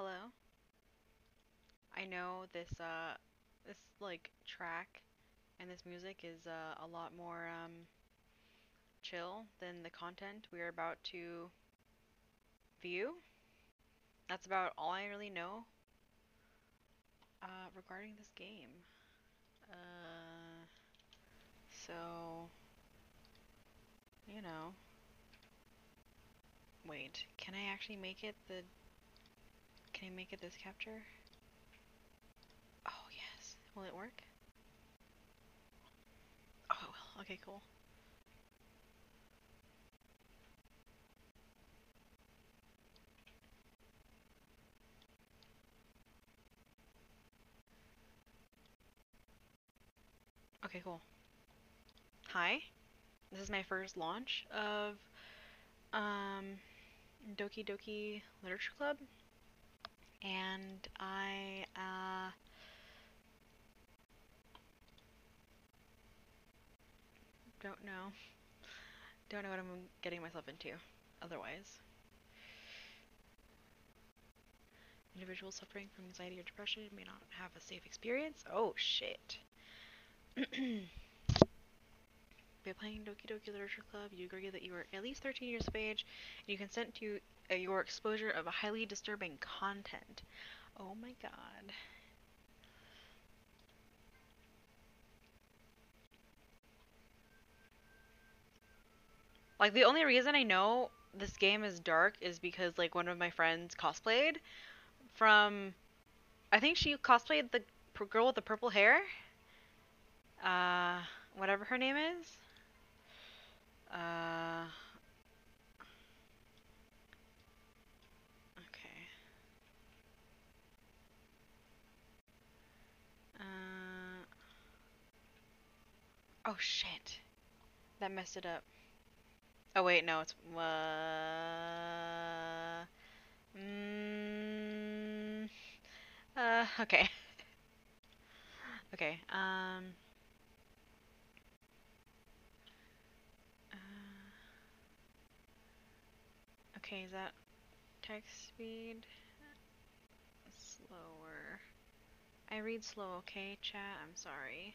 Hello. I know this like track and this music is a lot more chill than the content we're about to view. That's about all I really know regarding this game. Uh, so you know, wait, can I actually make it the? Can I make it this capture? Oh yes. Will it work? Oh, it will. Okay, cool. Okay, cool. Hi. This is my first launch of um Doki Doki Literature Club, and I don't know. Don't know what I'm getting myself into. Otherwise, individuals suffering from anxiety or depression may not have a safe experience. Oh shit. By playing Doki Doki Literature Club, you agree that you are at least 13 years of age and you consent to your exposure of a highly disturbing content. Oh my god. Like, the only reason I know this game is dark is because, like, one of my friends cosplayed from. I think she cosplayed the girl with the purple hair. Uh, Whatever her name is. Uh, okay. Uh, oh shit. That messed it up. Oh wait, no, it's mm, okay. Okay. Uh, okay, is that text speed? Slower. I read slow, okay, chat? I'm sorry.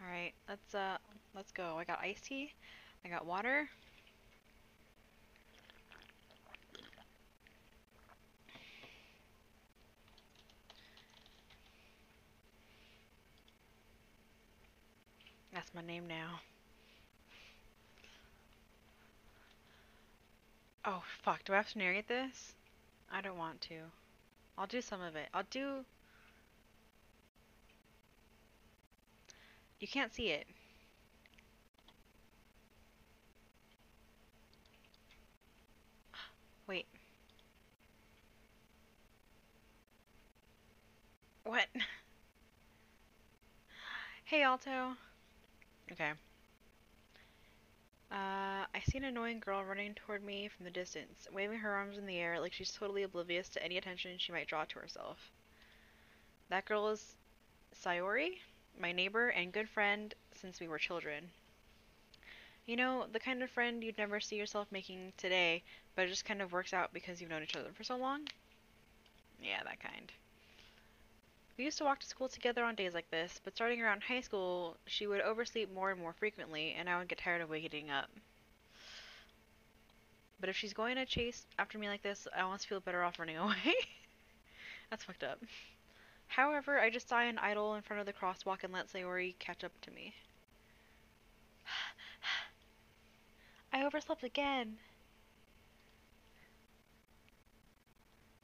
Alright, let's go. I got iced tea. I got water. That's my name now. Oh, fuck. Do I have to narrate this? I don't want to. I'll do some of it. I'll do... You can't see it. Wait. What? Hey, Alto. Okay. I see an annoying girl running toward me from the distance, waving her arms in the air like she's totally oblivious to any attention she might draw to herself. That girl is Sayori, my neighbor and good friend since we were children. You know, the kind of friend you'd never see yourself making today, but it just kind of works out because you've known each other for so long? Yeah, that kind. We used to walk to school together on days like this, but starting around high school, she would oversleep more and more frequently, and I would get tired of waking up. But if she's going to chase after me like this, I almost feel better off running away. That's fucked up. However, I just sigh and idle in front of the crosswalk and let Sayori catch up to me. I overslept again.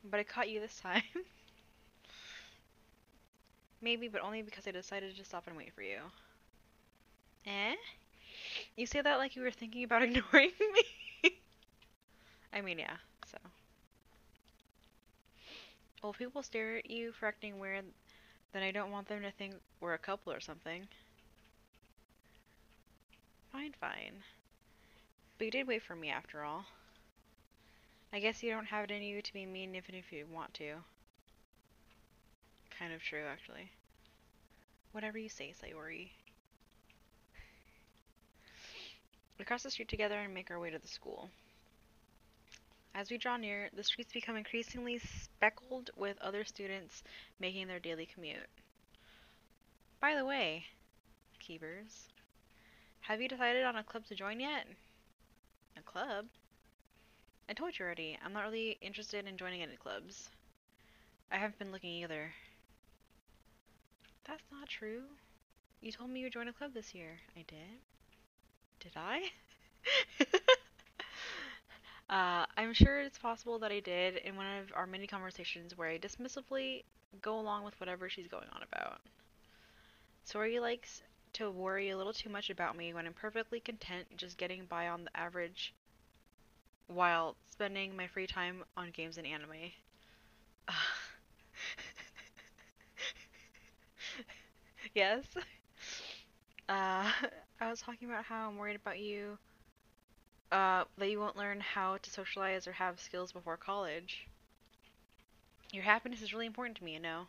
But I caught you this time. Maybe, but only because I decided to stop and wait for you. Eh? You say that like you were thinking about ignoring me? I mean, yeah, so. Well, if people stare at you for acting weird, then I don't want them to think we're a couple or something. Fine, fine. But you did wait for me after all. I guess you don't have it in you to be mean even if you want to. Kind of true, actually. Whatever you say, Sayori. We cross the street together and make our way to the school. As we draw near, the streets become increasingly speckled with other students making their daily commute. By the way, Keepers, have you decided on a club to join yet? A club? I told you already, I'm not really interested in joining any clubs. I haven't been looking either. That's not true. You told me you joined a club this year. I did? Did I? I'm sure it's possible that I did in one of our many conversations where I dismissively go along with whatever she's going on about. Sori likes to worry a little too much about me when I'm perfectly content just getting by on the average while spending my free time on games and anime. Yes? Uh, I was talking about how I'm worried about you, that you won't learn how to socialize or have skills before college. Your happiness is really important to me, you know.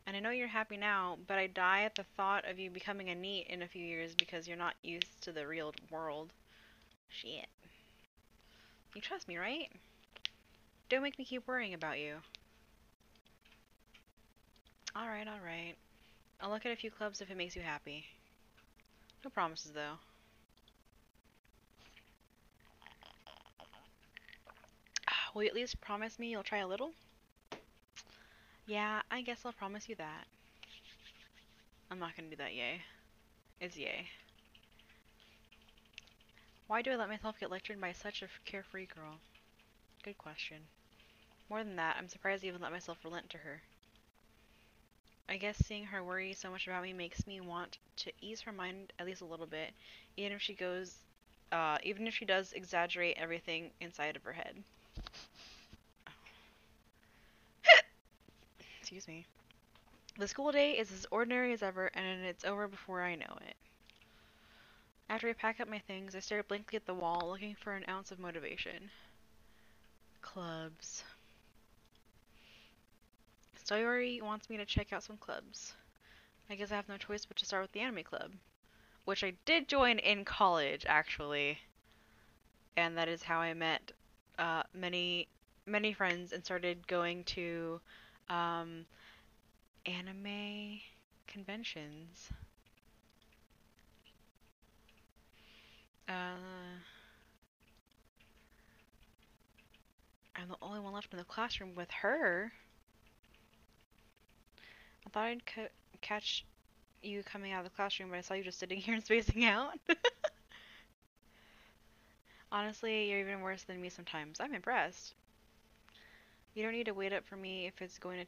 And I know you're happy now, but I die at the thought of you becoming a NEET in a few years because you're not used to the real world. Shit. You trust me, right? Don't make me keep worrying about you. Alright, alright. I'll look at a few clubs if it makes you happy. No promises, though. Will you at least promise me you'll try a little? Yeah, I guess I'll promise you that. I'm not gonna do that, yay. It's yay. Why do I let myself get lectured by such a carefree girl? Good question. More than that, I'm surprised I even let myself relent to her. I guess seeing her worry so much about me makes me want to ease her mind at least a little bit, even if even if she does exaggerate everything inside of her head. Excuse me. The school day is as ordinary as ever, and it's over before I know it. After I pack up my things, I stare blankly at the wall, looking for an ounce of motivation. Clubs. Sayori wants me to check out some clubs. I guess I have no choice but to start with the anime club, which I did join in college, actually. And that is how I met many friends and started going to um, anime conventions. Uh, I'm the only one left in the classroom with her. I thought I'd catch you coming out of the classroom, but I saw you just sitting here and spacing out. Honestly, you're even worse than me sometimes. I'm impressed. You don't need to wait up for me if it's going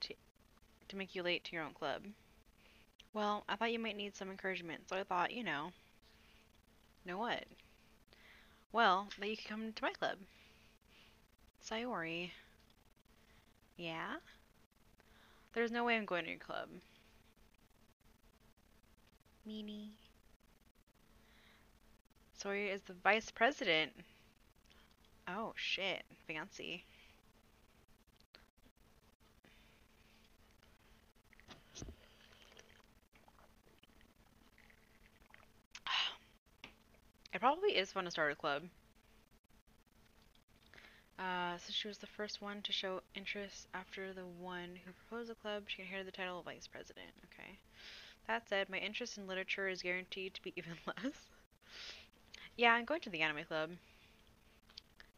to make you late to your own club. Well, I thought you might need some encouragement, so I thought, know what? Well, that you could come to my club. Sayori. Yeah? There's no way I'm going to your club. Meanie. Sayori is the vice president. Oh, shit. Fancy. It probably is fun to start a club. Since she was the first one to show interest after the one who proposed the club, she can inherit the title of vice president. Okay. That said, my interest in literature is guaranteed to be even less. Yeah, I'm going to the anime club.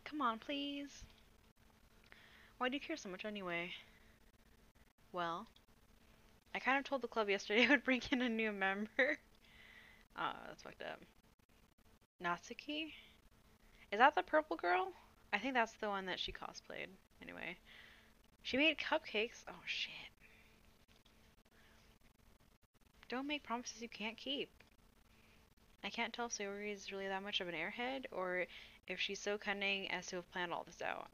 Come on, please. Why do you care so much anyway? Well, I kind of told the club yesterday I would bring in a new member. Oh, that's fucked up. Natsuki? Is that the purple girl? I think that's the one that she cosplayed. Anyway. She made cupcakes? Oh, shit. Don't make promises you can't keep. I can't tell if Sayori is really that much of an airhead, or if she's so cunning as to have planned all this out.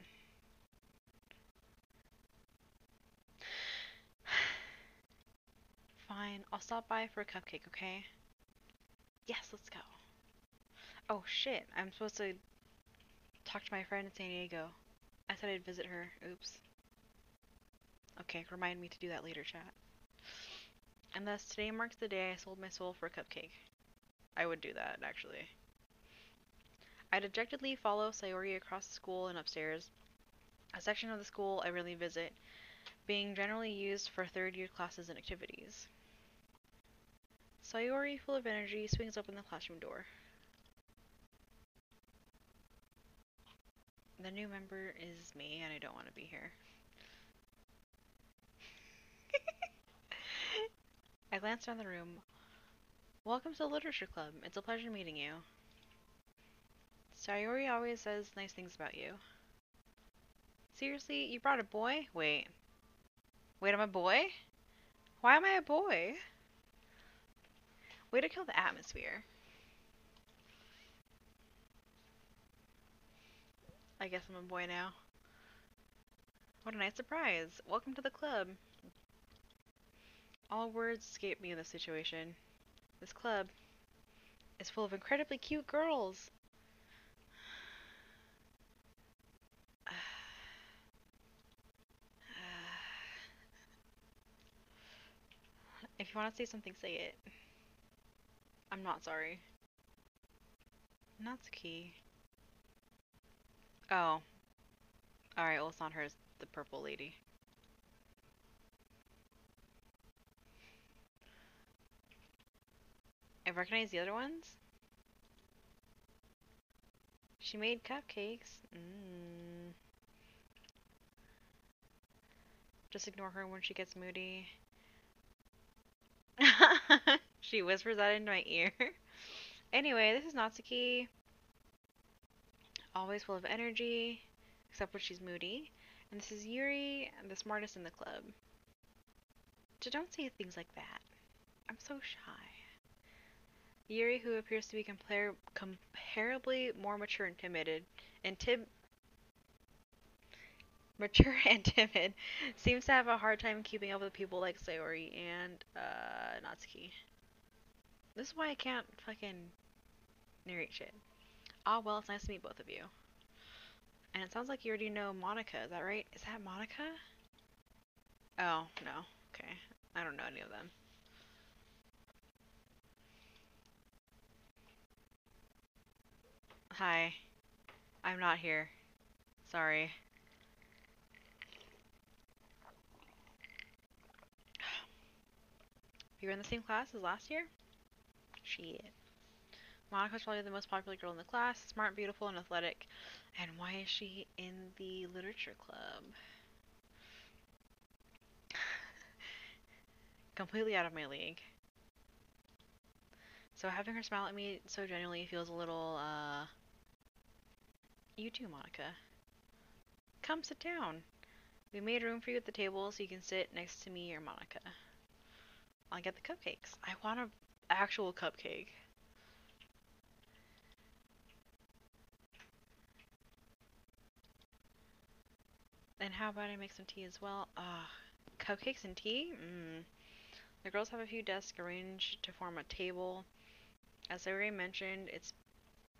Fine, I'll stop by for a cupcake, okay? Yes, let's go. Oh shit, I'm supposed to talk to my friend in San Diego. I said I'd visit her. Oops. Okay, remind me to do that later, chat. And thus, today marks the day I sold my soul for a cupcake. I would do that, actually. I dejectedly follow Sayori across the school and upstairs, a section of the school I rarely visit, being generally used for third-year classes and activities. Sayori, full of energy, swings open the classroom door. The new member is me, and I don't want to be here. I glance around the room. Welcome to the Literature Club. It's a pleasure meeting you. Sayori always says nice things about you. Seriously? You brought a boy? Wait. Wait, I'm a boy? Why am I a boy? Way to kill the atmosphere. I guess I'm a boy now. What a nice surprise. Welcome to the club. All words escape me in this situation. This club is full of incredibly cute girls. If you want to say something, say it. I'm not sorry. Natsuki. Oh. Alright, well, it's not her, it's the purple lady. I recognize the other ones? She made cupcakes. Just ignore her when she gets moody. She whispers that into my ear. Anyway, this is Natsuki. Always full of energy, except when she's moody. And this is Yuri, the smartest in the club. So don't say things like that. I'm so shy. Yuri, who appears to be comparably more mature and timid, seems to have a hard time keeping up with people like Sayori and Natsuki. This is why I can't fucking narrate shit. Ah, well, it's nice to meet both of you. And it sounds like you already know Monica, is that right? Is that Monica? Oh, no. Okay. I don't know any of them. Hi. I'm not here. Sorry. You were in the same class as last year? Shit. Monica's probably the most popular girl in the class, smart, beautiful, and athletic. And why is she in the literature club? Completely out of my league. So having her smile at me so genuinely feels a little, You too, Monica. Come sit down. We made room for you at the table so you can sit next to me or Monica. I'll get the cupcakes. I want an actual cupcake. And how about I make some tea as well? Cupcakes and tea? The girls have a few desks arranged to form a table. As I already mentioned, it's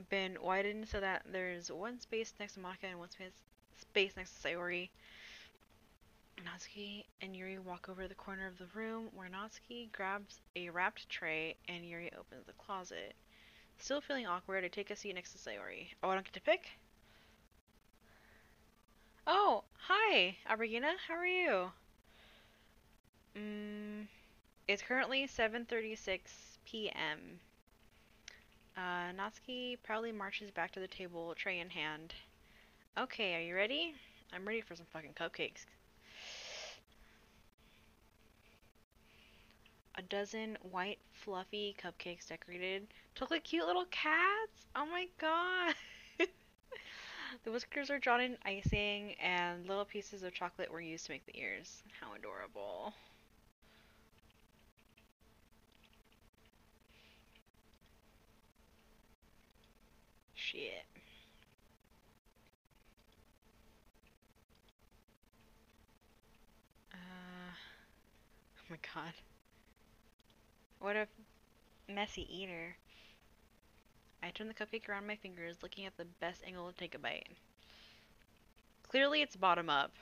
been widened so that there's one space next to Monica and one space next to Sayori. Natsuki and Yuri walk over to the corner of the room where Natsuki grabs a wrapped tray and Yuri opens the closet. Still feeling awkward, I take a seat next to Sayori. Oh, I don't get to pick? Oh, hi, Abrigina. How are you? It's currently 7:36 p.m. Natsuki proudly marches back to the table, tray in hand. Okay, are you ready? I'm ready for some fucking cupcakes. A dozen white, fluffy cupcakes decorated to look like cute little cats. Oh my god. The whiskers are drawn in icing, and little pieces of chocolate were used to make the ears. How adorable. Shit. Oh my god. What a messy eater. I turn the cupcake around my fingers, looking at the best angle to take a bite. Clearly it's bottom up.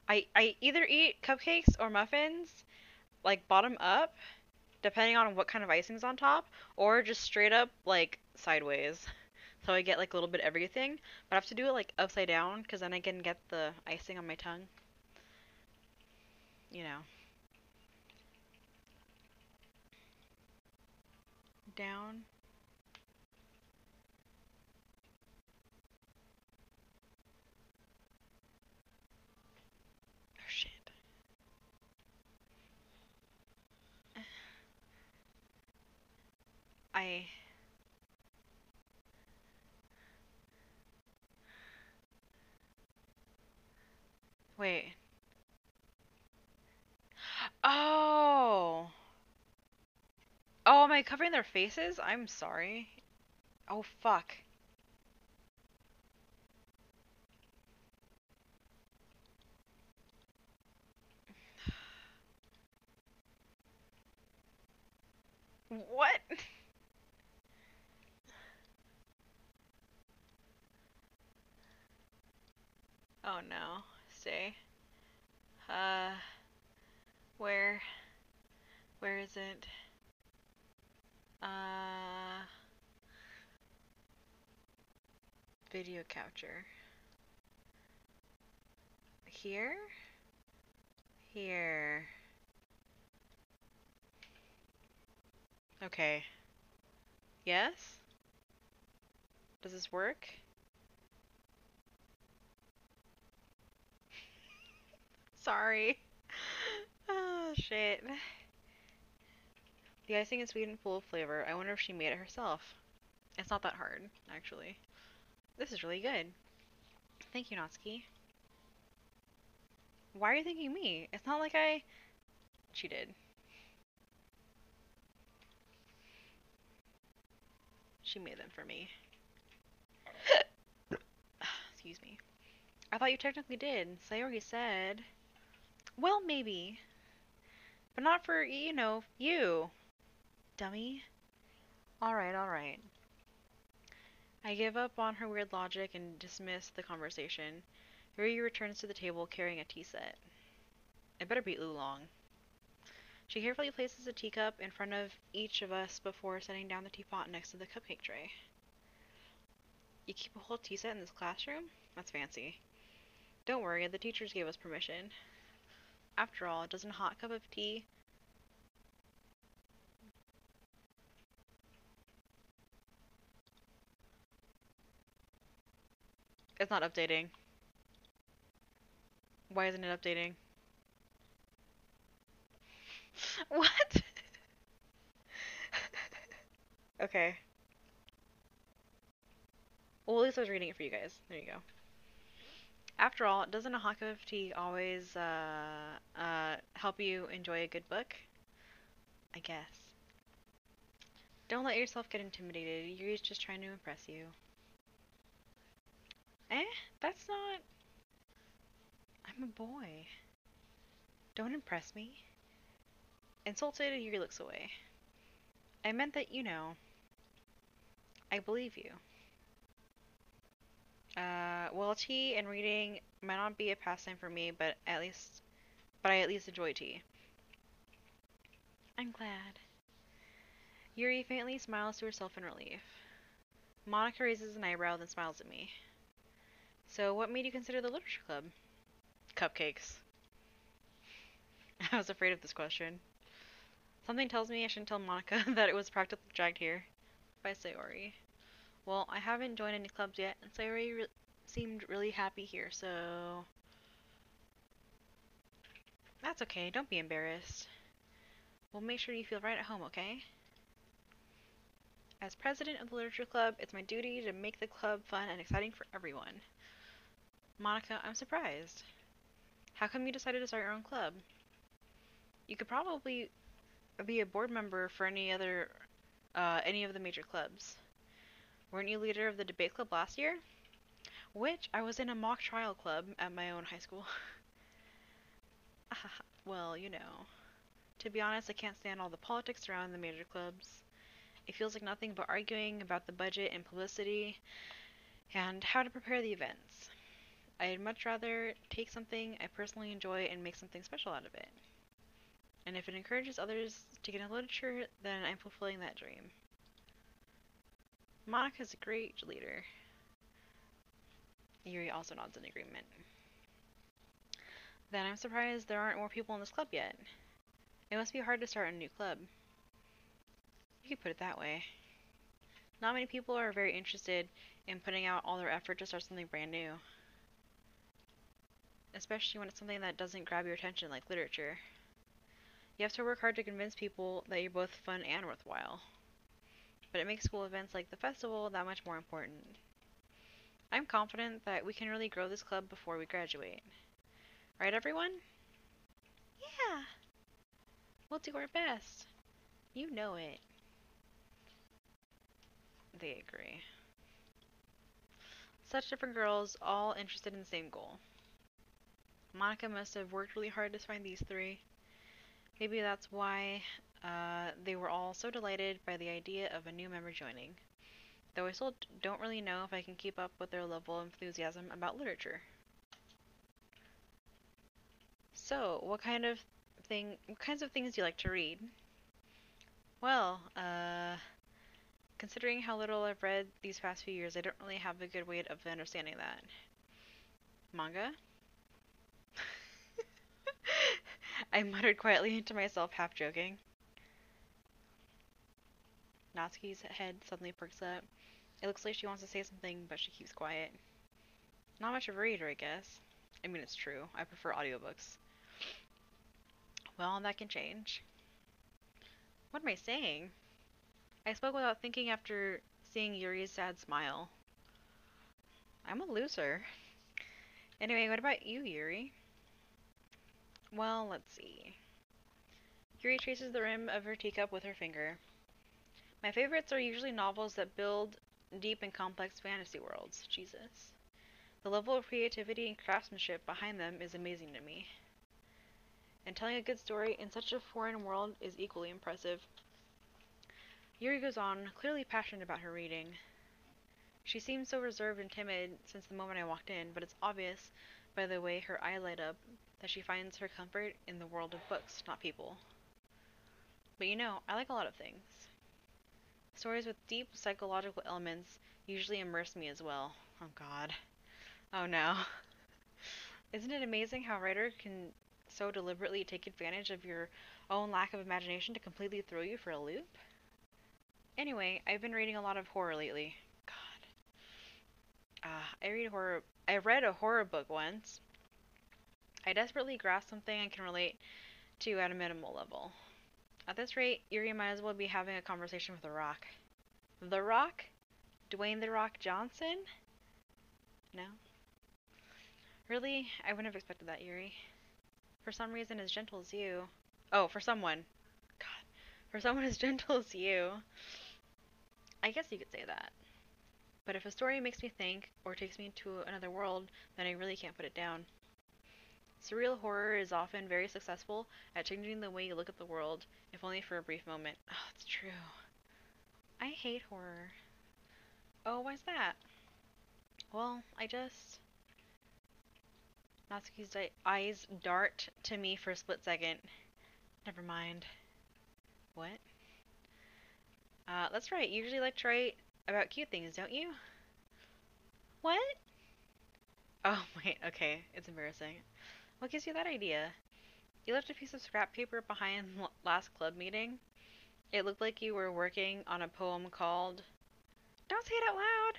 I either eat cupcakes or muffins, like bottom up, depending on what kind of icing's on top, or just straight up like sideways. So I get like a little bit of everything, but I have to do it like upside down because then I can get the icing on my tongue. You know, down. Oh shit. I wait. Oh. Oh, am I covering their faces? I'm sorry. Oh fuck. What? Oh no. Stay. Uh, where? Where is it? Uh, video capture. Here? Here. Okay. Yes? Does this work? Sorry. Oh, shit. The icing is sweet and full of flavor. I wonder if she made it herself. It's not that hard, actually. This is really good. Thank you, Natsuki. Why are you thanking me? It's not like I... She did. She made them for me. Excuse me. I thought you technically did. Sayori said... Well, maybe. But not for, you. Dummy. Alright, alright. I give up on her weird logic and dismiss the conversation. Ryu returns to the table carrying a tea set. It better be oolong. She carefully places a teacup in front of each of us before setting down the teapot next to the cupcake tray. You keep a whole tea set in this classroom? That's fancy. Don't worry, the teachers gave us permission. After all, doesn't a hot cup of tea... It's not updating. Why isn't it updating? What? Okay. Well, at least I was reading it for you guys. There you go. After all, doesn't a hot cup of tea always help you enjoy a good book? I guess. Don't let yourself get intimidated. Yuri's just trying to impress you. Eh? That's not... I'm a boy. Don't impress me. Insulted, Yuri looks away. I meant that, I believe you. Well, tea and reading might not be a pastime for me, but I at least enjoy tea. I'm glad. Yuri faintly smiles to herself in relief. Monica raises an eyebrow, then smiles at me. So, what made you consider the literature club? Cupcakes. I was afraid of this question. Something tells me I shouldn't tell Monica that it was practically dragged here. By Sayori. Well, I haven't joined any clubs yet, and Sayori seemed really happy here, so... That's okay, don't be embarrassed. We'll make sure you feel right at home, okay? As president of the literature club, it's my duty to make the club fun and exciting for everyone. Monica, I'm surprised. How come you decided to start your own club? You could probably be a board member for any of the major clubs. Weren't you leader of the debate club last year? Which I was in a mock trial club at my own high school. Well, to be honest, I can't stand all the politics around the major clubs. It feels like nothing but arguing about the budget and publicity and how to prepare the events. I'd much rather take something I personally enjoy and make something special out of it. And if it encourages others to get into literature, then I'm fulfilling that dream. Monica's a great leader. Yuri also nods in agreement. Then I'm surprised there aren't more people in this club yet. It must be hard to start a new club. You could put it that way. Not many people are very interested in putting out all their effort to start something brand new. Especially when it's something that doesn't grab your attention like literature. You have to work hard to convince people that you're both fun and worthwhile. But it makes school events like the festival that much more important. I'm confident that we can really grow this club before we graduate. Right, everyone? Yeah, we'll do our best. You know it. They agree. Such different girls, all interested in the same goal. Monica must have worked really hard to find these three. Maybe that's why they were all so delighted by the idea of a new member joining. Though I still don't really know if I can keep up with their level of enthusiasm about literature. So, what kinds of things do you like to read? Well, considering how little I've read these past few years, I don't really have a good way of understanding that. Manga? I muttered quietly to myself, half joking. Natsuki's head suddenly perks up. It looks like she wants to say something, but she keeps quiet. Not much of a reader, I guess. I mean, it's true. I prefer audiobooks. Well, that can change. What am I saying? I spoke without thinking after seeing Yuri's sad smile. I'm a loser. Anyway, what about you, Yuri? Well, let's see. Yuri traces the rim of her teacup with her finger. My favorites are usually novels that build deep and complex fantasy worlds. Jesus. The level of creativity and craftsmanship behind them is amazing to me. And telling a good story in such a foreign world is equally impressive. Yuri goes on, clearly passionate about her reading. She seemed so reserved and timid since the moment I walked in, but it's obvious by the way her eyes light up that she finds her comfort in the world of books, not people. But you know, I like a lot of things. Stories with deep psychological elements usually immerse me as well. Oh god. Oh no. Isn't it amazing how a writer can so deliberately take advantage of your own lack of imagination to completely throw you for a loop? Anyway, I've been reading a lot of horror lately. God. I read a horror book once. I desperately grasped something I can relate to at a minimal level. At this rate, Yuri might as well be having a conversation with The Rock. The Rock? Dwayne The Rock Johnson? No? Really? I wouldn't have expected that, Yuri. For some reason as gentle as you. Oh, for someone. God. For someone as gentle as you. I guess you could say that. But if a story makes me think, or takes me to another world, then I really can't put it down. Surreal horror is often very successful at changing the way you look at the world, if only for a brief moment. Oh, it's true. I hate horror. Oh, why's that? Well, Natsuki's eyes dart to me for a split second. Never mind. What? That's right. You usually like to write about cute things, don't you? What? Oh, wait. Okay. It's embarrassing. What gives you that idea? You left a piece of scrap paper behind last club meeting. It looked like you were working on a poem called... Don't say it out loud!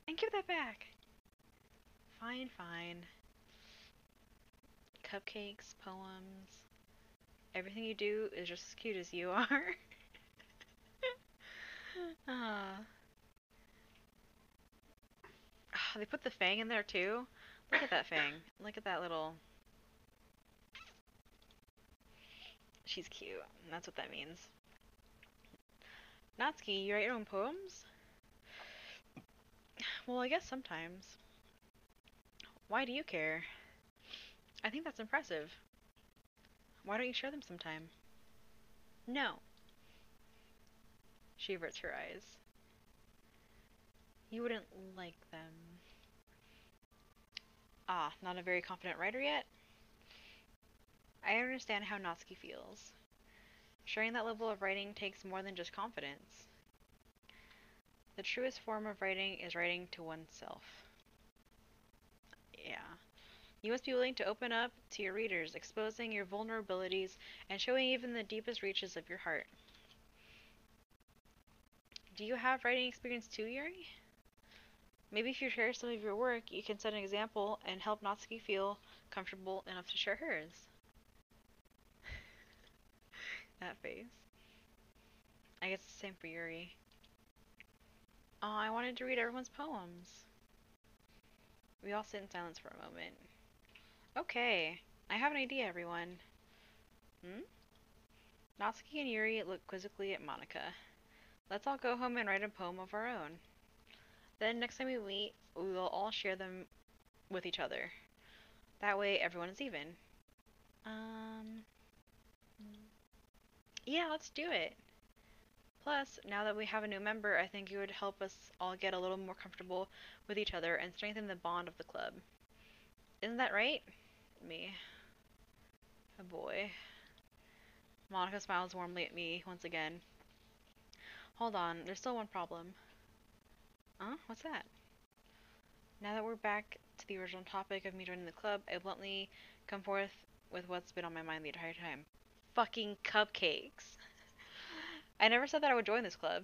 And give that back. Fine, fine. Cupcakes, poems. Everything you do is just as cute as you are. Ah. They put the fang in there too? Look at that fang. Look at that little... She's cute. That's what that means. Natsuki, you write your own poems? Well, I guess sometimes. Why do you care? I think that's impressive. Why don't you share them sometime? No. She averts her eyes. You wouldn't like them. Ah, not a very confident writer yet? I understand how Natsuki feels. Sharing that level of writing takes more than just confidence. The truest form of writing is writing to oneself. Yeah. You must be willing to open up to your readers, exposing your vulnerabilities and showing even the deepest reaches of your heart. Do you have writing experience too, Yuri? Maybe if you share some of your work, you can set an example and help Natsuki feel comfortable enough to share hers. That face. I guess it's the same for Yuri. Oh, I wanted to read everyone's poems. We all sit in silence for a moment. Okay, I have an idea, everyone. Hmm? Natsuki and Yuri look quizzically at Monica. Let's all go home and write a poem of our own. Then next time we meet, we will all share them with each other. That way everyone is even. Um, yeah, let's do it. Plus, now that we have a new member, I think it would help us all get a little more comfortable with each other and strengthen the bond of the club. Isn't that right? Me. A boy. Monica smiles warmly at me once again. Hold on, there's still one problem. Huh? What's that? Now that we're back to the original topic of me joining the club, I bluntly come forth with what's been on my mind the entire time. Fucking cupcakes. I never said that I would join this club.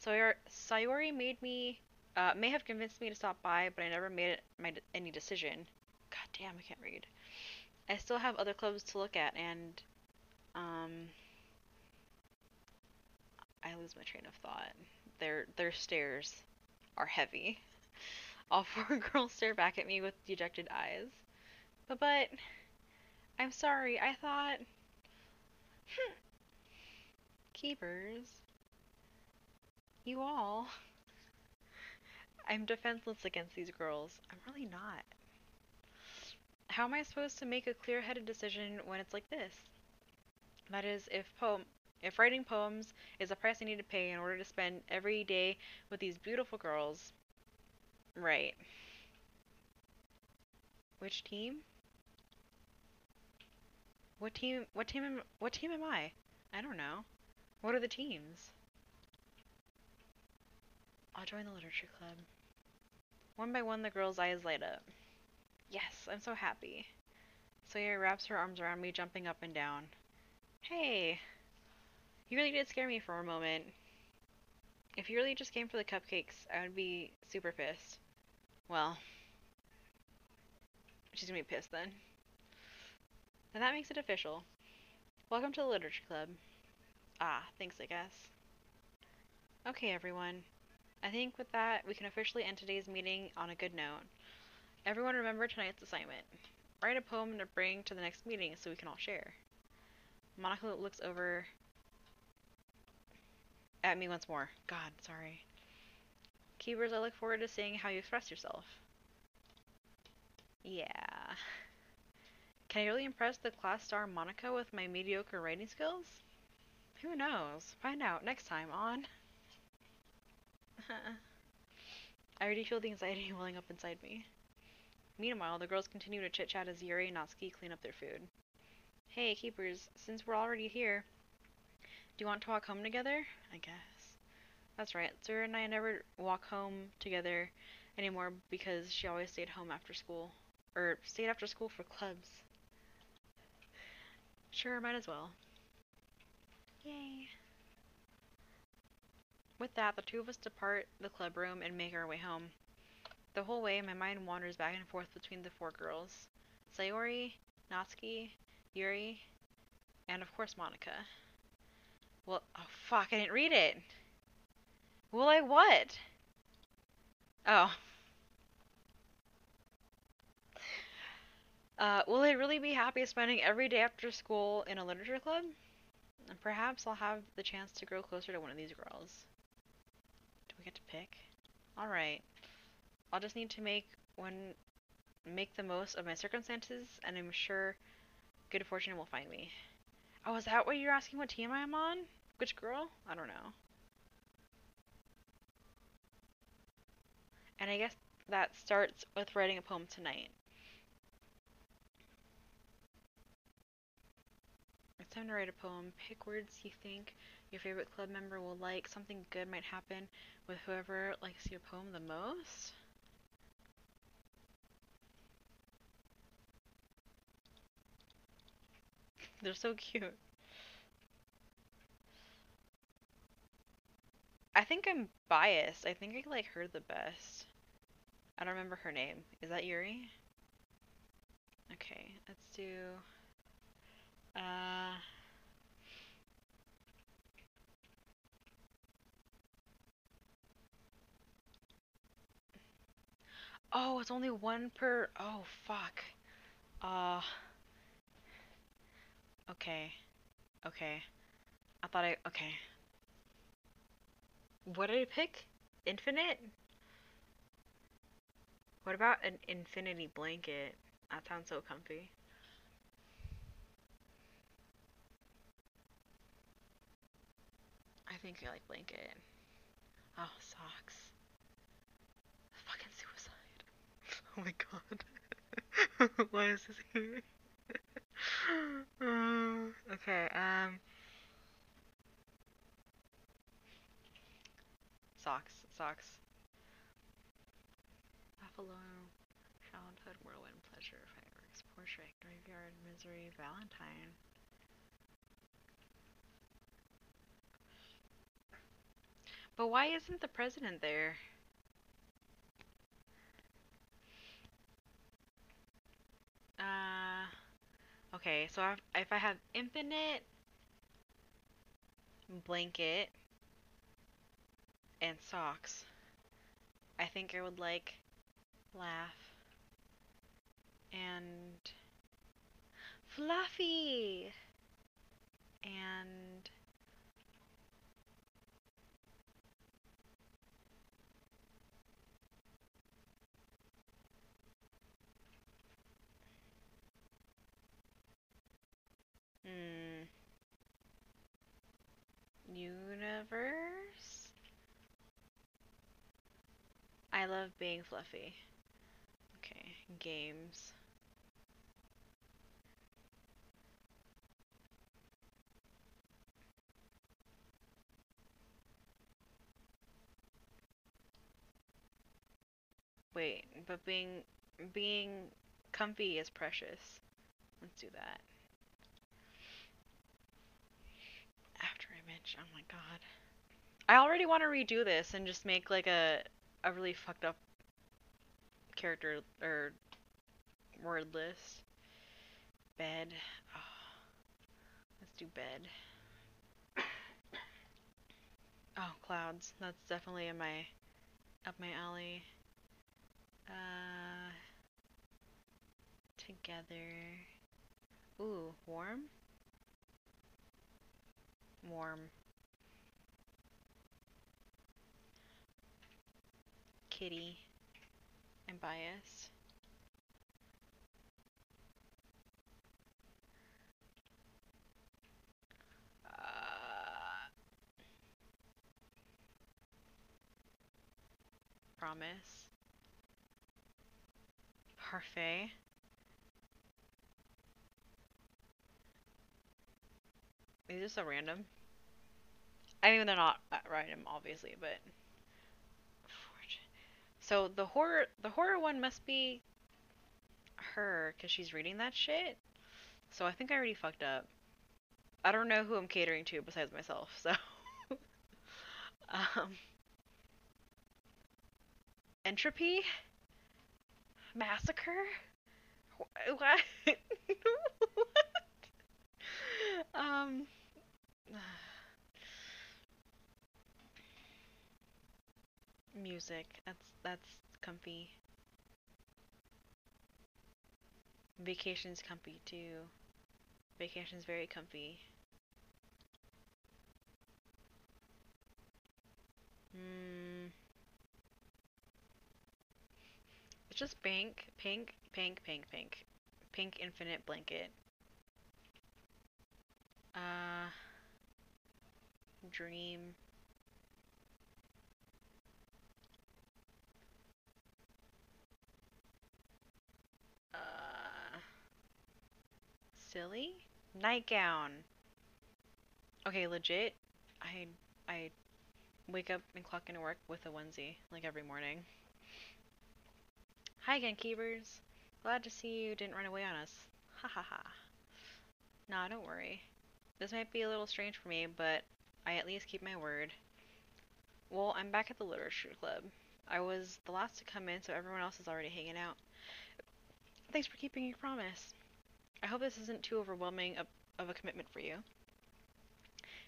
Sayori may have convinced me to stop by, but I never made any decision. God damn, I can't read. I still have other clubs to look at, and, I lose my train of thought. Their stares are heavy. All four girls stare back at me with dejected eyes. But, I'm sorry, I thought... Keepers. You all. I'm defenseless against these girls. I'm really not. How am I supposed to make a clear-headed decision when it's like this? That is, if writing poems is a price I need to pay in order to spend every day with these beautiful girls. Right. Which team? What team am I? I don't know. What are the teams? I'll join the literature club. One by one, the girls' eyes light up. Yes, I'm so happy. Sawyer wraps her arms around me, jumping up and down. Hey, you really did scare me for a moment. If you really just came for the cupcakes, I would be super pissed. Well, she's gonna be pissed then. And that makes it official. Welcome to the literature club. Ah, thanks, I guess. Okay, everyone. I think with that, we can officially end today's meeting on a good note. Everyone remember tonight's assignment. Write a poem to bring to the next meeting so we can all share. Monica looks over at me once more. God, sorry. Keepers, I look forward to seeing how you express yourself. Yeah. Can I really impress the class star Monica with my mediocre writing skills? Who knows? Find out next time on... I already feel the anxiety welling up inside me. Meanwhile, the girls continue to chit-chat as Yuri and Natsuki clean up their food. Hey, Keepers, since we're already here, do you want to walk home together? I guess. That's right, Sarah and I never walk home together anymore because she always stayed home after school. Or stayed after school for clubs. Sure, might as well. Yay. With that, the two of us depart the club room and make our way home. The whole way, my mind wanders back and forth between the four girls. Sayori, Natsuki, Yuri, and of course Monica. Well, oh fuck, I didn't read it! Will I what? Oh. Will I really be happy spending every day after school in a literature club? And perhaps I'll have the chance to grow closer to one of these girls. Do we get to pick? Alright. I'll just need to make the most of my circumstances, and I'm sure good fortune will find me. Oh, is that what you're asking what team I'm on? Which girl? I don't know. And I guess that starts with writing a poem tonight. it's time to write a poem. Pick words you think your favorite club member will like. Something good might happen with whoever likes your poem the most. They're so cute. I think I'm biased. I think I like her the best. I don't remember her name. Is that Yuri? Okay, let's do uh oh, it's only one per. Oh, fuck. Uh okay. Okay. I thought I okay. What did I pick? Infinite? What about an infinity blanket? That sounds so comfy. I think I like blanket. Oh, socks. Fucking suicide. Oh my god. Why is this here? Okay, socks, socks. Buffalo, childhood, whirlwind, pleasure, fireworks, portrait, graveyard, misery, Valentine. But why isn't the president there? Uh, okay, so if I have infinite blanket and socks, I think I would like laugh and fluffy and hmm, universe. I love being fluffy. Okay, games. Wait, but being comfy is precious. Let's do that. After image. Oh my god. I already want to redo this and just make like a really fucked up character or word list. Bed. Oh, let's do bed. Oh, clouds. That's definitely in my up my alley. Uh, together. Ooh, warm? Warm. Kitty. I'm biased. Promise. Parfait. These are so random. I mean, they're not random, obviously, but so the horror one must be her because she's reading that shit. So I think I already fucked up. I don't know who I'm catering to besides myself. So um, entropy, massacre. What? um, music. That's comfy. Vacation's comfy too. Vacation's very comfy. Mm, it's just pink, pink, pink, pink, pink, pink infinite blanket. Uh, dream. Uh, silly nightgown. Okay, legit. I I wake up and clock into work with a onesie like every morning. Hi again, keepers. Glad to see you didn't run away on us. Ha ha ha. Nah, don't worry. This might be a little strange for me, but I at least keep my word. Well, I'm back at the literature club. I was the last to come in, so everyone else is already hanging out. Thanks for keeping your promise. I hope this isn't too overwhelming of a commitment for you.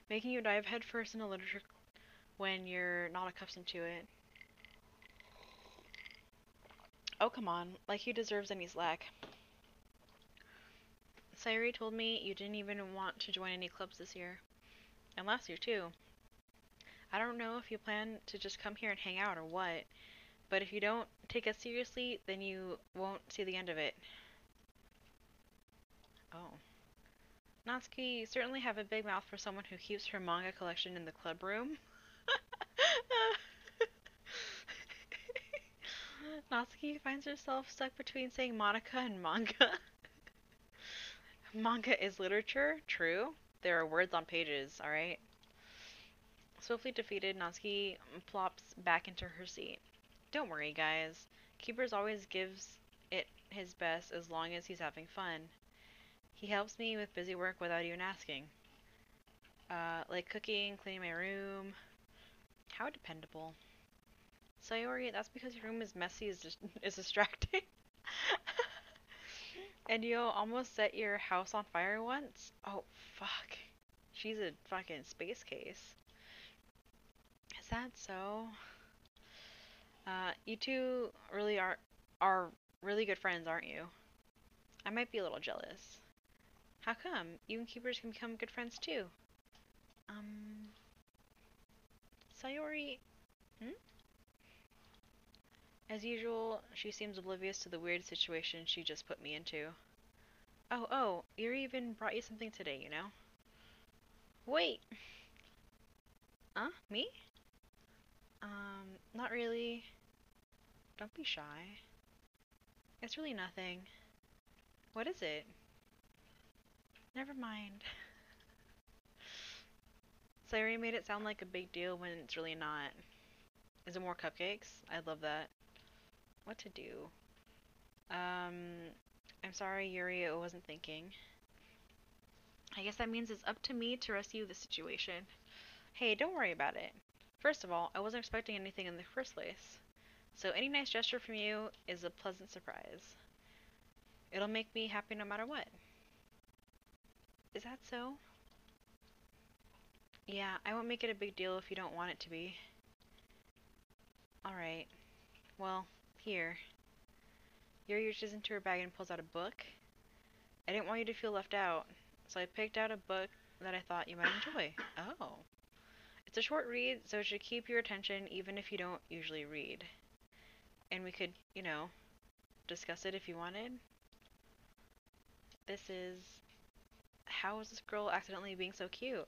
Making you dive headfirst into literature when you're not accustomed to it. Oh, come on. Like he deserves any slack. Sayuri told me you didn't even want to join any clubs this year. And last year, too. I don't know if you plan to just come here and hang out or what, but if you don't take us seriously, then you won't see the end of it. Oh. Natsuki, you certainly have a big mouth for someone who keeps her manga collection in the club room. Natsuki finds herself stuck between saying Monica and manga. Manga is literature, true. There are words on pages, alright? Swiftly defeated, Natsuki plops back into her seat. Don't worry, guys. Keepers always gives it his best as long as he's having fun. He helps me with busy work without even asking. Like cooking, cleaning my room. How dependable. Sayori, that's because your room is messy is distracting. And you almost set your house on fire once? Oh, fuck. She's a fucking space case. Is that so? You two really are really good friends, aren't you? I might be a little jealous. How come? You and keepers can become good friends too. Um, Sayori, hmm? As usual, she seems oblivious to the weird situation she just put me into. Oh, Yuri even brought you something today, you know? Wait! Me? Not really. Don't be shy. It's really nothing. What is it? Never mind. Sayori made it sound like a big deal when it's really not. Is it more cupcakes? I'd love that. What to do? I'm sorry, Yuri, I wasn't thinking. I guess that means it's up to me to rescue the situation. Hey, don't worry about it. First of all, I wasn't expecting anything in the first place. So any nice gesture from you is a pleasant surprise. It'll make me happy no matter what. Is that so? Yeah, I won't make it a big deal if you don't want it to be. Alright. Well, here. Yuri reaches into her bag and pulls out a book. I didn't want you to feel left out, so I picked out a book that I thought you might enjoy. Oh. It's a short read, so it should keep your attention even if you don't usually read. And we could, discuss it if you wanted. This is How is this girl accidentally being so cute?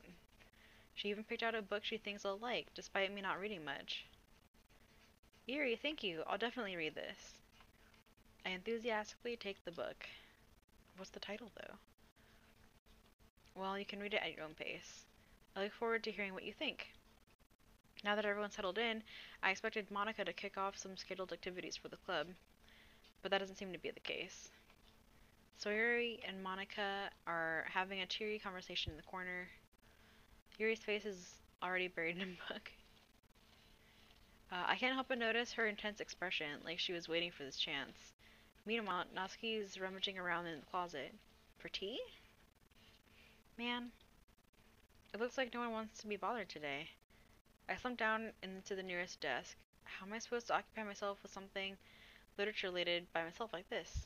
She even picked out a book she thinks I'll like, despite me not reading much. Yuri, thank you. I'll definitely read this. I enthusiastically take the book. What's the title, though? Well, you can read it at your own pace. I look forward to hearing what you think. Now that everyone's settled in, I expected Monica to kick off some scheduled activities for the club, but that doesn't seem to be the case. So Yuri and Monica are having a cheery conversation in the corner. Yuri's face is already buried in a book. I can't help but notice her intense expression, like she was waiting for this chance. Meanwhile, Natsuki's rummaging around in the closet. For tea? Man, it looks like no one wants to be bothered today. I slumped down into the nearest desk. How am I supposed to occupy myself with something literature related by myself like this?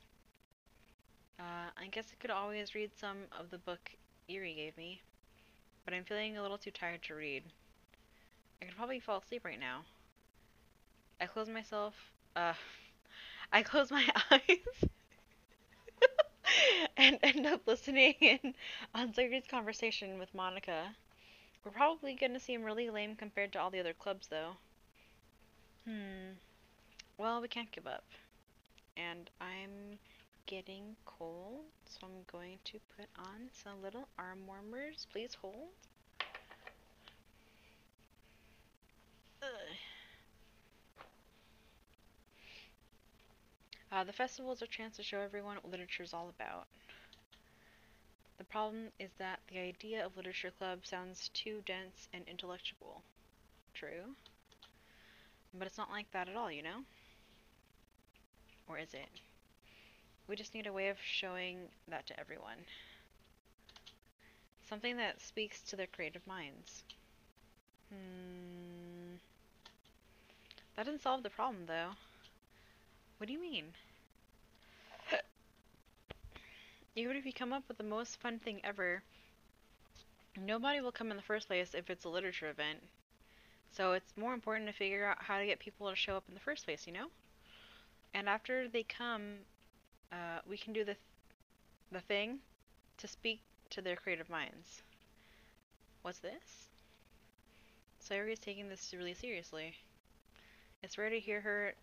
I guess I could always read some of the book Yuri gave me, but I'm feeling a little too tired to read. I could probably fall asleep right now. I close myself, uh, I close my eyes and end up listening in on Sayuri's conversation with Monica. We're probably gonna seem really lame compared to all the other clubs, though. Well, we can't give up. And I'm getting cold, so I'm going to put on some little arm warmers. Please hold. The festival is a chance to show everyone what literature is all about. The problem is that the idea of literature club sounds too dense and intellectual. True. But it's not like that at all, you know? Or is it? We just need a way of showing that to everyone. Something that speaks to their creative minds. That doesn't solve the problem, though. What do you mean? Even if you come up with the most fun thing ever, nobody will come in the first place if it's a literature event. So it's more important to figure out how to get people to show up in the first place, you know? And after they come, we can do the thing to speak to their creative minds. What's this? Sayori is taking this really seriously. It's rare to hear her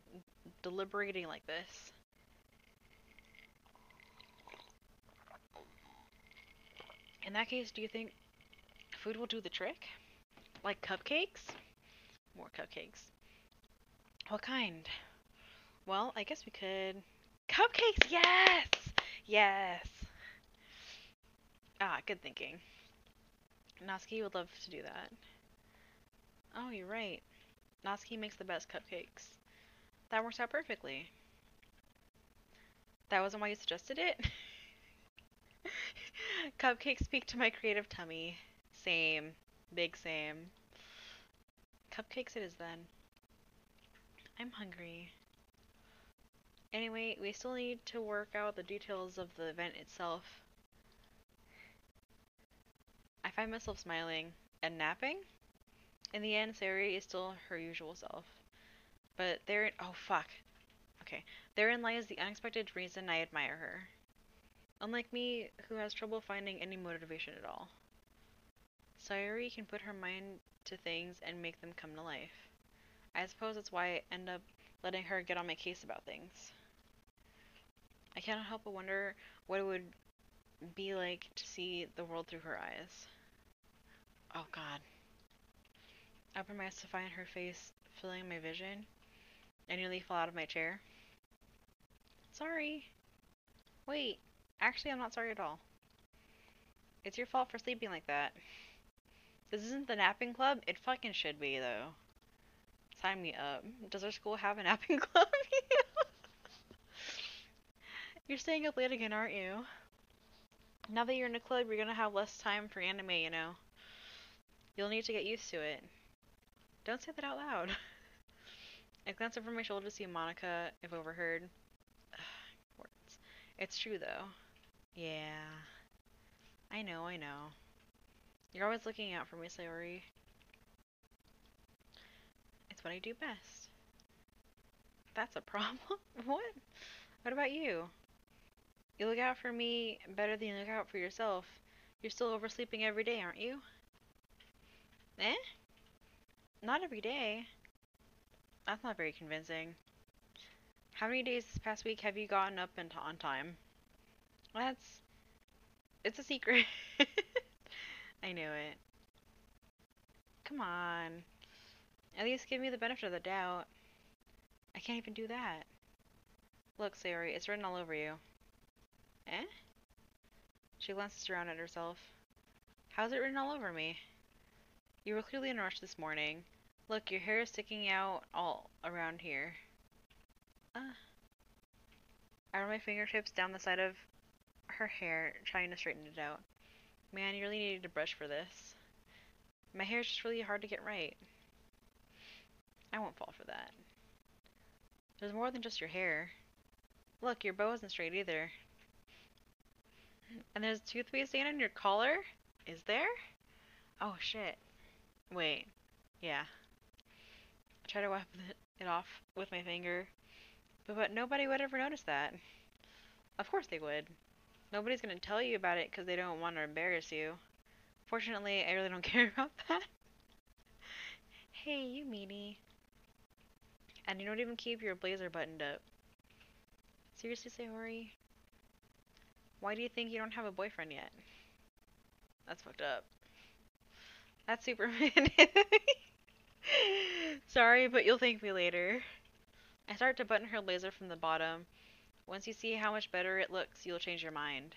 deliberating like this. In that case, do you think food will do the trick? Like cupcakes? More cupcakes. What kind? Well, I guess we could... Cupcakes! Yes! Yes! Ah, good thinking. Natsuki would love to do that. Oh, you're right. Natsuki makes the best cupcakes. That works out perfectly. That wasn't why you suggested it? Cupcakes speak to my creative tummy. Same. Big same. Cupcakes it is then. I'm hungry. Anyway, we still need to work out the details of the event itself. I find myself smiling and napping. In the end, Sayori is still her usual self. But therein— oh fuck. Okay. Therein lies the unexpected reason I admire her. Unlike me, who has trouble finding any motivation at all. Sayori can put her mind to things and make them come to life. I suppose that's why I end up letting her get on my case about things. I cannot help but wonder what it would be like to see the world through her eyes. Oh god. I open my eyes to find her face filling my vision. I nearly fall out of my chair. Sorry. Wait, actually I'm not sorry at all. It's your fault for sleeping like that. This isn't the napping club? It fucking should be, though. Sign me up. Does our school have a napping club? You're staying up late again, aren't you? Now that you're in a club, you're gonna have less time for anime, you know. You'll need to get used to it. Don't say that out loud. I glance over my shoulder to see Monica, if overheard. Words. It's true, though. Yeah. I know, I know. You're always looking out for me, Sayori. It's what I do best. That's a problem? What? What about you? You look out for me better than you look out for yourself. You're still oversleeping every day, aren't you? Eh? Not every day. That's not very convincing. How many days this past week have you gotten up and on time? It's a secret. I knew it. Come on. At least give me the benefit of the doubt. I can't even do that. Look, Sayori, it's written all over you. Eh? She glances around at herself. How's it written all over me? You were clearly in a rush this morning. Look, your hair is sticking out all around here. I run my fingertips down the side of her hair, trying to straighten it out. Man, you really needed a brush for this. My hair's just really hard to get right. I won't fall for that. There's more than just your hair. Look, your bow isn't straight either. And there's toothpaste stain on your collar? Is there? Oh shit. Wait. Yeah. I try to wipe it off with my finger, but nobody would ever notice that. Of course they would. Nobody's gonna tell you about it because they don't want to embarrass you. Fortunately, I really don't care about that. Hey, you meanie. And you don't even keep your blazer buttoned up. Seriously, Sayori? Why do you think you don't have a boyfriend yet? That's fucked up. That's Superman. Sorry, but you'll thank me later. I start to button her blazer from the bottom. Once you see how much better it looks, you'll change your mind.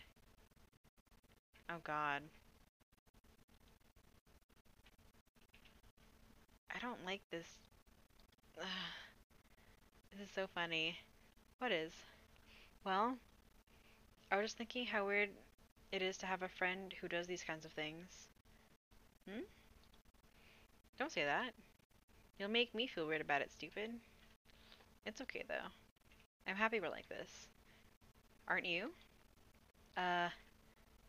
Oh god. I don't like this. Ugh, this is so funny. What is? Well, I was just thinking how weird it is to have a friend who does these kinds of things. Hmm? Don't say that. You'll make me feel weird about it, stupid. It's okay though. I'm happy we're like this. Aren't you? Uh,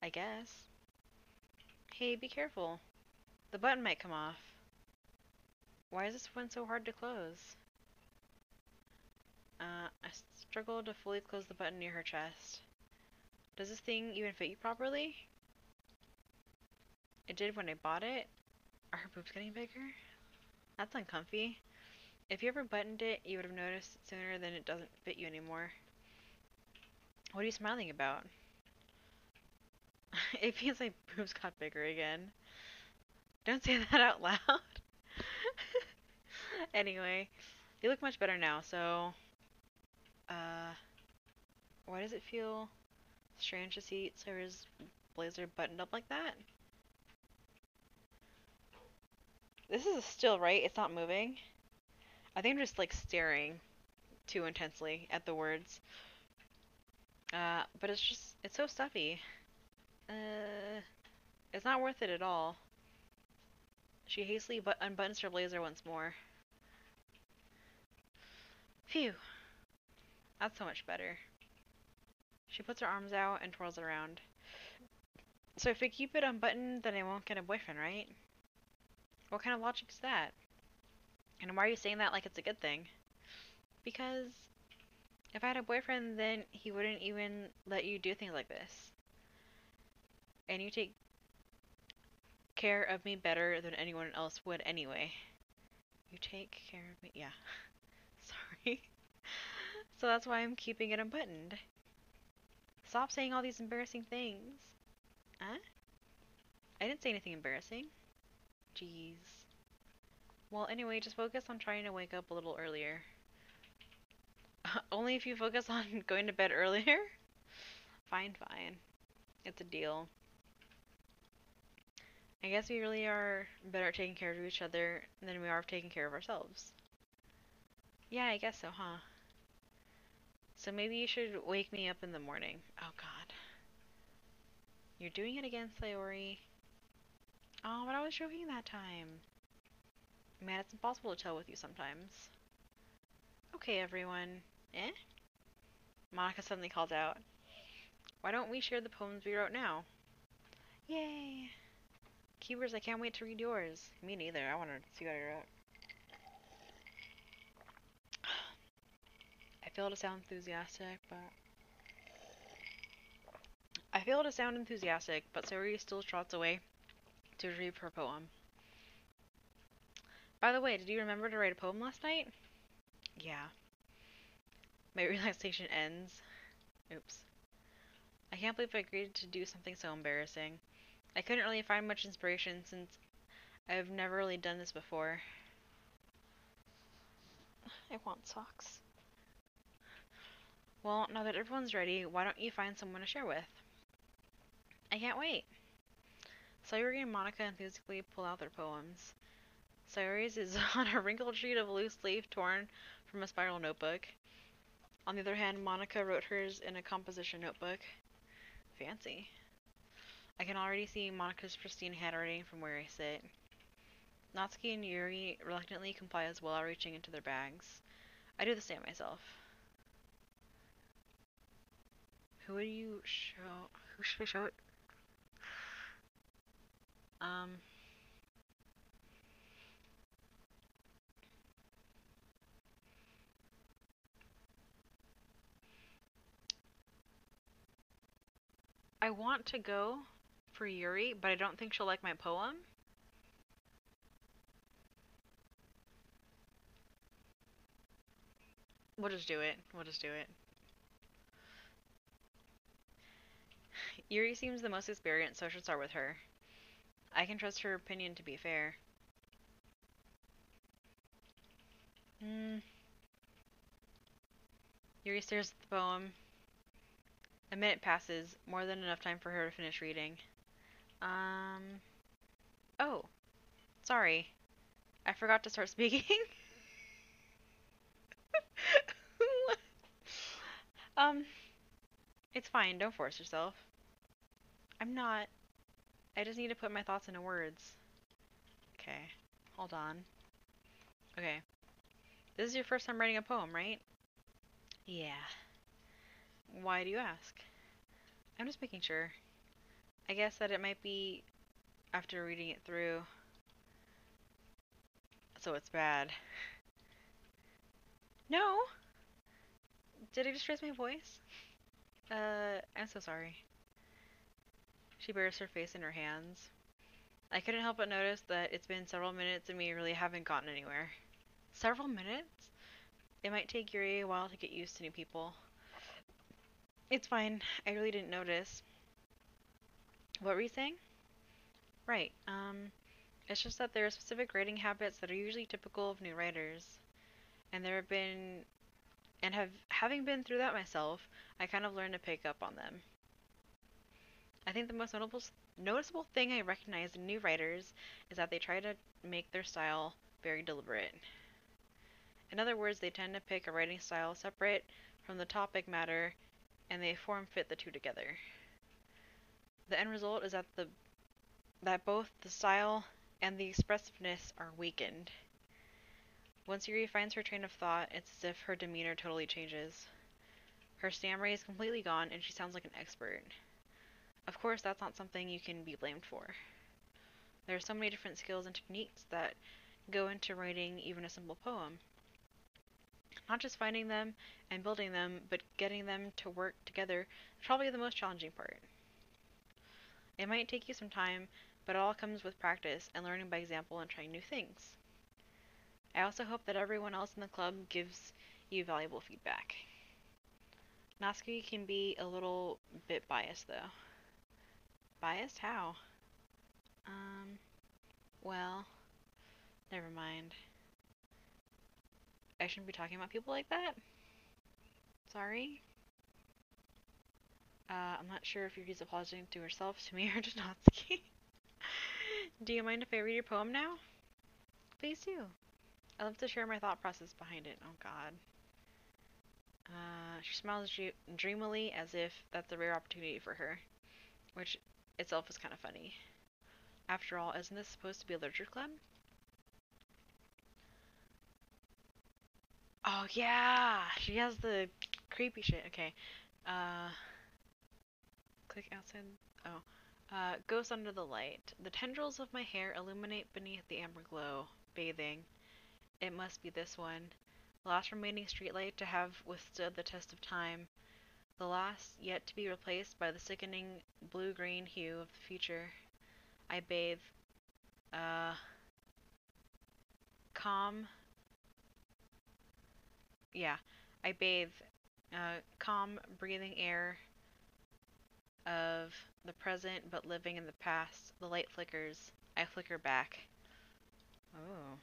I guess. Hey, be careful. The button might come off. Why is this one so hard to close? I struggle to fully close the button near her chest. Does this thing even fit you properly? It did when I bought it. Are her boobs getting bigger? That's uncomfy. If you ever buttoned it, you would have noticed it sooner than it doesn't fit you anymore. What are you smiling about? It feels like boobs got bigger again. Don't say that out loud. Anyway, you look much better now, so, uh, why does it feel strange to see Sarah's blazer buttoned up like that? This is still right, it's not moving. I think I'm just like staring too intensely at the words. But it's so stuffy. Uh, it's not worth it at all. She hastily unbuttons her blazer once more. Phew, that's so much better. She puts her arms out and twirls it around. So if I keep it unbuttoned, then I won't get a boyfriend, right? What kind of logic is that? And why are you saying that like it's a good thing? Because if I had a boyfriend, then he wouldn't even let you do things like this. And you take care of me better than anyone else would anyway. You take care of me? Yeah. Sorry. So that's why I'm keeping it unbuttoned. Stop saying all these embarrassing things. Huh? I didn't say anything embarrassing. Jeez. Well, anyway, just focus on trying to wake up a little earlier. Only if you focus on going to bed earlier? Fine, fine. It's a deal. I guess we really are better at taking care of each other than we are of taking care of ourselves. Yeah, I guess so, huh? So maybe you should wake me up in the morning. Oh god. You're doing it again, Sayori. Oh, but I was joking that time. Man, it's impossible to tell with you sometimes. Okay, everyone. Eh? Monica suddenly calls out. Why don't we share the poems we wrote now? Yay! Keepers, I can't wait to read yours. Me neither. I want to see what I wrote. I fail to sound enthusiastic, but Sayori still trots away to read her poem. By the way, did you remember to write a poem last night? Yeah. My relaxation ends. Oops. I can't believe I agreed to do something so embarrassing. I couldn't really find much inspiration since I've never really done this before. I want socks. Well, now that everyone's ready, why don't you find someone to share with? I can't wait. Sayori and Monica enthusiastically pull out their poems. Sayori's is on a wrinkled sheet of loose leaf torn from a spiral notebook. On the other hand, Monica wrote hers in a composition notebook. Fancy. I can already see Monica's pristine handwriting from where I sit. Natsuki and Yuri reluctantly comply as well, reaching into their bags. I do the same myself. Who would you show? Who should I show it? I want to go for Yuri, but I don't think she'll like my poem. We'll just do it. We'll just do it. Yuri seems the most experienced, so I should start with her. I can trust her opinion to be fair. Yuri stares at the poem. A minute passes, more than enough time for her to finish reading. Um, oh, sorry. I forgot to start speaking. um, it's fine, don't force yourself. I'm not. I just need to put my thoughts into words. Okay, hold on. Okay, this is your first time writing a poem, right? Yeah. Why do you ask? I'm just making sure. I guess that it might be after reading it through, so it's bad. No! Did I just raise my voice? I'm so sorry. She buries her face in her hands. I couldn't help but notice that it's been several minutes and we really haven't gotten anywhere. Several minutes? It might take Yuri a while to get used to new people. It's fine. I really didn't notice. What were you saying? Right. It's just that there are specific writing habits that are usually typical of new writers. And there have been, and having been through that myself, I kind of learned to pick up on them. I think the most noticeable thing I recognize in new writers is that they try to make their style very deliberate. In other words, they tend to pick a writing style separate from the topic matter and they form fit the two together. The end result is that both the style and the expressiveness are weakened. Once Yuri finds her train of thought, it's as if her demeanor totally changes. Her stammer is completely gone and she sounds like an expert. Of course, that's not something you can be blamed for. There are so many different skills and techniques that go into writing even a simple poem. Not just finding them and building them, but getting them to work together is probably the most challenging part. It might take you some time, but it all comes with practice and learning by example and trying new things. I also hope that everyone else in the club gives you valuable feedback. Natsuki can be a little bit biased though. Biased? How? Um, well, never mind. I shouldn't be talking about people like that. Sorry. I'm not sure if Yuki's apologizing to herself, to me, or to Natsuki. Do you mind if I read your poem now? Please do. I'd love to share my thought process behind it. Oh god. She smiles dreamily as if that's a rare opportunity for her, which itself is kind of funny. After all, isn't this supposed to be a literature club? Oh yeah! She has the creepy shit. Okay. Uh, click outside. Oh. Ghost under the light. The tendrils of my hair illuminate beneath the amber glow. Bathing. It must be this one. The last remaining streetlight to have withstood the test of time. The last yet to be replaced by the sickening blue-green hue of the future. I bathe. Uh. Calm. Yeah. I bathe. Calm, breathing air of the present but living in the past. The light flickers. I flicker back. Oh.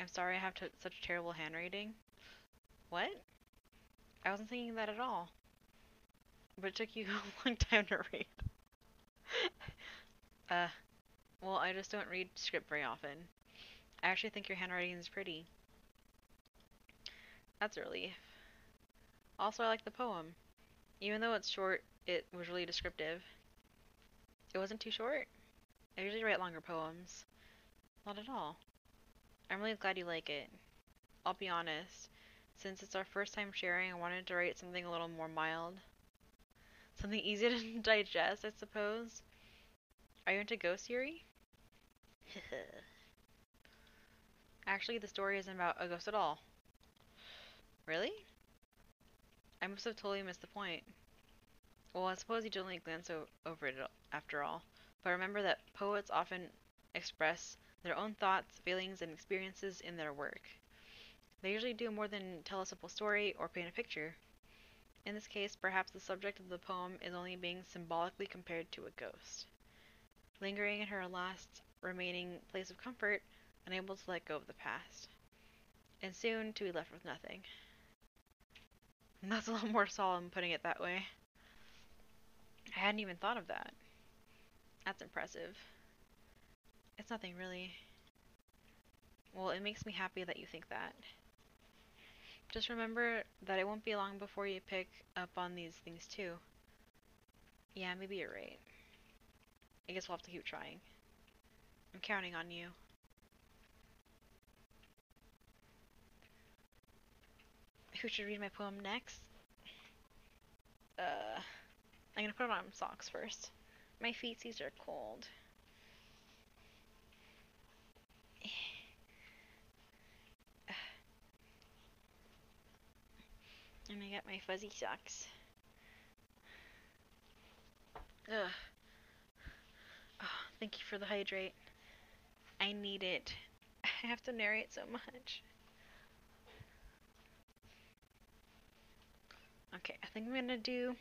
I'm sorry I have such terrible handwriting. What? I wasn't thinking that at all. But it took you a long time to read. uh, well, I just don't read script very often. I actually think your handwriting is pretty. That's a relief. Also, I like the poem. Even though it's short, it was really descriptive. It wasn't too short? I usually write longer poems. Not at all. I'm really glad you like it. I'll be honest. Since it's our first time sharing, I wanted to write something a little more mild. Something easy to digest, I suppose. Are you into ghost Yuri? Actually, the story isn't about a ghost at all. Really? I must have totally missed the point. Well, I suppose you generally glance over it after all. But remember that poets often express their own thoughts, feelings, and experiences in their work. They usually do more than tell a simple story or paint a picture. In this case, perhaps the subject of the poem is only being symbolically compared to a ghost, lingering in her last remaining place of comfort, unable to let go of the past, and soon to be left with nothing. And that's a little more solemn putting it that way. I hadn't even thought of that. That's impressive. It's nothing really. Well, it makes me happy that you think that. Just remember that it won't be long before you pick up on these things too. Yeah, maybe you're right. I guess we'll have to keep trying. I'm counting on you. Who should read my poem next? I'm gonna put on socks first. My feetsies are cold. And I got my fuzzy socks. Ugh. Oh, thank you for the hydrate. I need it. I have to narrate so much. Okay, I think I'm gonna do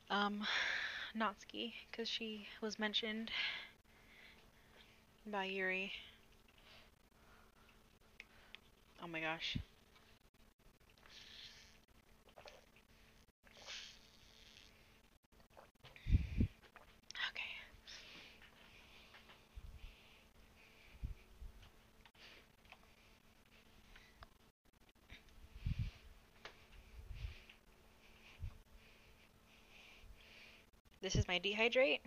Natsuki, because she was mentioned by Yuri. Oh my gosh. Okay. This is my dehydrate.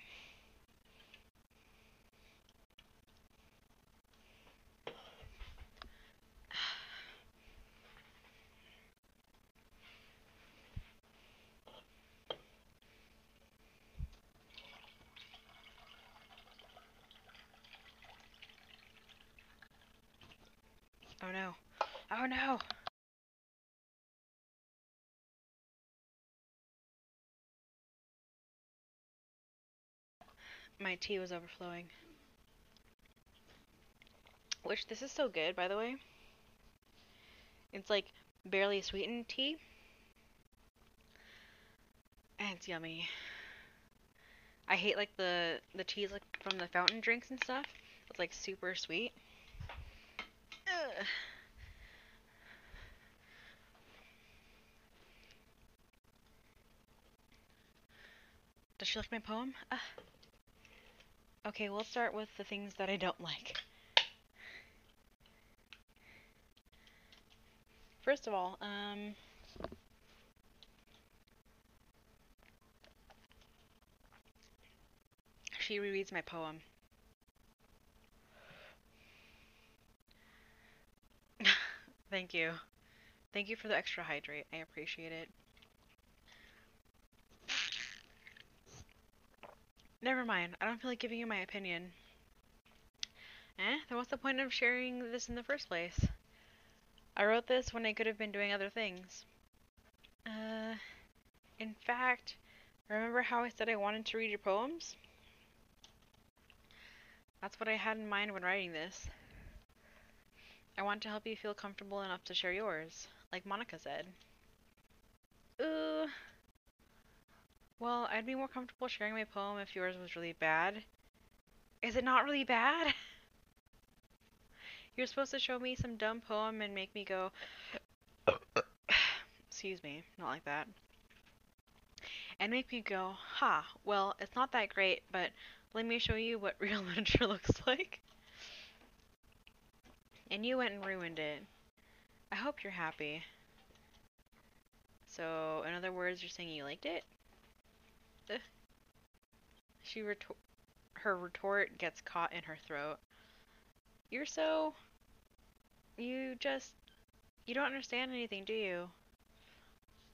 Oh no. Oh no! My tea was overflowing. Which, this is so good, by the way. It's like barely sweetened tea. And it's yummy. I hate like the teas like from the fountain drinks and stuff. It's like super sweet. Ugh. Does she like my poem? Okay, we'll start with the things that I don't like. First of all, she rereads my poem. Thank you. Thank you for the extra hydrate. I appreciate it. Never mind. I don't feel like giving you my opinion. Then what's the point of sharing this in the first place? I wrote this when I could have been doing other things. In fact, remember how I said I wanted to read your poems? That's what I had in mind when writing this. I want to help you feel comfortable enough to share yours, like Monica said. Well, I'd be more comfortable sharing my poem if yours was really bad. Is it not really bad? You're supposed to show me some dumb poem and make me go, excuse me, not like that. And make me go, ha, well, it's not that great, but let me show you what real literature looks like. And you went and ruined it. I hope you're happy. So, in other words, you're saying you liked it? Ugh. Her retort gets caught in her throat. You're so... You don't understand anything, do you?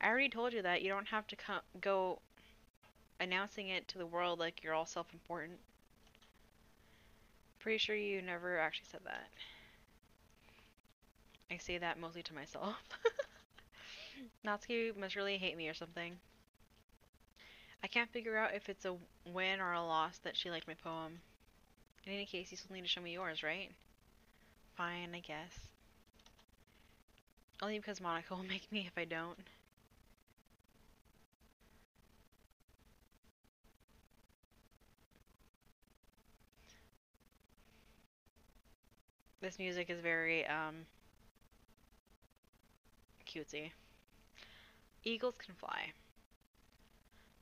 I already told you that. You don't have to go announcing it to the world like you're all self-important. Pretty sure you never actually said that. I say that mostly to myself. Natsuki must really hate me or something. I can't figure out if it's a win or a loss that she liked my poem. In any case, you still need to show me yours, right? Fine, I guess. Only because Monica will make me if I don't. This music is very, cutesy. Eagles can fly.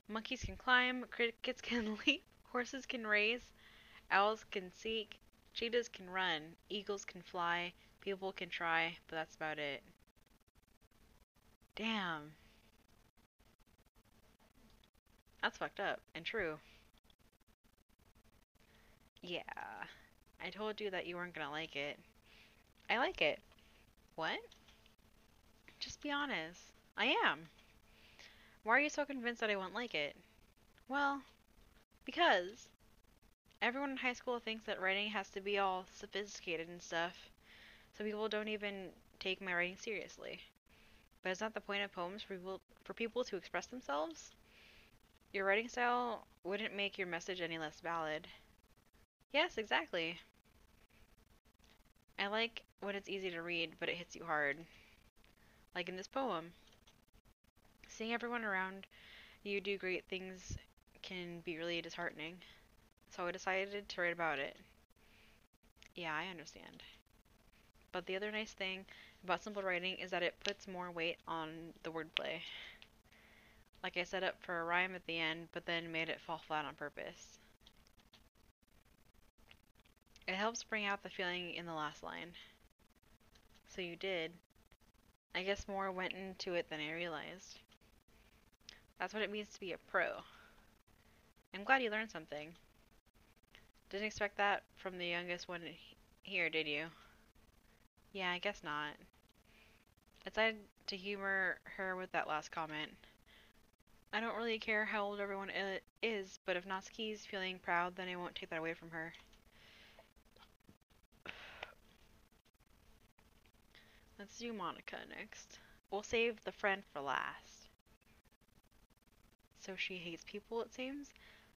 Monkeys can climb, crickets can leap, horses can race, owls can seek, cheetahs can run, eagles can fly, people can try, but that's about it. Damn. That's fucked up and true. Yeah. I told you that you weren't gonna like it. I like it. What? Just be honest. I am. Why are you so convinced that I won't like it? Well, because everyone in high school thinks that writing has to be all sophisticated and stuff, so people don't even take my writing seriously. But is that the point of poems for people to express themselves? Your writing style wouldn't make your message any less valid. Yes, exactly. I like when it's easy to read, but it hits you hard. Like in this poem. Seeing everyone around you do great things can be really disheartening. So I decided to write about it. Yeah, I understand. But the other nice thing about simple writing is that it puts more weight on the wordplay. Like I set up for a rhyme at the end, but then made it fall flat on purpose. It helps bring out the feeling in the last line. So you did. I guess more went into it than I realized. That's what it means to be a pro. I'm glad you learned something. Didn't expect that from the youngest one here, did you? Yeah, I guess not. I decided to humor her with that last comment. I don't really care how old everyone is, but if Natsuki's feeling proud, then I won't take that away from her. Let's do Monica next. We'll save the friend for last. So she hates people, it seems?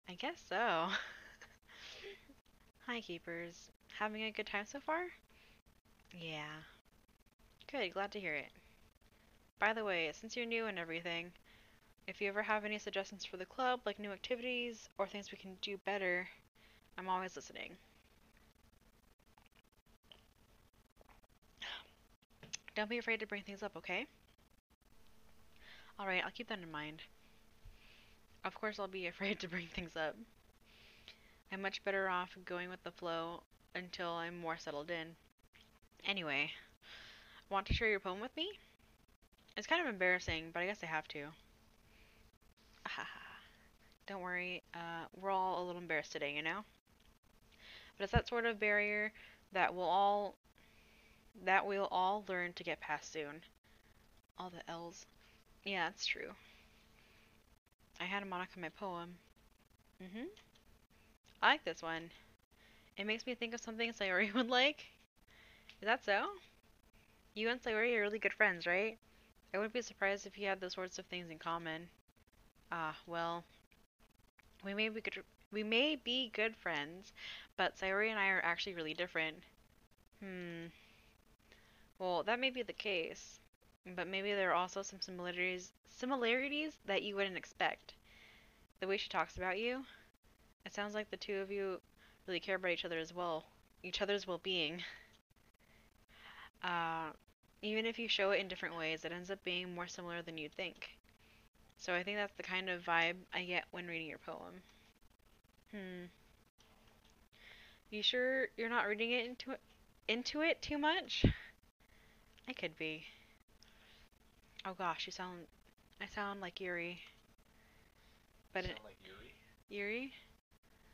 I guess so. Hi, Keepers. Having a good time so far? Yeah. Good, glad to hear it. By the way, since you're new and everything, if you ever have any suggestions for the club, like new activities or things we can do better, I'm always listening. Don't be afraid to bring things up, okay? Alright, I'll keep that in mind. Of course I'll be afraid to bring things up. I'm much better off going with the flow until I'm more settled in. Anyway, want to share your poem with me? It's kind of embarrassing, but I guess I have to. Don't worry, we're all a little embarrassed today, you know? But it's that sort of barrier that we'll all learn to get past soon. All the L's. Yeah, that's true. I had a Monica in my poem. I like this one. It makes me think of something Sayori would like. Is that so? You and Sayori are really good friends, right? I wouldn't be surprised if you had those sorts of things in common. Ah, well, we may be good friends, but Sayori and I are actually really different. Hmm. Well, that may be the case, but maybe there are also some similarities that you wouldn't expect. The way she talks about you, it sounds like the two of you really care about each other as well, each other's well-being. Uh, Even if you show it in different ways, it ends up being more similar than you'd think. So I think that's the kind of vibe I get when reading your poem. You sure you're not reading it into it too much? I could be. Oh gosh, I sound like Yuri. But sound like Yuri? Yuri?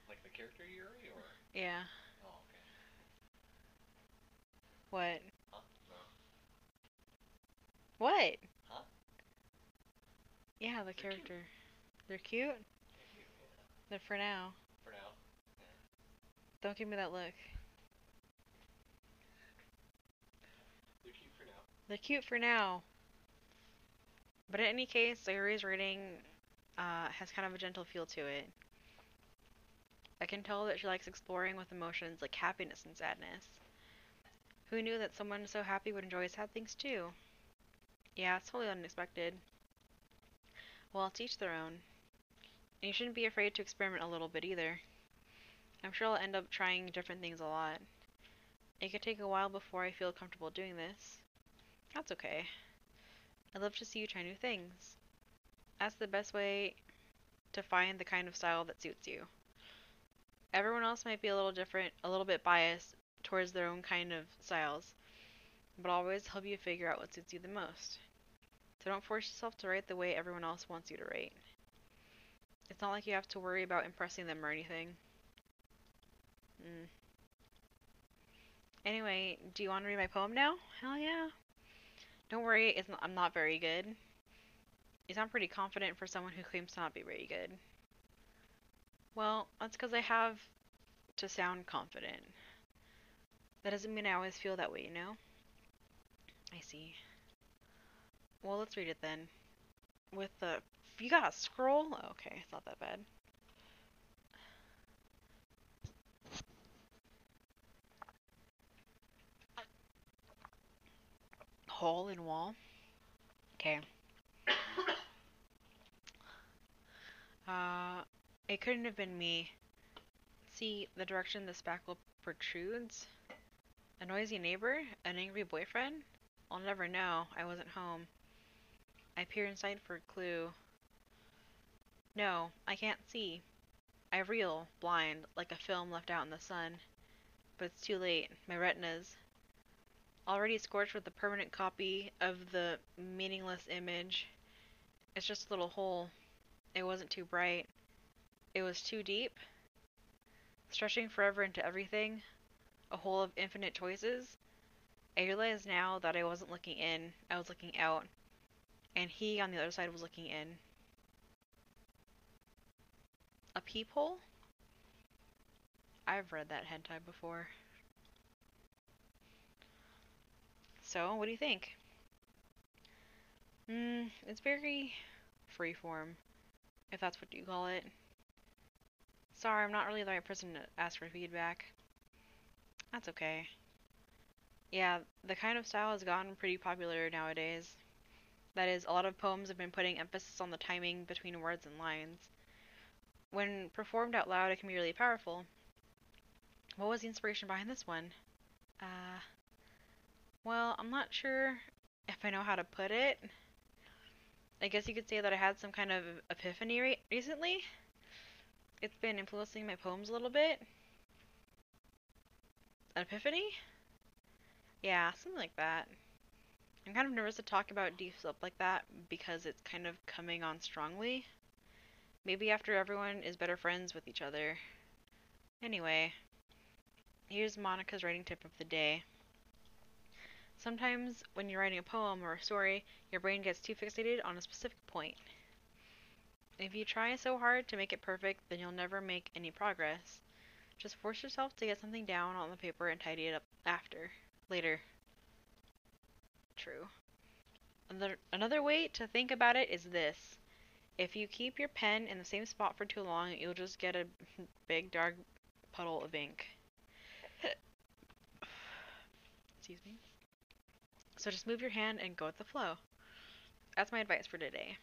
Like the character Yuri, or? Yeah. Oh, okay. What? Huh? No. What? Huh? Yeah, the They're character. Cute. They're cute? They're cute, yeah. They're for now. For now. Yeah. Don't give me that look. They're cute for now. They're cute for now. But in any case, Yuri's reading has kind of a gentle feel to it. I can tell that she likes exploring with emotions like happiness and sadness. Who knew that someone so happy would enjoy sad things too? Yeah, it's totally unexpected. Well, to each their own. And you shouldn't be afraid to experiment a little bit either. I'm sure I'll end up trying different things a lot. It could take a while before I feel comfortable doing this. That's okay. I'd love to see you try new things. That's the best way to find the kind of style that suits you. Everyone else might be a little different, a little bit biased towards their own kind of styles, but I'll always help you figure out what suits you the most. So don't force yourself to write the way everyone else wants you to write. It's not like you have to worry about impressing them or anything. Mm. Anyway, do you want to read my poem now? Hell yeah. Don't worry, I'm not very good. You sound pretty confident for someone who claims to not be very good. Well, that's because I have to sound confident. That doesn't mean I always feel that way, you know? I see. Well, let's read it then. With the... You got a scroll? Oh, okay, it's not that bad. Hole in wall. Okay. Uh, it couldn't have been me. See, the direction the spackle protrudes? A noisy neighbor? An angry boyfriend? I'll never know. I wasn't home. I peer inside for a clue. No, I can't see. I reel, blind, like a film left out in the sun. But it's too late. My retinas, already scorched with a permanent copy of the meaningless image. It's just a little hole. It wasn't too bright. It was too deep, stretching forever into everything. A hole of infinite choices. I realize now that I wasn't looking in, I was looking out. And he on the other side was looking in. A peephole? I've read that hentai before. So, what do you think? It's very freeform, if that's what you call it. Sorry, I'm not really the right person to ask for feedback. That's okay. Yeah, the kind of style has gotten pretty popular nowadays. That is, a lot of poems have been putting emphasis on the timing between words and lines. When performed out loud, it can be really powerful. What was the inspiration behind this one? Uh, well, I'm not sure if I know how to put it. I guess you could say that I had some kind of epiphany recently. It's been influencing my poems a little bit. An epiphany? Yeah, something like that. I'm kind of nervous to talk about deep slip like that because it's kind of coming on strongly. Maybe after everyone is better friends with each other. Anyway, here's Monica's writing tip of the day. Sometimes when you're writing a poem or a story, your brain gets too fixated on a specific point. If you try so hard to make it perfect, then you'll never make any progress. Just force yourself to get something down on the paper and tidy it up later. True. Another way to think about it is this. If you keep your pen in the same spot for too long, you'll just get a big dark puddle of ink. Excuse me. So just move your hand and go with the flow. That's my advice for today.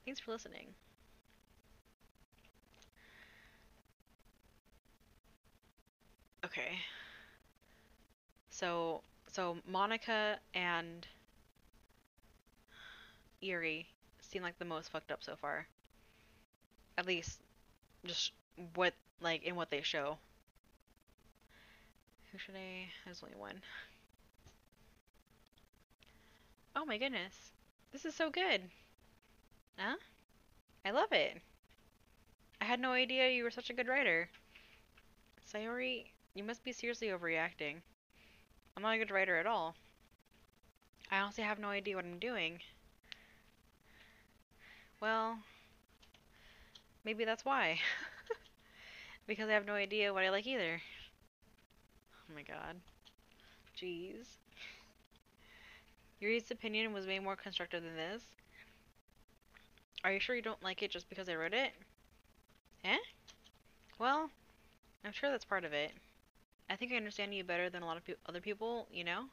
Thanks for listening. Okay. So Monica and Eerie seem like the most fucked up so far. At least just what like in what they show. Who should I? There's only one. Oh my goodness. This is so good. Huh? I love it. I had no idea you were such a good writer. Sayori, you must be seriously overreacting. I'm not a good writer at all. I honestly have no idea what I'm doing. Well, maybe that's why. Because I have no idea what I like either. Oh my god. Jeez. Yuri's opinion was way more constructive than this. Are you sure you don't like it just because I wrote it? Eh? Well, I'm sure that's part of it. I think I understand you better than a lot of other people, you know?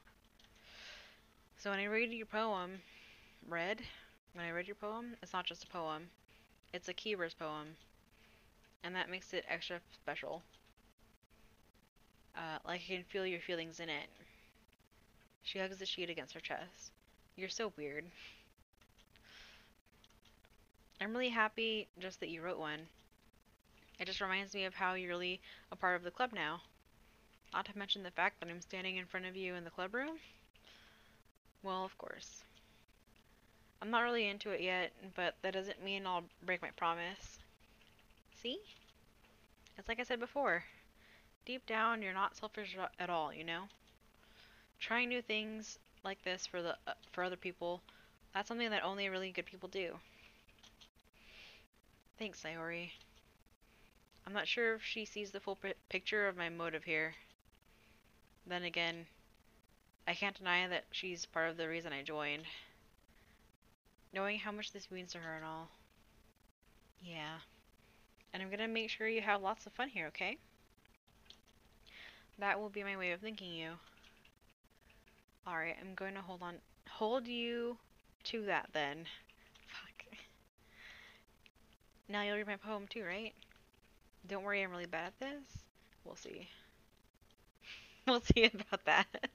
So when I read your poem, when I read your poem, it's not just a poem. It's a Keyverse poem. And that makes it extra special. Like I can feel your feelings in it. She hugs the sheet against her chest. You're so weird. I'm really happy just that you wrote one. It just reminds me of how you're really a part of the club now. Not to mention the fact that I'm standing in front of you in the club room. Well, of course. I'm not really into it yet, but that doesn't mean I'll break my promise. See? It's like I said before. Deep down, you're not selfish at all, you know? Trying new things like this for other people, that's something that only really good people do. Thanks, Sayori. I'm not sure if she sees the full picture of my motive here. Then again, I can't deny that she's part of the reason I joined. Knowing how much this means to her and all. Yeah. And I'm gonna make sure you have lots of fun here, okay? That will be my way of thanking you. Alright, I'm going to hold you to that then. Fuck. Now you'll read my poem too, right? Don't worry, I'm really bad at this. We'll see. We'll see about that.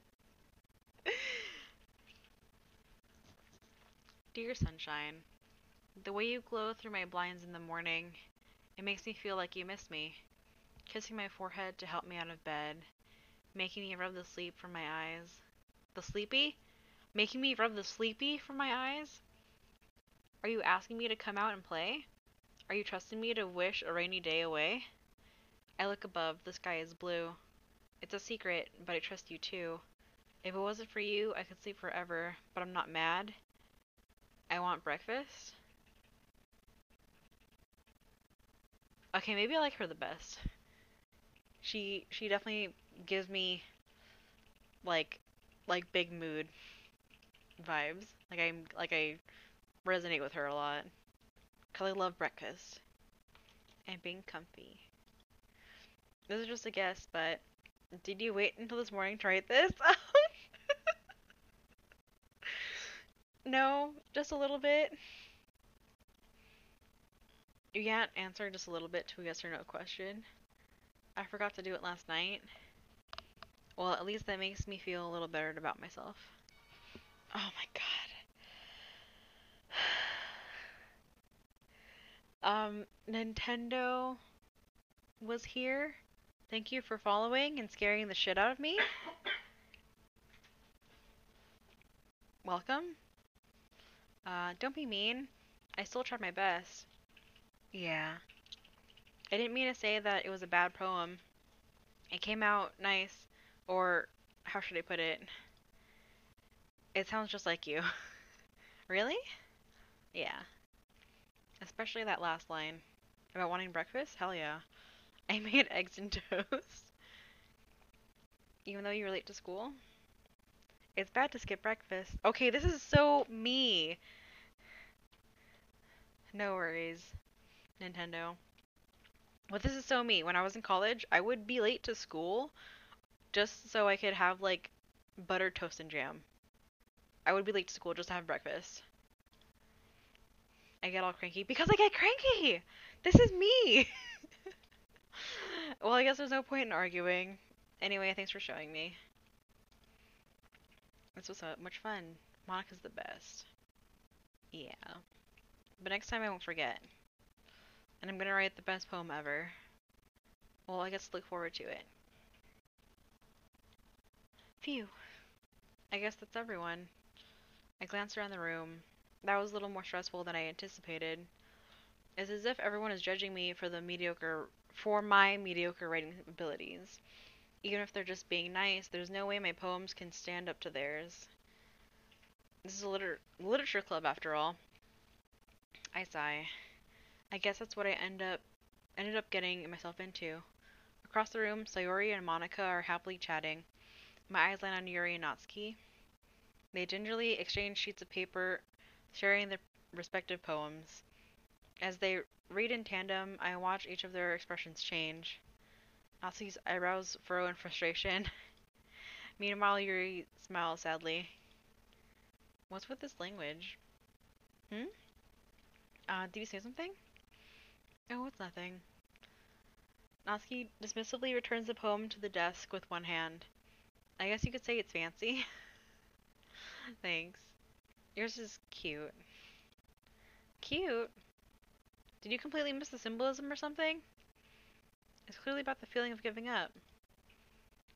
Dear sunshine, the way you glow through my blinds in the morning, it makes me feel like you miss me. Kissing my forehead to help me out of bed, making me rub the sleep from my eyes. The sleepy? Making me rub the sleepy from my eyes? Are you asking me to come out and play? Are you trusting me to wish a rainy day away? I look above, the sky is blue. It's a secret, but I trust you too. If it wasn't for you, I could sleep forever, but I'm not mad. I want breakfast. Okay, maybe I like her the best. She definitely gives me like big mood vibes. I resonate with her a lot. 'Cause I love breakfast and being comfy. This is just a guess, but did you wait until this morning to write this? No, just a little bit. You can't answer just a little bit to a yes or no question. I forgot to do it last night. Well, at least that makes me feel a little better about myself. Oh my god. Nintendo was here. Thank you for following and scaring the shit out of me. Welcome. Don't be mean. I still tried my best. Yeah. I didn't mean to say that it was a bad poem. It came out nice, or how should I put it? It sounds just like you. Really? Yeah. Especially that last line. About wanting breakfast? Hell yeah. I made eggs and toast. Even though you were late to school? It's bad to skip breakfast. Okay, this is so me. No worries, Nintendo. Well, this is so me. When I was in college, I would be late to school just so I could have like buttered toast and jam. I would be late to school just to have breakfast. I get all cranky because I get cranky. This is me. Well, I guess there's no point in arguing. Anyway, thanks for showing me. This was so much fun. Monica's the best. Yeah. But next time I won't forget. And I'm gonna write the best poem ever. Well, I guess look forward to it. Phew. I guess that's everyone. I glanced around the room. That was a little more stressful than I anticipated. It's as if everyone is judging me for my mediocre writing abilities. Even if they're just being nice, there's no way my poems can stand up to theirs. This is a literature club after all. I sigh. I guess that's what I ended up getting myself into. Across the room, Sayori and Monica are happily chatting. My eyes land on Yuri and Natsuki. They gingerly exchange sheets of paper, sharing their respective poems. As they read in tandem, I watch each of their expressions change. Natsuki's eyebrows furrow in frustration. Meanwhile, Yuri smiles sadly. What's with this language? Hmm? Did you say something? Oh, it's nothing. Natsuki dismissively returns the poem to the desk with one hand. I guess you could say it's fancy. Thanks. Yours is cute. Cute? Did you completely miss the symbolism or something? It's clearly about the feeling of giving up.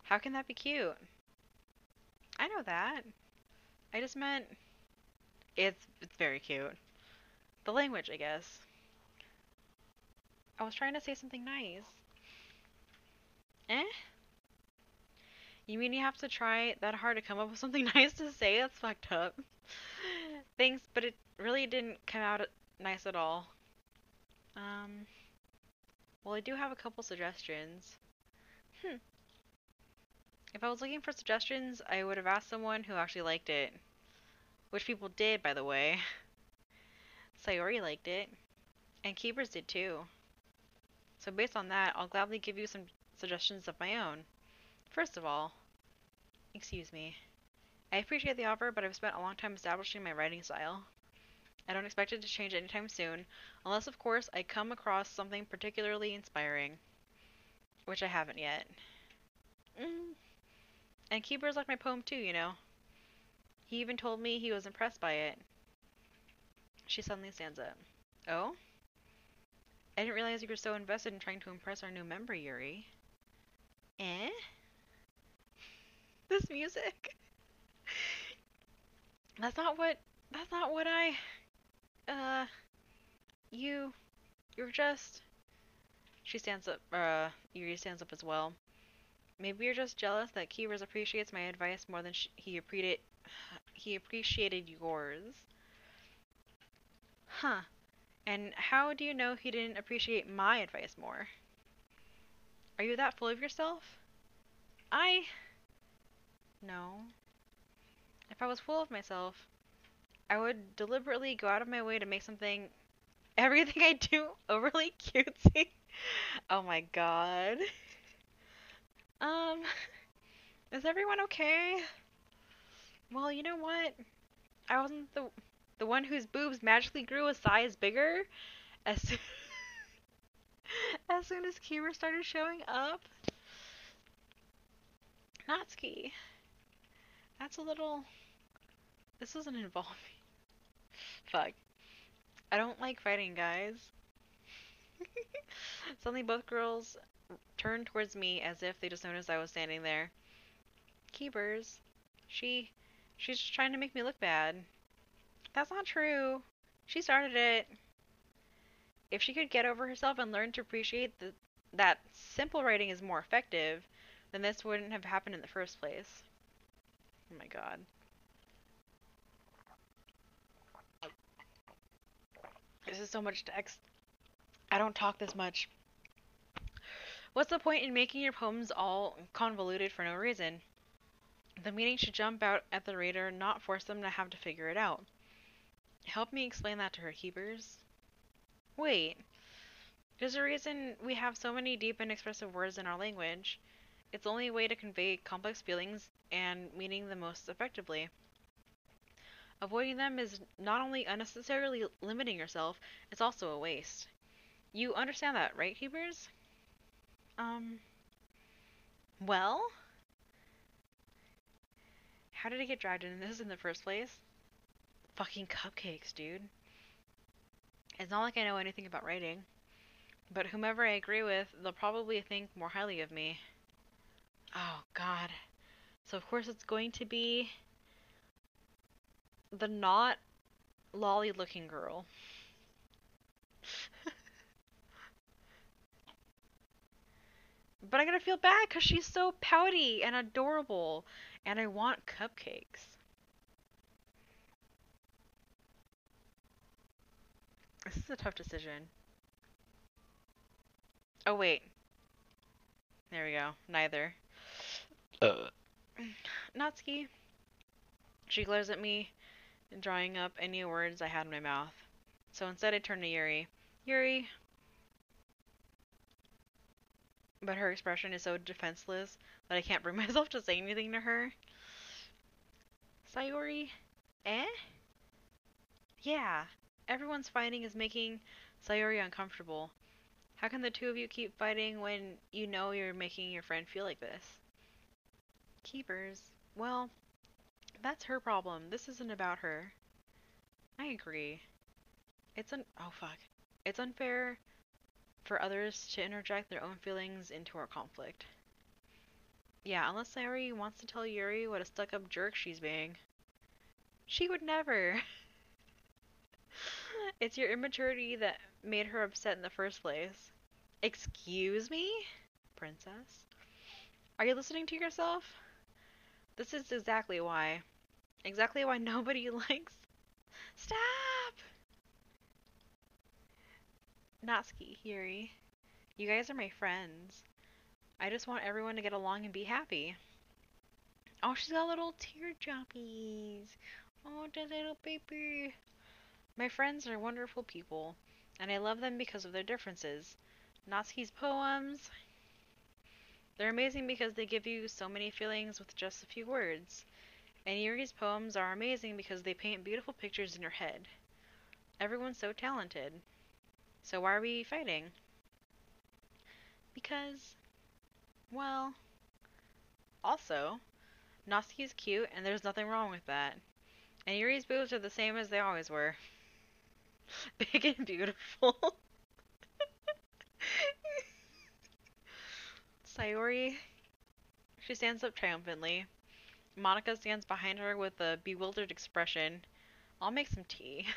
How can that be cute? I know that. I just meant it's very cute. The language, I guess. I was trying to say something nice. Eh? You mean you have to try that hard to come up with something nice to say? That's fucked up. Thanks, but it really didn't come out nice at all. Um, well, I do have a couple suggestions. Hmm. If I was looking for suggestions, I would have asked someone who actually liked it. Which people did, by the way. Sayori liked it, and Keepers did too. So based on that, I'll gladly give you some suggestions of my own. First of all, excuse me. I appreciate the offer, but I've spent a long time establishing my writing style. I don't expect it to change anytime soon, unless, of course, I come across something particularly inspiring, which I haven't yet. Mm. And Keepers liked my poem too, you know. He even told me he was impressed by it. She suddenly stands up. Oh? I didn't realize you were so invested in trying to impress our new member, Yuri. Eh? This music? That's not what. That's not what I. Uh. You. You're just. She stands up. Yuri stands up as well. Maybe you're just jealous that Keepers appreciates my advice more than he appreciated yours. Huh. And how do you know he didn't appreciate my advice more? Are you that full of yourself? I. No. If I was full of myself, I would deliberately go out of my way to make everything I do overly cutesy. Oh my god. Um, is everyone okay? Well, you know what? I wasn't the one whose boobs magically grew a size bigger as soon, as soon as Kira started showing up. Natsuki, that's a little. This doesn't involve me. Fuck. I don't like fighting guys. Suddenly, both girls turned towards me as if they just noticed I was standing there. Keepers. She. She's just trying to make me look bad. That's not true. She started it. If she could get over herself and learn to appreciate that simple writing is more effective, then this wouldn't have happened in the first place. Oh my god. This is so much text. I don't talk this much. What's the point in making your poems all convoluted for no reason? The meaning should jump out at the reader, not force them to have to figure it out. Help me explain that to her, Keepers. Wait, there's a reason we have so many deep and expressive words in our language. It's the only way to convey complex feelings and meaning the most effectively. Avoiding them is not only unnecessarily limiting yourself, it's also a waste. You understand that, right, Keepers? Um, well? How did I get dragged into this in the first place? Fucking cupcakes, dude. It's not like I know anything about writing. But whomever I agree with, they'll probably think more highly of me. Oh, God. So, of course, it's going to be the not lolly looking girl. But I gotta feel bad because she's so pouty and adorable. And I want cupcakes. This is a tough decision. Oh, wait. There we go. Neither. Natsuki. She glares at me, drawing up any words I had in my mouth. So instead I turn to Yuri. Yuri. But her expression is so defenseless that I can't bring myself to say anything to her. Sayori? Eh? Yeah. Everyone's fighting is making Sayori uncomfortable. How can the two of you keep fighting when you know you're making your friend feel like this? Keepers. Well, that's her problem. This isn't about her. I agree. Oh fuck. It's unfair for others to interject their own feelings into our conflict. Yeah, unless Sayori wants to tell Yuri what a stuck-up jerk she's being. She would never. It's your immaturity that made her upset in the first place. Excuse me? Princess? Are you listening to yourself? This is exactly why. Exactly why nobody likes. Stop! Natsuki, Yuri. You guys are my friends. I just want everyone to get along and be happy. Oh, she's got little teardroppies. Oh, the little baby. My friends are wonderful people, and I love them because of their differences. Natsuki's poems, they're amazing because they give you so many feelings with just a few words. And Yuri's poems are amazing because they paint beautiful pictures in your head. Everyone's so talented. So why are we fighting? Because, well, also, Natsuki's cute and there's nothing wrong with that. And Yuri's boobs are the same as they always were. Big and beautiful. Sayori, she stands up triumphantly. Monica stands behind her with a bewildered expression. I'll make some tea.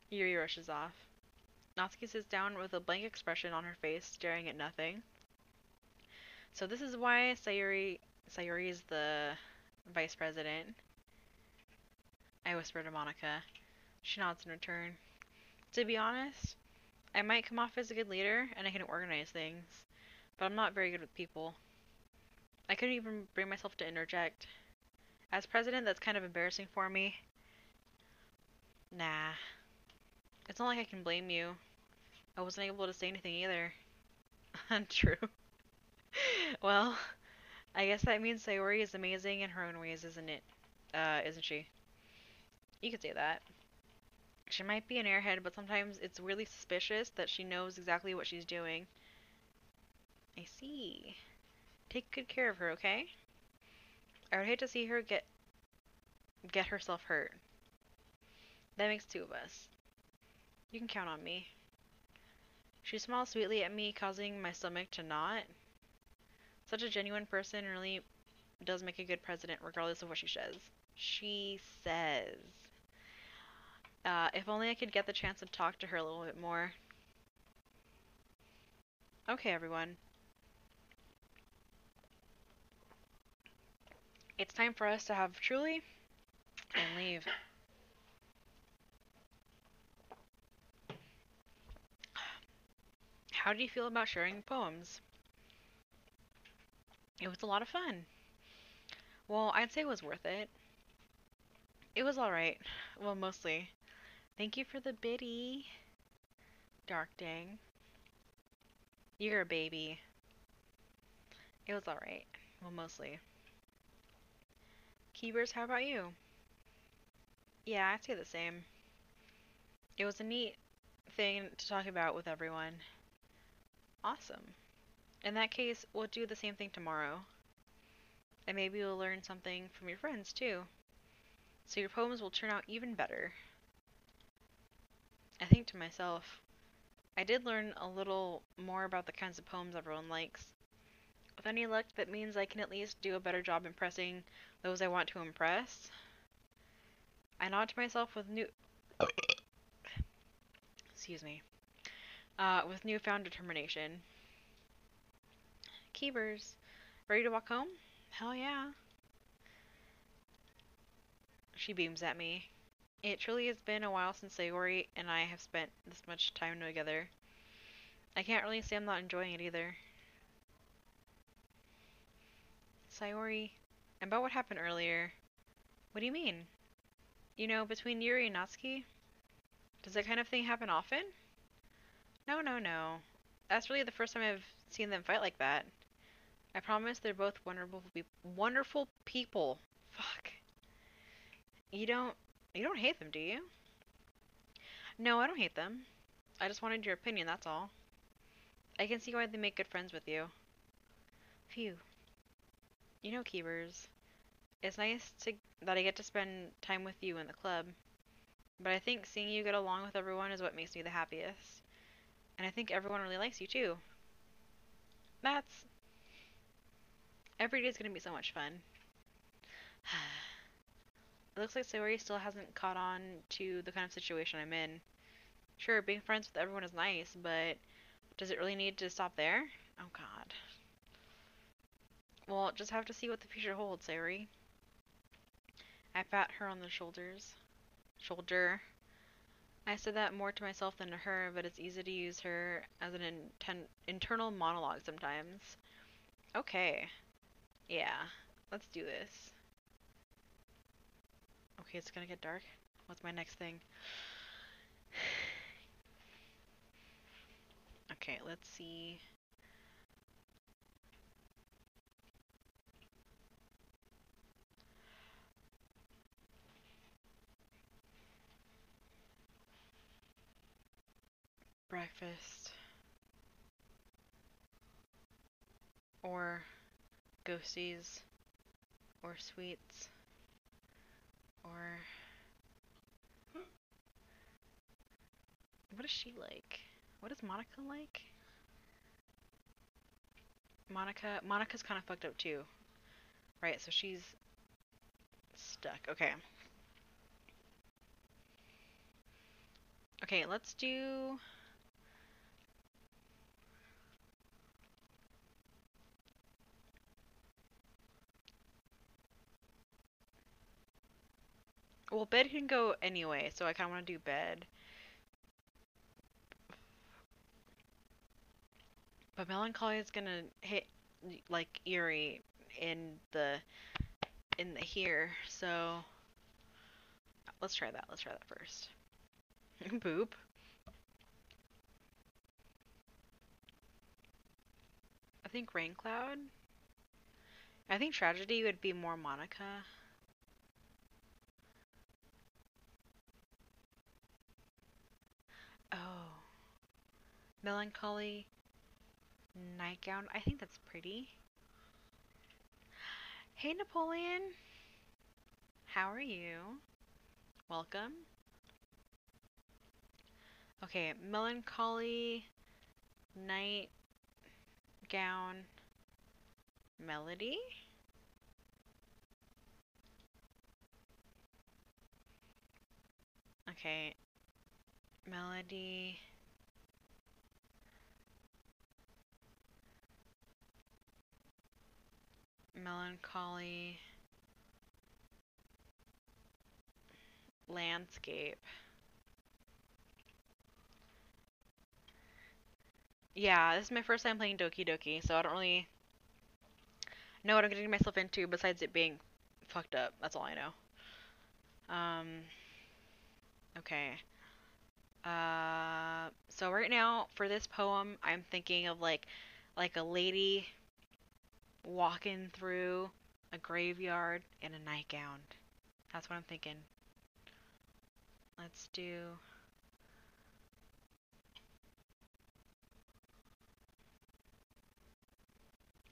Yuri rushes off. Natsuki sits down with a blank expression on her face, staring at nothing. So this is why Sayori is the vice president. I whisper to Monica. She nods in return. To be honest, I might come off as a good leader and I can organize things, but I'm not very good with people. I couldn't even bring myself to interject. As president, that's kind of embarrassing for me. Nah, it's not like I can blame you. I wasn't able to say anything either. Untrue. Well, I guess that means Sayori is amazing in her own ways, isn't it? Isn't she? You could say that. She might be an airhead, but sometimes it's really suspicious that she knows exactly what she's doing. I see. Take good care of her, okay? I would hate to see her get herself hurt. That makes two of us. You can count on me. She smiles sweetly at me, causing my stomach to knot. Such a genuine person really does make a good president, regardless of what she says. She says. If only I could get the chance to talk to her a little bit more. Okay, everyone. It's time for us to have truly and leave. How do you feel about sharing poems? It was a lot of fun. Well, I'd say it was worth it. It was alright. Well, mostly. Thank you for the biddy. Dark dang. You're a baby. It was alright. Well, mostly. Keepers, how about you? Yeah, I'd say the same. It was a neat thing to talk about with everyone. Awesome. In that case, we'll do the same thing tomorrow. And maybe you'll learn something from your friends, too. So your poems will turn out even better. I think to myself, I did learn a little more about the kinds of poems everyone likes. With any luck, that means I can at least do a better job impressing those I want to impress. I nod to myself with excuse me, with newfound determination. Keepers, ready to walk home? Hell yeah. She beams at me. It truly has been a while since Sayori and I have spent this much time together. I can't really say I'm not enjoying it either. Sayori, about what happened earlier. What do you mean? You know, between Yuri and Natsuki? Does that kind of thing happen often? No, no, no. That's really the first time I've seen them fight like that. I promise they're both wonderful people. Fuck. You don't you don't hate them, do you? No, I don't hate them. I just wanted your opinion, that's all. I can see why they make good friends with you. Phew. You know, Keepers, it's nice that I get to spend time with you in the club. But I think seeing you get along with everyone is what makes me the happiest. And I think everyone really likes you too. That's every day is gonna be so much fun. It looks like Sayori still hasn't caught on to the kind of situation I'm in. Sure, being friends with everyone is nice, but does it really need to stop there? Oh god. Well, just have to see what the future holds, Sayori. I pat her on the shoulder. I said that more to myself than to her, but it's easy to use her as an internal monologue sometimes. Okay. Yeah. Let's do this. Okay, it's gonna get dark. What's my next thing? Okay, let's see. Breakfast. Or ghosties. Or sweets. Or... What is she like? What is Monica like? Monica's kind of fucked up too. Right, so she's stuck. Okay. Okay, let's do... Well, bed can go anyway, so I kind of want to do bed. But melancholy is gonna hit like eerie in the here, so let's try that. Let's try that first. Boop. I think rain cloud. I think tragedy would be more Monica. Oh, melancholy nightgown. I think that's pretty. Hey Napoleon, how are you? Welcome. Okay, melancholy nightgown melody. Okay, melody. Melancholy landscape. Yeah, this is my first time playing Doki Doki, so I don't really know what I'm getting myself into besides it being fucked up. That's all I know. Um, okay. So right now for this poem, I'm thinking of like a lady walking through a graveyard in a nightgown. That's what I'm thinking. Let's do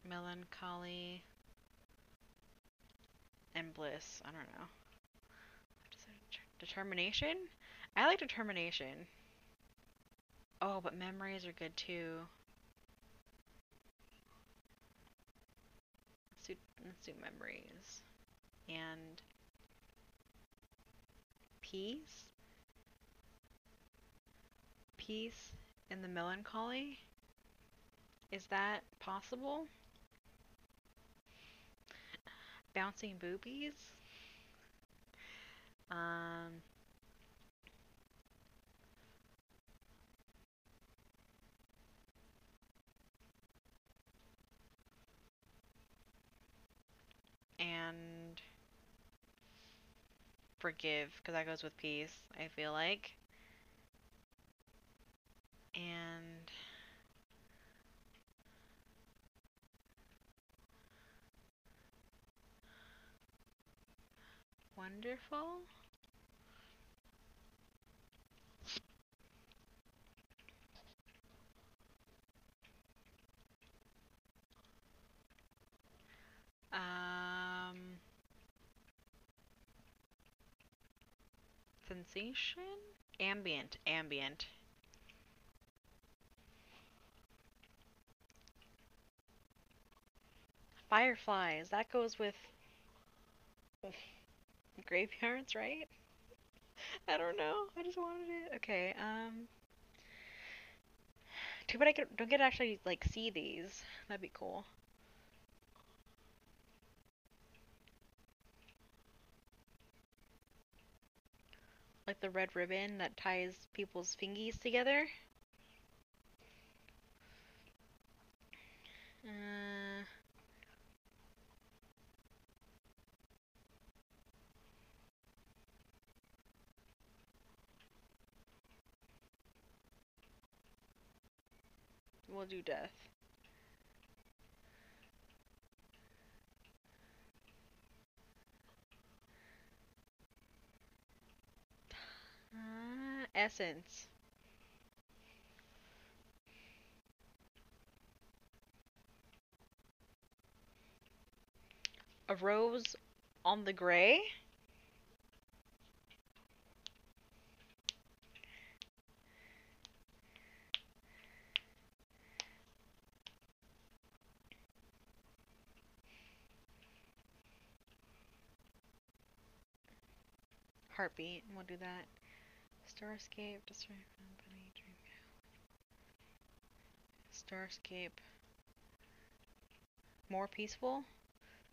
melancholy and bliss. I don't know. Determination? I like determination. Oh, but memories are good too. Let's do memories. And peace? Peace in the melancholy? Is that possible? Bouncing boobies? Um, and forgive, because that goes with peace, I feel like. And wonderful? Um, Sensation? Ambient. Ambient. Fireflies. That goes with graveyards, right? I don't know. I just wanted it. Okay, too bad don't get to actually, like, see these. That'd be cool. Like the red ribbon that ties people's fingies together. Uh, we'll do death. Essence. A rose on the gray? Heartbeat. We'll do that. Starscape. Destroy company. Dream. Starscape. More peaceful?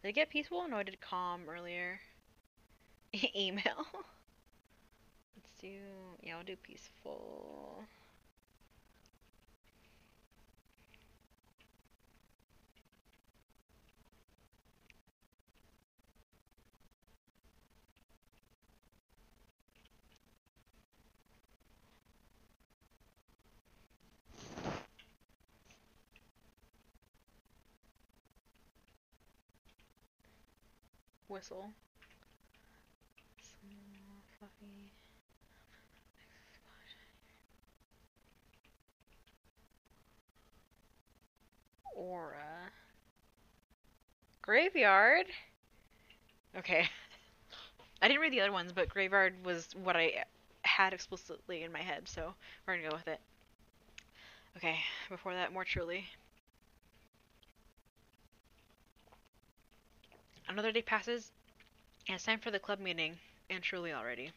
Did it get peaceful? No, I did calm earlier. Email. Let's do. Yeah, I'll do peaceful. Whistle. Small, fluffy. Aura. Graveyard? Okay. I didn't read the other ones, but Graveyard was what I had explicitly in my head, so we're gonna go with it. Okay, before that, more truly. Another day passes, and it's time for the club meeting, and truly already.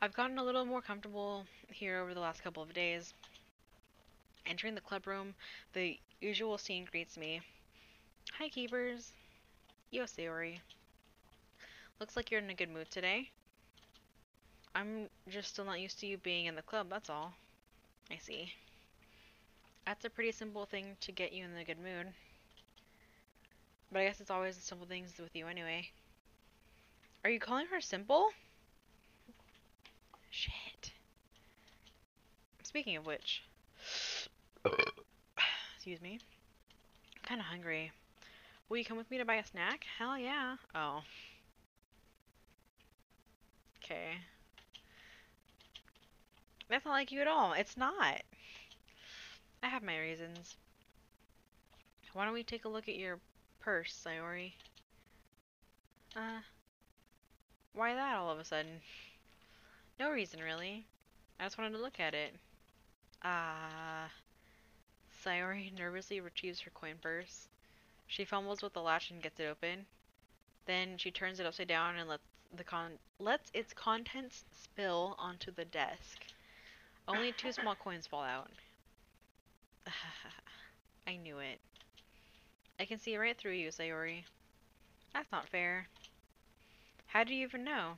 I've gotten a little more comfortable here over the last couple of days. Entering the club room, the usual scene greets me. Hi, keepers. Yo, Sayori. Looks like you're in a good mood today. I'm just still not used to you being in the club, that's all. I see. That's a pretty simple thing to get you in a good mood. But I guess it's always the simple things with you anyway. Are you calling her simple? Shit. Speaking of which. Excuse me. I'm kinda hungry. Will you come with me to buy a snack? Hell yeah. Oh. Okay. That's not like you at all. It's not. I have my reasons. Why don't we take a look at your purse, Sayori? Why that all of a sudden? No reason, really. I just wanted to look at it. Sayori nervously retrieves her coin purse. She fumbles with the latch and gets it open. Then she turns it upside down and lets its contents spill onto the desk. Only two small coins fall out. I knew it. I can see right through you, Sayori. That's not fair. How do you even know?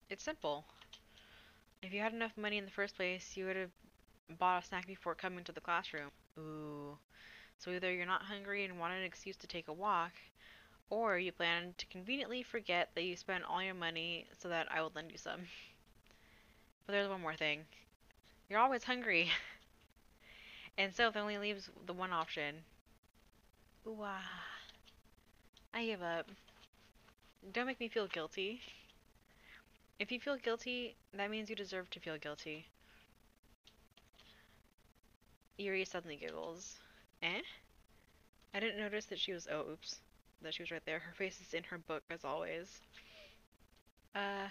It's simple. If you had enough money in the first place, you would have bought a snack before coming to the classroom. Ooh. So either you're not hungry and want an excuse to take a walk, or you plan to conveniently forget that you spent all your money so that I would lend you some. But there's one more thing. You're always hungry. And so that only leaves the one option. Ooh, I give up. Don't make me feel guilty. If you feel guilty, that means you deserve to feel guilty. Yuri suddenly giggles. Eh? I didn't notice that she was. Oh, oops. That she was right there. Her face is in her book, as always. Uh,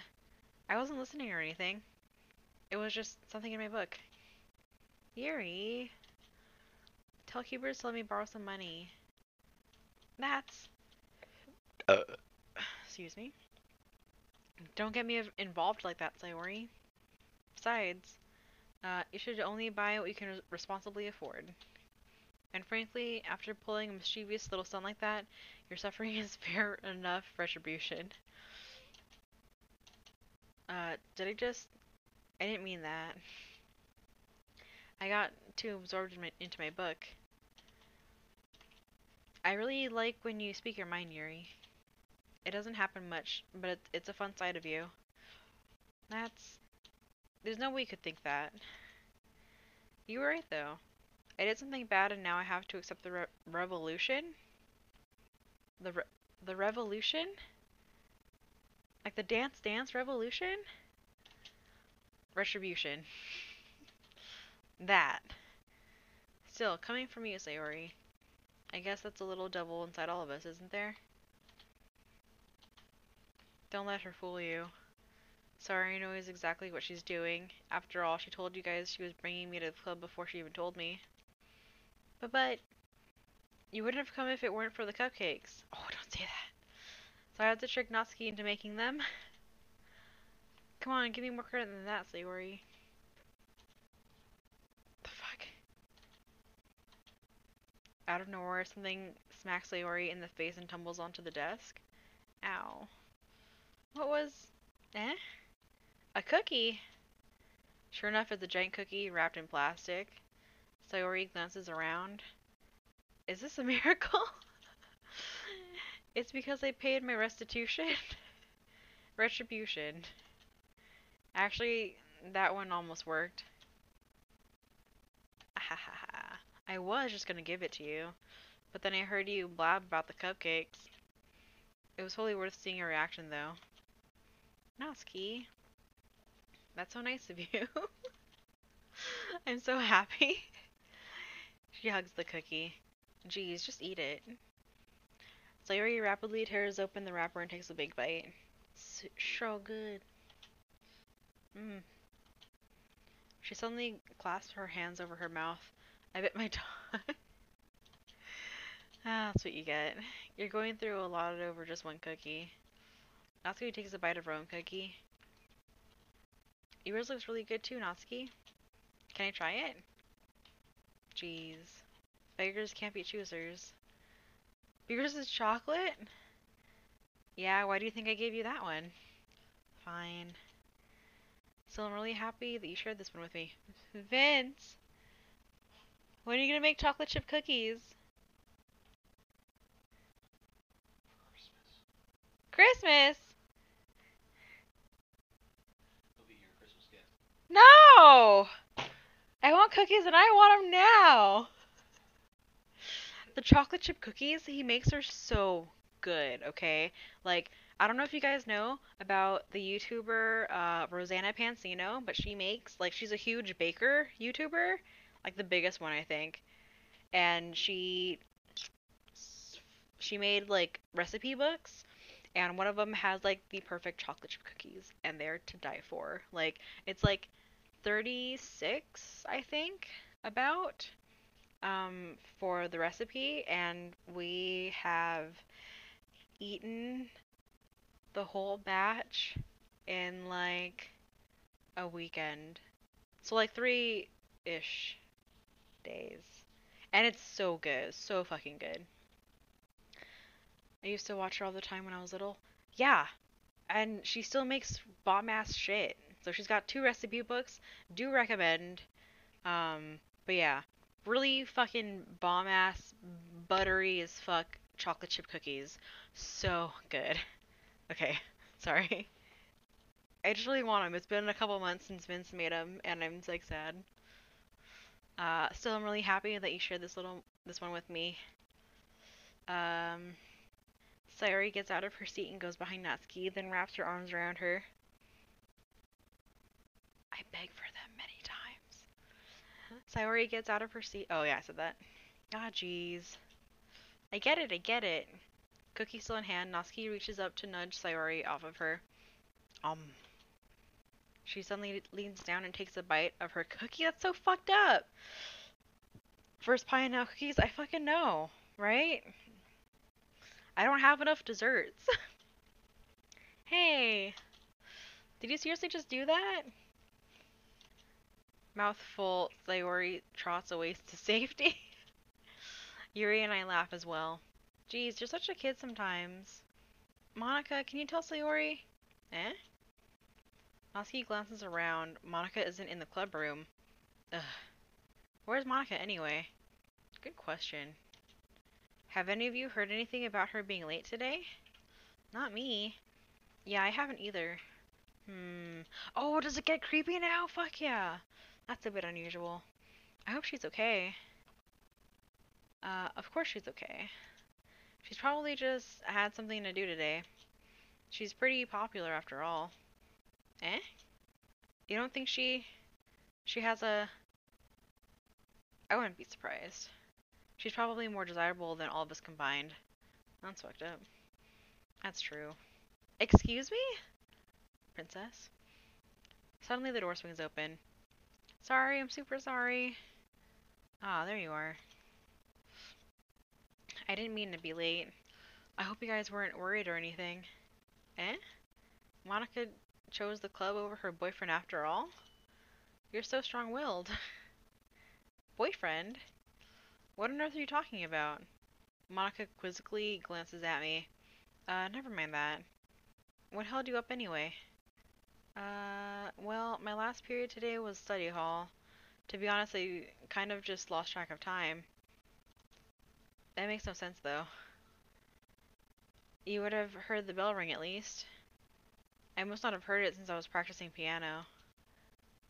I wasn't listening or anything. It was just something in my book. Yuri, tell Keepers to let me borrow some money. That's. Excuse me. Don't get me involved like that, Sayori. Besides, you should only buy what you can responsibly afford. And frankly, after pulling a mischievous little son like that, your suffering is fair enough retribution. Did I just... I didn't mean that. I got too absorbed into my book. I really like when you speak your mind, Yuri. It doesn't happen much, but it's a fun side of you. That's... There's no way you could think that. You were right, though. I did something bad and now I have to accept the revolution? The re the revolution? Like the dance revolution? Retribution. That. Still, coming from you, Sayori. I guess that's a little devil inside all of us, isn't there? Don't let her fool you. Sayori knows exactly what she's doing. After all, she told you guys she was bringing me to the club before she even told me. But, you wouldn't have come if it weren't for the cupcakes. Oh, don't say that. So I had to trick Natsuki into making them. Come on, give me more credit than that, Sayori. The fuck? Out of nowhere, something smacks Sayori in the face and tumbles onto the desk. Ow. What was... Eh? A cookie? Sure enough, it's a giant cookie wrapped in plastic. Sayori glances around. Is this a miracle? It's because I paid my restitution? Retribution. Actually, that one almost worked. I was just gonna give it to you, but then I heard you blab about the cupcakes. It was totally worth seeing your reaction, though. Natsuki, that's so nice of you. I'm so happy. She hugs the cookie. Geez, just eat it. Sayori rapidly tears open the wrapper and takes a big bite. It's so good. Mmm. She suddenly clasped her hands over her mouth. I bit my tongue. Ah, that's what you get. You're going through a lot over just one cookie. Natsuki takes a bite of her own cookie. Yours looks really good too, Natsuki. Can I try it? Jeez. Beggars can't be choosers. Yours is chocolate? Yeah, why do you think I gave you that one? Fine. Still, I'm really happy that you shared this one with me. Vince! When are you gonna make chocolate chip cookies? Christmas. Christmas! It'll be your Christmas gift. No! I want cookies and I want them now! The chocolate chip cookies he makes are so good, okay? Like, I don't know if you guys know about the YouTuber Rosanna Pansino, but she makes, like, she's a huge baker YouTuber, like the biggest one, I think. And she made like recipe books, and one of them has like the perfect chocolate chip cookies, and they're to die for. Like, it's like 36, I think, about for the recipe, and we have eaten the whole batch in like a weekend. So like 3-ish days. And it's so good. So fucking good. I used to watch her all the time when I was little. Yeah. And she still makes bomb ass shit. So she's got 2 recipe books. Do recommend. But yeah. Really fucking bomb ass, buttery as fuck chocolate chip cookies. So good. Okay. Sorry. I just really want them. It's been a couple months since Vince made them, and I'm like sad. Still, I'm really happy that you shared this one with me. Um, Sayori gets out of her seat and goes behind Natsuki, then wraps her arms around her. I beg for them many times. Sayori gets out of her seat. Oh yeah, I said that. Ah, jeez. I get it, I get it. Cookie still in hand, Natsuki reaches up to nudge Sayori off of her. She suddenly leans down and takes a bite of her cookie. That's so fucked up. First pie and now cookies? I fucking know, right? I don't have enough desserts. Hey, did you seriously just do that? Mouthful, Sayori trots away to safety. Yuri and I laugh as well. Geez, you're such a kid sometimes. Monica, can you tell Sayori? Eh? Natsuki glances around. Monica isn't in the club room. Ugh. Where's Monica anyway? Good question. Have any of you heard anything about her being late today? Not me. Yeah, I haven't either. Oh, does it get creepy now? Fuck yeah. That's a bit unusual. I hope she's okay. Of course she's okay. She's probably just had something to do today. She's pretty popular after all. Eh? You don't think she has a... I wouldn't be surprised. She's probably more desirable than all of us combined. That's fucked up. That's true. Excuse me? Princess? Suddenly the door swings open. Sorry, I'm super sorry. Ah, there you are. I didn't mean to be late. I hope you guys weren't worried or anything. Eh? Monica chose the club over her boyfriend after all? You're so strong-willed. Boyfriend? What on earth are you talking about? Monica quizzically glances at me. Never mind that. What held you up anyway? Well, my last period today was study hall. To be honest, I kind of just lost track of time. That makes no sense, though. You would have heard the bell ring at least. I must not have heard it since I was practicing piano.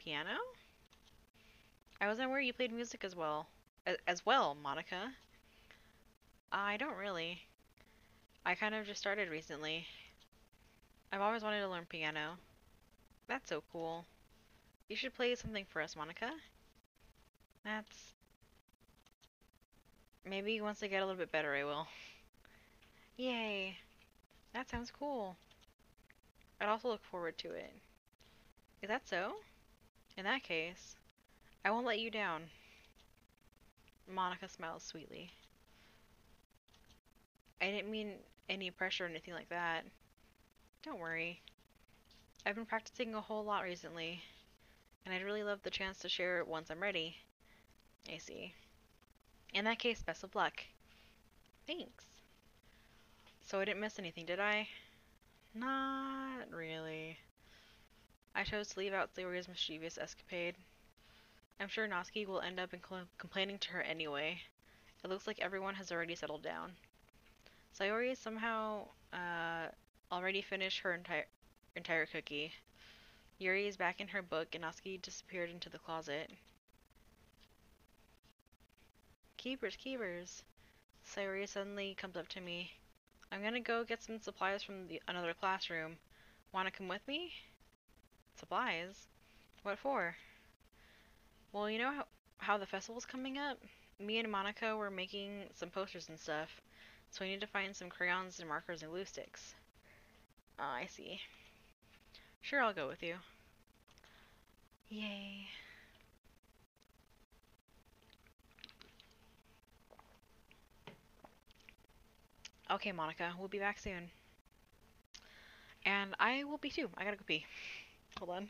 Piano? I wasn't aware you played music as well. As well, Monica. I don't really. I kind of just started recently. I've always wanted to learn piano. That's so cool. You should play something for us, Monica. That's... Maybe once I get a little bit better, I will. Yay. That sounds cool. I'd also look forward to it. Is that so? In that case, I won't let you down. Monica smiles sweetly. I didn't mean any pressure or anything like that. Don't worry. I've been practicing a whole lot recently, and I'd really love the chance to share it once I'm ready. I see. In that case, best of luck. Thanks. So I didn't miss anything, did I? Not really. I chose to leave out Sayori's mischievous escapade. I'm sure Natsuki will end up complaining to her anyway. It looks like everyone has already settled down. Sayori somehow already finished her entire cookie. Yuri is back in her book and Natsuki disappeared into the closet. Keepers, keepers. Sayori suddenly comes up to me. I'm gonna go get some supplies from another classroom. Wanna come with me? Supplies? What for? Well, you know how the festival's coming up? Me and Monica were making some posters and stuff, so we need to find some crayons and markers and glue sticks. Oh, I see. Sure, I'll go with you. Yay. Okay, Monica, we'll be back soon. And I will be too. I gotta go pee. Hold on.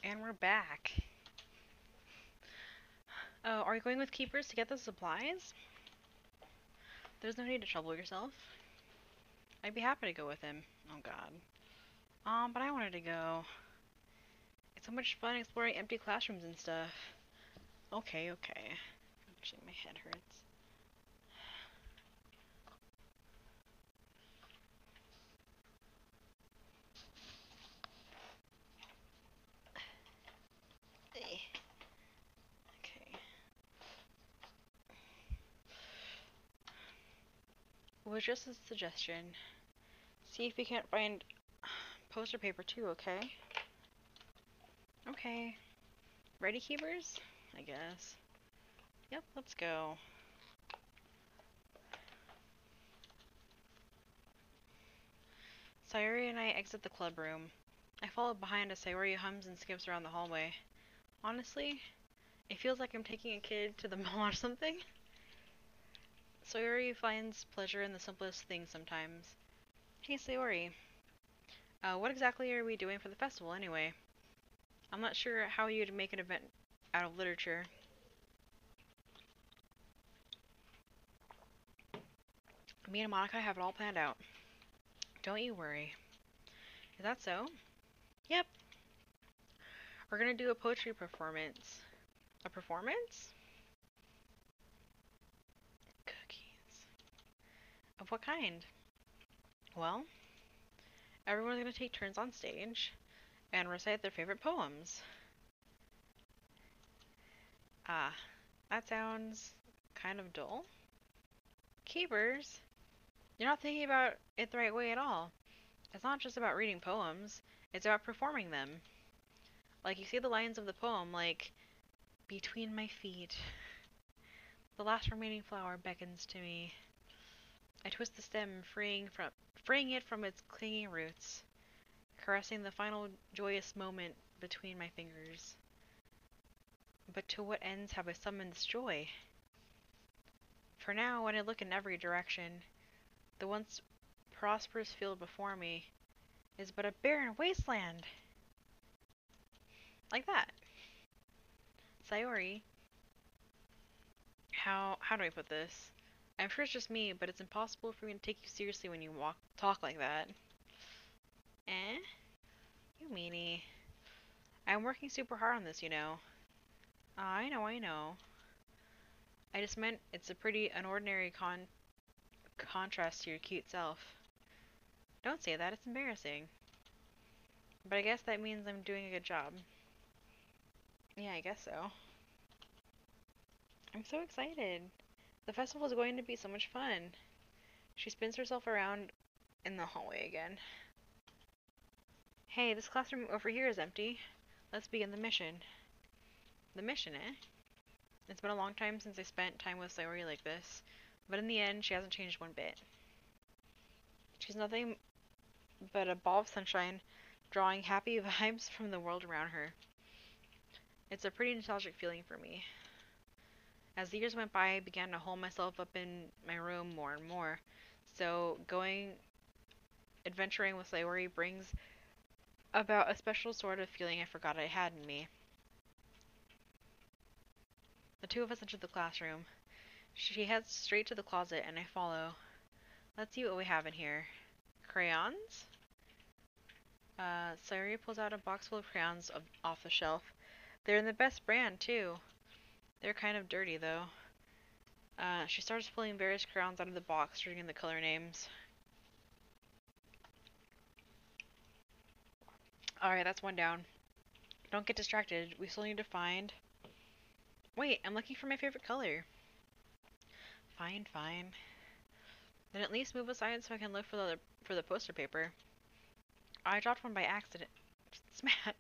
And we're back. Oh, are you going with keepers to get the supplies? There's no need to trouble yourself. I'd be happy to go with him. Oh god. But I wanted to go. It's so much fun exploring empty classrooms and stuff. Okay, okay. Actually, my head hurts. Eh. Okay. It was just a suggestion. See if you can't find poster paper too, okay? Okay. Ready, keepers? I guess. Yep, let's go. Sayuri and I exit the club room. I follow behind as Sayuri hums and skips around the hallway. Honestly, it feels like I'm taking a kid to the mall or something. Sayuri finds pleasure in the simplest things sometimes. Hey Sayuri, what exactly are we doing for the festival anyway? I'm not sure how you'd make an event out of literature. Me and Monica have it all planned out. Don't you worry. Is that so? Yep. We're gonna do a poetry performance. A performance? Cookies. Of what kind? Well, everyone's gonna take turns on stage and recite their favorite poems. Ah, that sounds kind of dull. Keepers, you're not thinking about it the right way at all. It's not just about reading poems, it's about performing them. Like, you see the lines of the poem, like, between my feet, the last remaining flower beckons to me. I twist the stem, freeing it from its clinging roots, caressing the final joyous moment between my fingers. But to what ends have I summoned this joy? For now, when I look in every direction, the once prosperous field before me is but a barren wasteland. Like that. Sayori, how do I put this? I'm sure it's just me, but it's impossible for me to take you seriously when you talk like that. Eh? You meanie. I'm working super hard on this, you know. I know, I know. I just meant it's a pretty unordinary contrast to your cute self. Don't say that, it's embarrassing. But I guess that means I'm doing a good job. Yeah, I guess so. I'm so excited. The festival is going to be so much fun. She spins herself around in the hallway again. Hey, this classroom over here is empty. Let's begin the mission. The mission, eh? It's been a long time since I spent time with Sayori like this, but in the end, she hasn't changed one bit. She's nothing but a ball of sunshine, drawing happy vibes from the world around her. It's a pretty nostalgic feeling for me. As the years went by, I began to hole myself up in my room more and more, so going adventuring with Sayori brings about a special sort of feeling I forgot I had in me. The two of us enter the classroom. She heads straight to the closet, and I follow. Let's see what we have in here. Crayons? Sayuri pulls out a box full of crayons off the shelf. They're in the best brand, too. They're kind of dirty, though. She starts pulling various crayons out of the box, reading the color names. Alright, that's one down. Don't get distracted. We still need to find... Wait, I'm looking for my favorite color. Fine, fine. Then at least move aside so I can look for the poster paper. I dropped one by accident. Smack.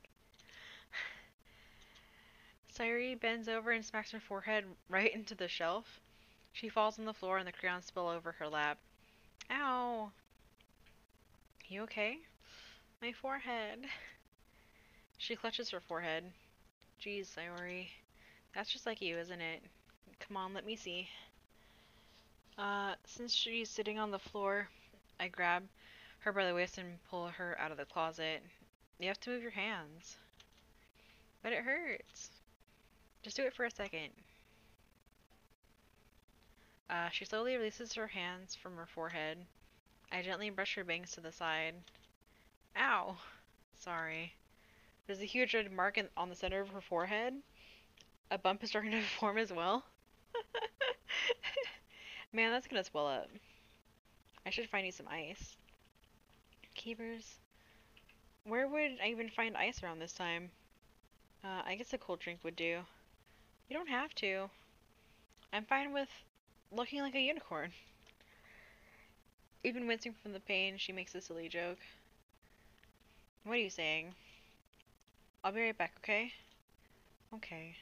Sayuri bends over and smacks her forehead right into the shelf. She falls on the floor and the crayons spill over her lap. Ow! You okay? My forehead. She clutches her forehead. Geez, Sayori. That's just like you, isn't it? Come on, let me see. Since she's sitting on the floor, I grab her by the waist and pull her out of the closet. You have to move your hands. But it hurts. Just do it for a second. She slowly releases her hands from her forehead. I gently brush her bangs to the side. Ow! Sorry. There's a huge red mark on the center of her forehead. A bump is starting to form as well. Man, that's gonna swell up. I should find you some ice. Keepers. Where would I even find ice around this time? I guess a cold drink would do. You don't have to. I'm fine with looking like a unicorn. Even wincing from the pain, she makes a silly joke. What are you saying? I'll be right back, okay? Okay.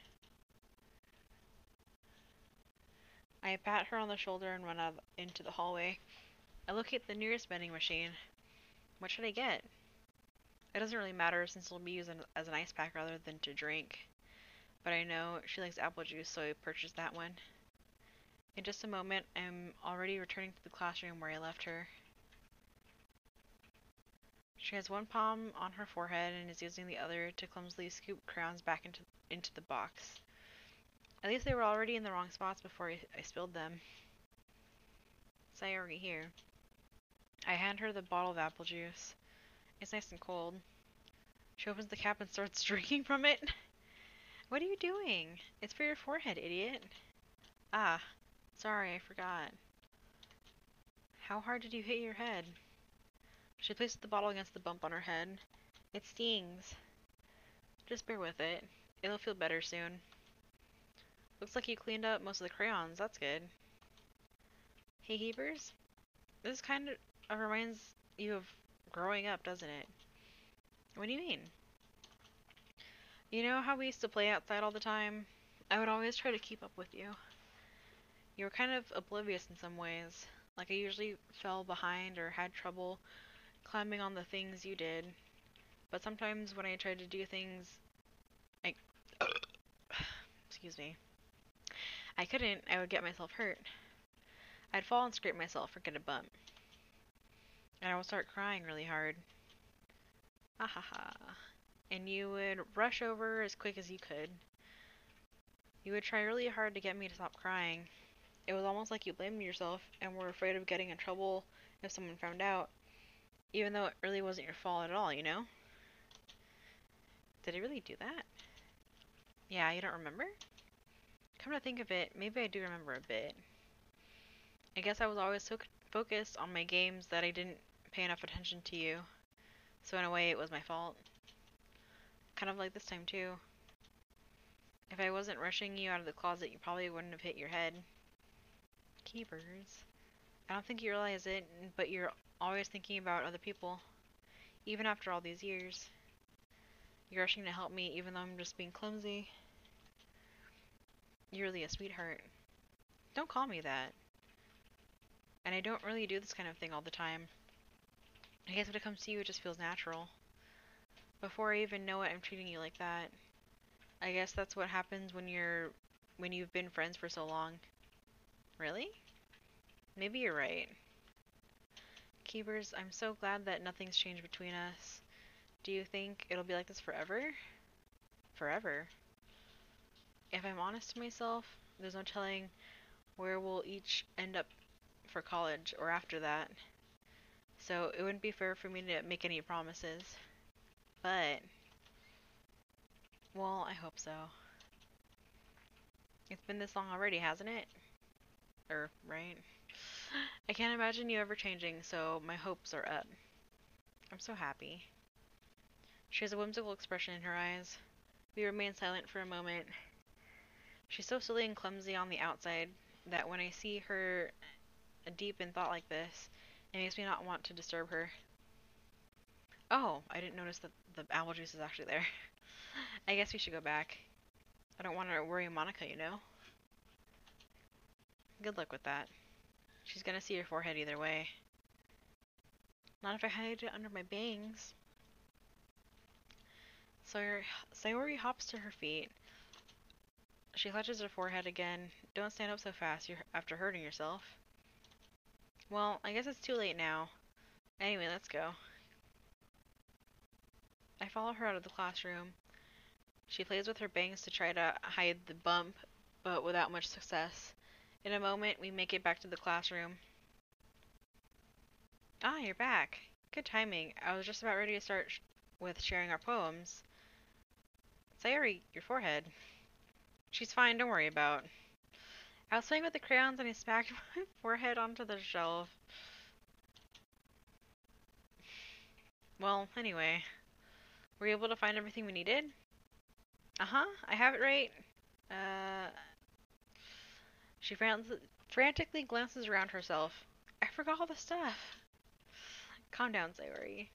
I pat her on the shoulder and run out into the hallway. I locate the nearest vending machine. What should I get? It doesn't really matter since it'll be used as an ice pack rather than to drink. But I know she likes apple juice, so I purchased that one. In just a moment, I'm already returning to the classroom where I left her. She has one palm on her forehead and is using the other to clumsily scoop crayons back into the box. At least they were already in the wrong spots before I spilled them. Sayori here. I hand her the bottle of apple juice. It's nice and cold. She opens the cap and starts drinking from it. What are you doing? It's for your forehead, idiot. Ah, sorry, I forgot. How hard did you hit your head? She places the bottle against the bump on her head. It stings. Just bear with it. It'll feel better soon. Looks like you cleaned up most of the crayons. That's good. Hey, Heapers? This kind of reminds you of growing up, doesn't it? What do you mean? You know how we used to play outside all the time? I would always try to keep up with you. You were kind of oblivious in some ways. Like I usually fell behind or had trouble climbing on the things you did. But sometimes when I tried to do things, I... excuse me. I couldn't, I would get myself hurt. I'd fall and scrape myself or get a bump. And I would start crying really hard. Ah ha ha. And you would rush over as quick as you could. You would try really hard to get me to stop crying. It was almost like you blamed yourself and were afraid of getting in trouble if someone found out, even though it really wasn't your fault at all, you know? Did I really do that? Yeah, you don't remember? Come to think of it, maybe I do remember a bit. I guess I was always so focused on my games that I didn't pay enough attention to you. So in a way, it was my fault. Kind of like this time too. If I wasn't rushing you out of the closet, you probably wouldn't have hit your head. Keepers. I don't think you realize it, but you're always thinking about other people. Even after all these years. You're rushing to help me even though I'm just being clumsy. You're really a sweetheart. Don't call me that. And I don't really do this kind of thing all the time. I guess when it comes to you, it just feels natural. Before I even know it, I'm treating you like that. I guess that's what happens when you've been friends for so long. Really? Maybe you're right. Keepers, I'm so glad that nothing's changed between us. Do you think it'll be like this forever? Forever? If I'm honest to myself, there's no telling where we'll each end up for college or after that. So it wouldn't be fair for me to make any promises. But, well, I hope so. It's been this long already, hasn't it? Right? I can't imagine you ever changing, so my hopes are up. I'm so happy. She has a whimsical expression in her eyes. We remain silent for a moment. She's so silly and clumsy on the outside that when I see her deep in thought like this, it makes me not want to disturb her. Oh, I didn't notice that the apple juice is actually there. I guess we should go back. I don't want to worry Monica, you know? Good luck with that. She's gonna see your forehead either way. Not if I hide it under my bangs. Sayori hops to her feet. She clutches her forehead again. Don't stand up so fast after hurting yourself. Well, I guess it's too late now. Anyway, let's go. I follow her out of the classroom. She plays with her bangs to try to hide the bump, but without much success. In a moment, we make it back to the classroom. Ah, you're back. Good timing. I was just about ready to start with sharing our poems. Sayori, your forehead. She's fine, don't worry about. I was playing with the crayons and I smacked my forehead onto the shelf. Well, anyway, were you able to find everything we needed? Uh-huh, I have it right. Uh, she frantically glances around herself. I forgot all the stuff. Calm down, Sayori.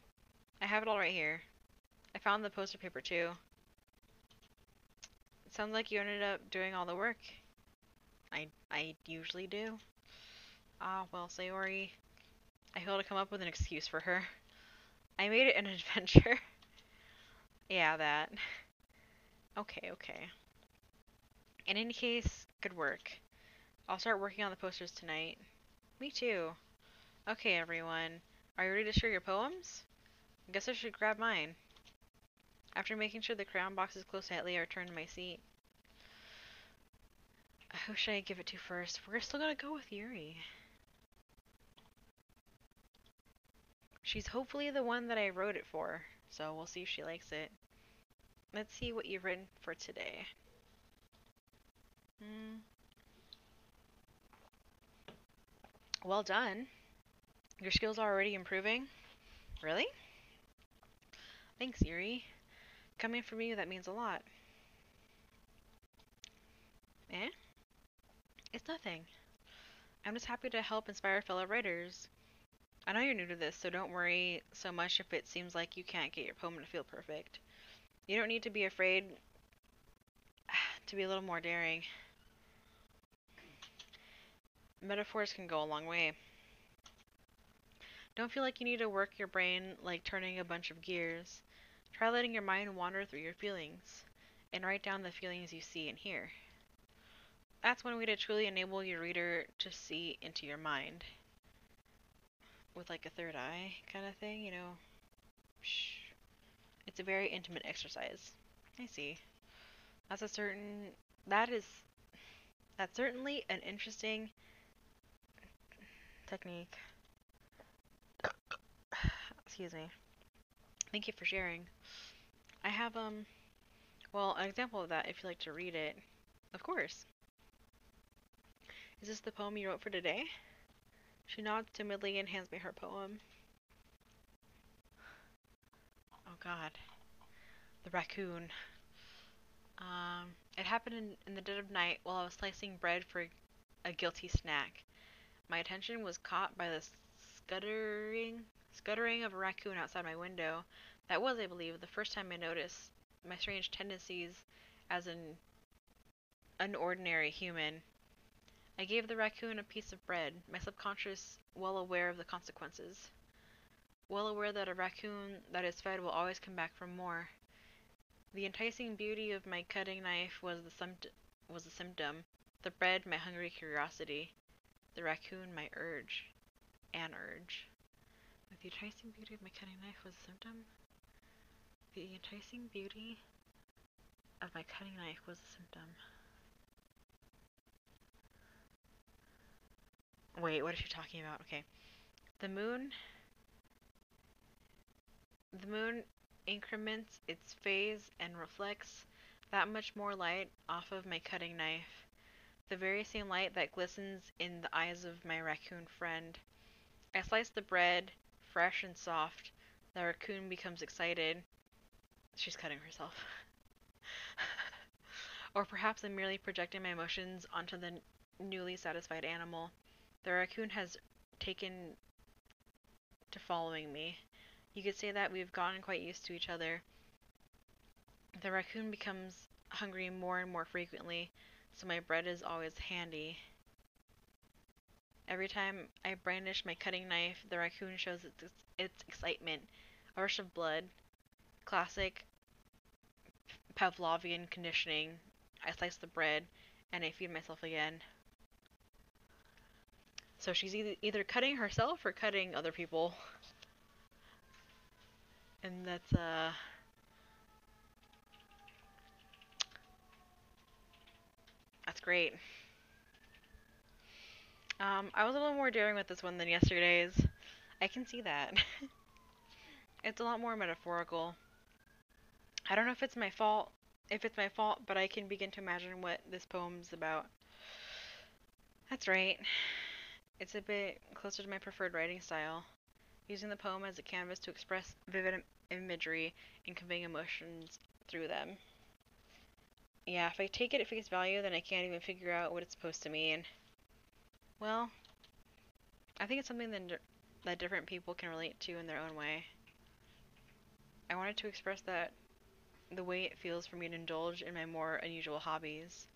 I have it all right here. I found the poster paper too. It sounds like you ended up doing all the work. I usually do. Ah, well, Sayori. I failed to come up with an excuse for her. I made it an adventure. Yeah, that. Okay, okay. In any case, good work. I'll start working on the posters tonight. Me too. Okay, everyone. Are you ready to share your poems? I guess I should grab mine. After making sure the crayon box is closed tightly, I return to my seat. Who should I give it to first? We're still gonna go with Yuri. She's hopefully the one that I wrote it for, so we'll see if she likes it. Let's see what you've written for today. Well done. Your skills are already improving. Really? Thanks, Yuri. Coming from you, that means a lot. Eh? It's nothing. I'm just happy to help inspire fellow writers. I know you're new to this, so don't worry so much if it seems like you can't get your poem to feel perfect. You don't need to be afraid to be a little more daring. Metaphors can go a long way. Don't feel like you need to work your brain like turning a bunch of gears. Try letting your mind wander through your feelings, and write down the feelings you see and hear. That's one way to truly enable your reader to see into your mind. With like a third eye kind of thing, you know. Shh. It's a very intimate exercise. I see. That's a certain that is that's certainly an interesting technique. Excuse me. Thank you for sharing. I have well, an example of that if you'd like to read it. Of course. Is this the poem you wrote for today? She nods timidly and hands me her poem. Oh god. The raccoon. It happened in the dead of night while I was slicing bread for a guilty snack. My attention was caught by the scuttering of a raccoon outside my window. That was, I believe, the first time I noticed my strange tendencies as an unordinary human. I gave the raccoon a piece of bread, my subconscious well aware of the consequences. Well aware that a raccoon that is fed will always come back for more. The enticing beauty of my cutting knife was the symptom. The bread, my hungry curiosity. The raccoon, my urge. An urge. The enticing beauty of my cutting knife was a symptom. The enticing beauty of my cutting knife was a symptom. Wait, what is she talking about? Okay. The moon The moon increments its phase and reflects that much more light off of my cutting knife. The very same light that glistens in the eyes of my raccoon friend. I slice the bread, fresh and soft. The raccoon becomes excited. She's cutting herself. Or perhaps I'm merely projecting my emotions onto the newly satisfied animal. The raccoon has taken to following me. You could say that we've gotten quite used to each other. The raccoon becomes hungry more and more frequently, so my bread is always handy. Every time I brandish my cutting knife, the raccoon shows its excitement. A rush of blood. Classic Pavlovian conditioning. I slice the bread, and I feed myself again. So she's either cutting herself or cutting other people. And that's, That's great. I was a little more daring with this one than yesterday's. I can see that. It's a lot more metaphorical. I don't know if it's my fault, but I can begin to imagine what this poem's about. That's right. It's a bit closer to my preferred writing style, using the poem as a canvas to express vivid imagery and conveying emotions through them. Yeah, if I take it at face value, then I can't even figure out what it's supposed to mean. Well, I think it's something that different people can relate to in their own way. I wanted to express that the way it feels for me to indulge in my more unusual hobbies.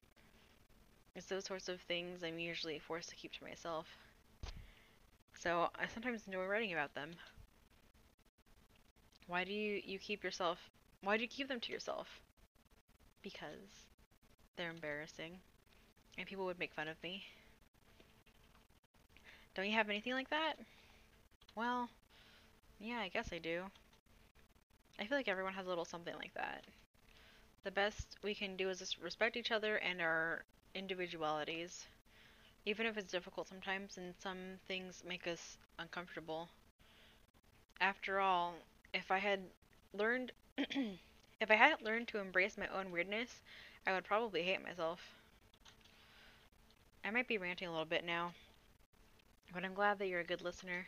It's those sorts of things I'm usually forced to keep to myself. So I sometimes enjoy writing about them. Why do you keep yourself? Why do you keep them to yourself? Because they're embarrassing, and people would make fun of me. Don't you have anything like that? Well, yeah, I guess I do. I feel like everyone has a little something like that. The best we can do is just respect each other and our individualities, even if it's difficult sometimes and some things make us uncomfortable. After all, if I had learned if I hadn't learned to embrace my own weirdness, I would probably hate myself. I might be ranting a little bit now, but I'm glad that you're a good listener.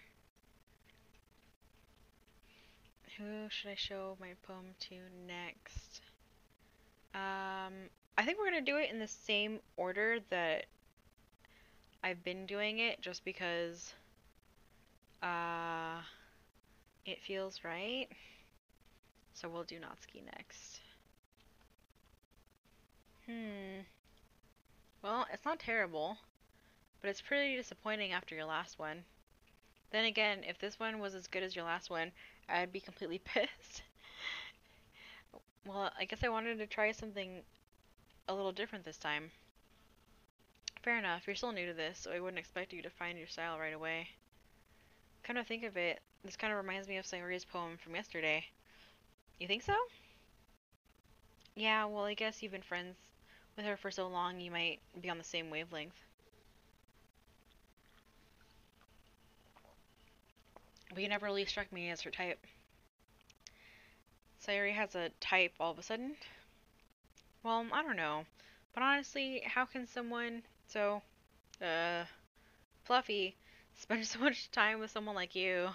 Who should I show my poem to next? I think we're gonna do it in the same order that I've been doing it, just because uh, it feels right. So we'll do Natsuki next. Well, it's not terrible, but it's pretty disappointing after your last one. Then again, if this one was as good as your last one, I'd be completely pissed. Well, I guess I wanted to try something a little different this time. Fair enough, you're still new to this, so I wouldn't expect you to find your style right away. Come to think of it, this kind of reminds me of Sayori's poem from yesterday. You think so? Yeah, well, I guess you've been friends with her for so long, you might be on the same wavelength. But you never really struck me as her type. Sayori has a type all of a sudden? Well, I don't know. But honestly, how can someone so, uh, fluffy spend so much time with someone like you?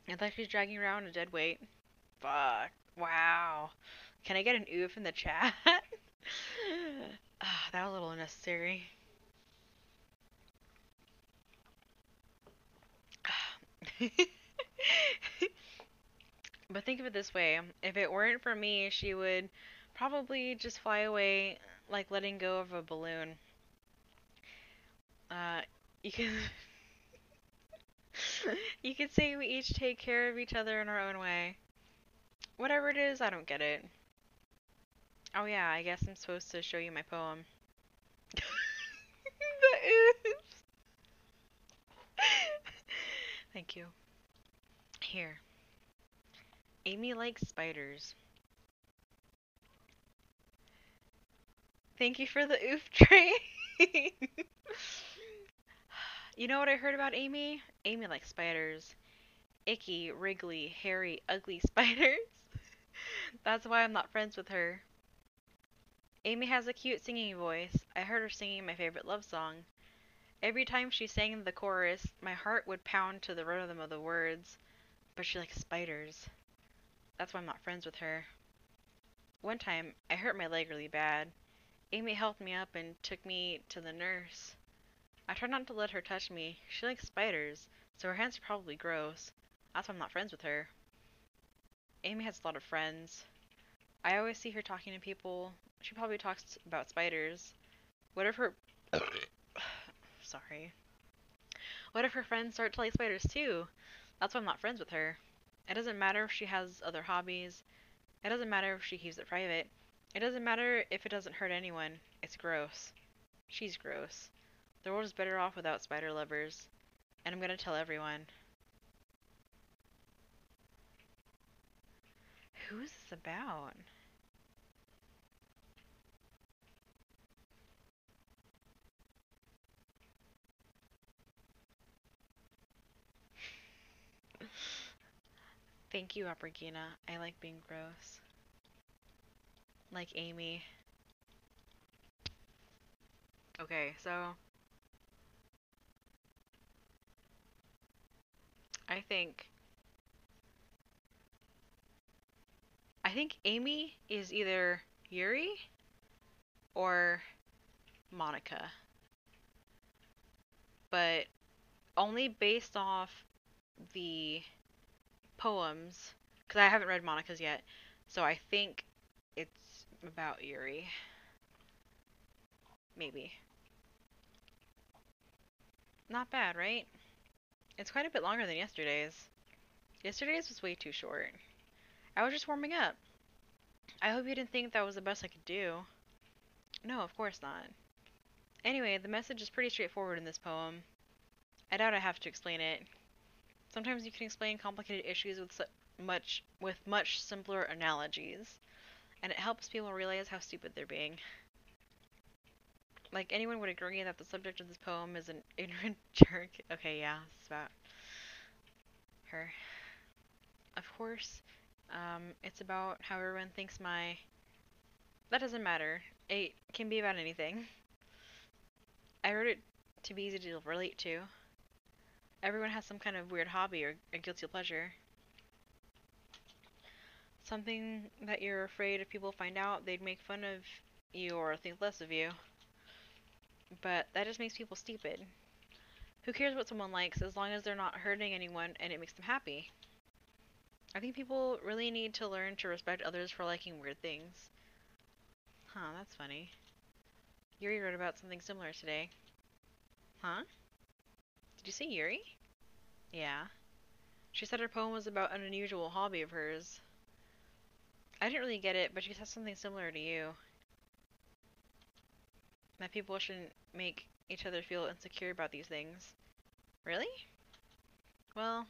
It's like she's dragging around a dead weight. Fuck. Wow. Can I get an oof in the chat? Ah, that was a little unnecessary. But think of it this way, if it weren't for me, she would probably just fly away like letting go of a balloon. Uh, you can you could say we each take care of each other in our own way. Whatever it is, I don't get it. Oh yeah, I guess I'm supposed to show you my poem. The oops. Thank you. Here. Amy likes spiders. Thank you for the oof train. You know what I heard about Amy? Amy likes spiders. Icky, wriggly, hairy, ugly spiders. That's why I'm not friends with her. Amy has a cute singing voice. I heard her singing my favorite love song. Every time she sang the chorus, my heart would pound to the rhythm of the words. But she likes spiders. That's why I'm not friends with her. One time, I hurt my leg really bad. Amy helped me up and took me to the nurse. I tried not to let her touch me. She likes spiders, so her hands are probably gross. That's why I'm not friends with her. Amy has a lot of friends. I always see her talking to people. She probably talks about spiders. What if her... Sorry. What if her friends start to like spiders too? That's why I'm not friends with her. It doesn't matter if she has other hobbies. It doesn't matter if she keeps it private. It doesn't matter if it doesn't hurt anyone. It's gross. She's gross. The world is better off without spider lovers. And I'm gonna tell everyone. Who's this about? you up, Regina. I like being gross. Like Amy. Okay, so I think I think Amy is either Yuri or Monica, but only based off the poems, because I haven't read Monica's yet, so I think it's about Yuri. Maybe. Not bad, right? It's quite a bit longer than yesterday's. Yesterday's was way too short. I was just warming up. I hope you didn't think that was the best I could do. No, of course not. Anyway, the message is pretty straightforward in this poem. I doubt I have to explain it. Sometimes you can explain complicated issues with much simpler analogies, and it helps people realize how stupid they're being. Like anyone would agree that the subject of this poem is an ignorant jerk. Okay, yeah, it's about her. Of course, it's about how everyone thinks my. That doesn't matter. It can be about anything. I wrote it to be easy to relate to. Everyone has some kind of weird hobby or a guilty pleasure. Something that you're afraid if people find out, they'd make fun of you or think less of you. But that just makes people stupid. Who cares what someone likes as long as they're not hurting anyone and it makes them happy? I think people really need to learn to respect others for liking weird things. Huh, that's funny. Yuri wrote about something similar today. Huh? Did you say Yuri? Yeah. She said her poem was about an unusual hobby of hers. I didn't really get it, but she said something similar to you. That people shouldn't make each other feel insecure about these things. Really? Well,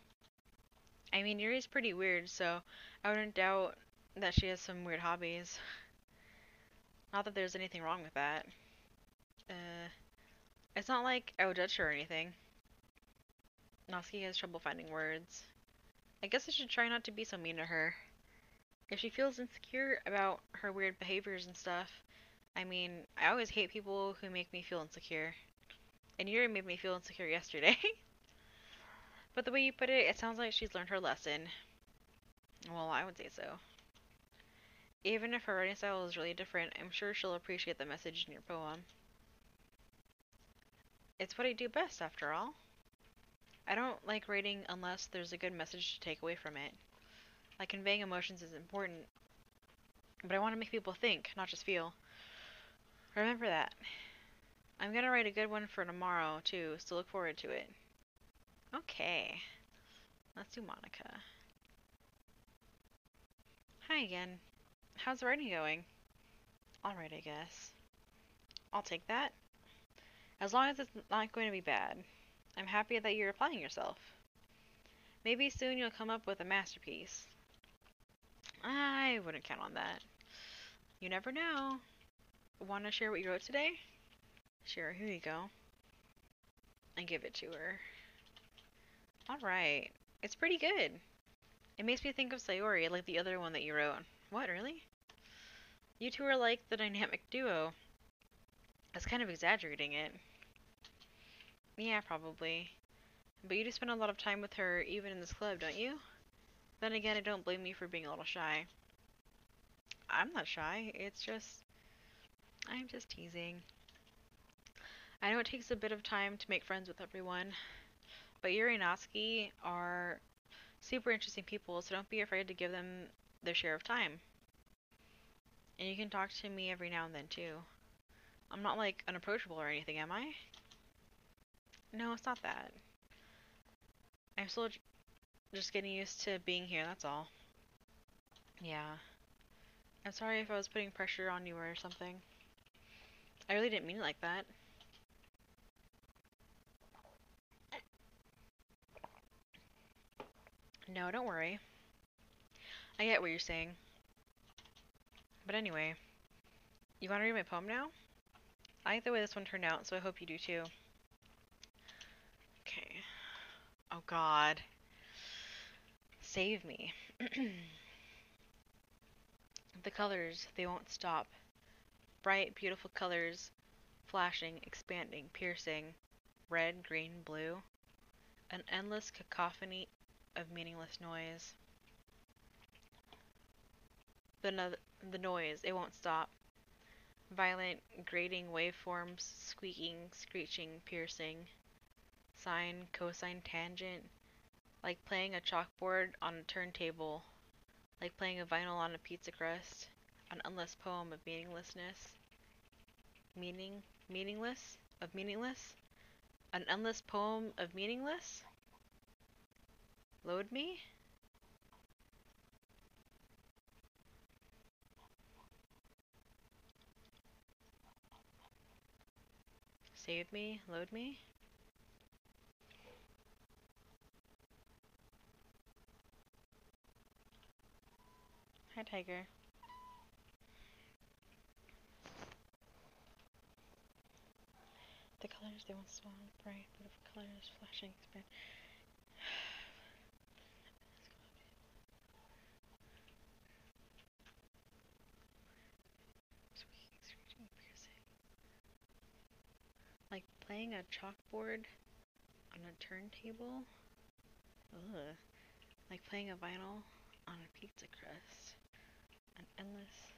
I mean, Yuri's pretty weird, so I wouldn't doubt that she has some weird hobbies. Not that there's anything wrong with that. Uh, it's not like I would judge her or anything. Natsuki has trouble finding words. I guess I should try not to be so mean to her. If she feels insecure about her weird behaviors and stuff, I mean, I always hate people who make me feel insecure. And Yuri made me feel insecure yesterday. But the way you put it, it sounds like she's learned her lesson. Well, I would say so. Even if her writing style is really different, I'm sure she'll appreciate the message in your poem. It's what I do best, after all. I don't like writing unless there's a good message to take away from it. Like conveying emotions is important, but I want to make people think, not just feel. Remember that. I'm gonna write a good one for tomorrow, too, so look forward to it. Okay, let's do Monica. Hi again. How's the writing going? Alright, I guess. I'll take that. As long as it's not going to be bad. I'm happy that you're applying yourself. Maybe soon you'll come up with a masterpiece. I wouldn't count on that. You never know. Want to share what you wrote today? Sure, here you go. And give it to her. Alright. It's pretty good. It makes me think of Sayori, like the other one that you wrote. What, really? You two are like the dynamic duo. That's kind of exaggerating it. Yeah, probably. But you do spend a lot of time with her even in this club, don't you? Then again, I don't blame you for being a little shy. I'm not shy. It's just... I'm just teasing. I know it takes a bit of time to make friends with everyone, but Yuri and Natsuki are super interesting people, so don't be afraid to give them their share of time. And you can talk to me every now and then, too. I'm not, like, unapproachable or anything, am I? No, it's not that. I'm still just getting used to being here, that's all. Yeah. I'm sorry if I was putting pressure on you or something. I really didn't mean it like that. No, don't worry. I get what you're saying. But anyway, you want to read my poem now? I like the way this one turned out, so I hope you do too. Okay. Oh god. Save me. The colors, they won't stop. Bright, beautiful colors, flashing, expanding, piercing. Red, green, blue. An endless cacophony of meaningless noise. The noise, it won't stop. Violent, grating waveforms, squeaking, screeching, piercing. Sine, cosine, tangent. Like playing a chalkboard on a turntable. Like playing a vinyl on a pizza crust. An endless poem of meaninglessness. Meaningless? Of meaningless? An endless poem of meaningless? Load me? Save me? Load me? Hi, Tiger. The colors, they want small, bright, beautiful colors, flashing, expand. Squeaking, screeching, piercing. Like playing a chalkboard on a turntable? Ugh. Like playing a vinyl on a pizza crust. An endless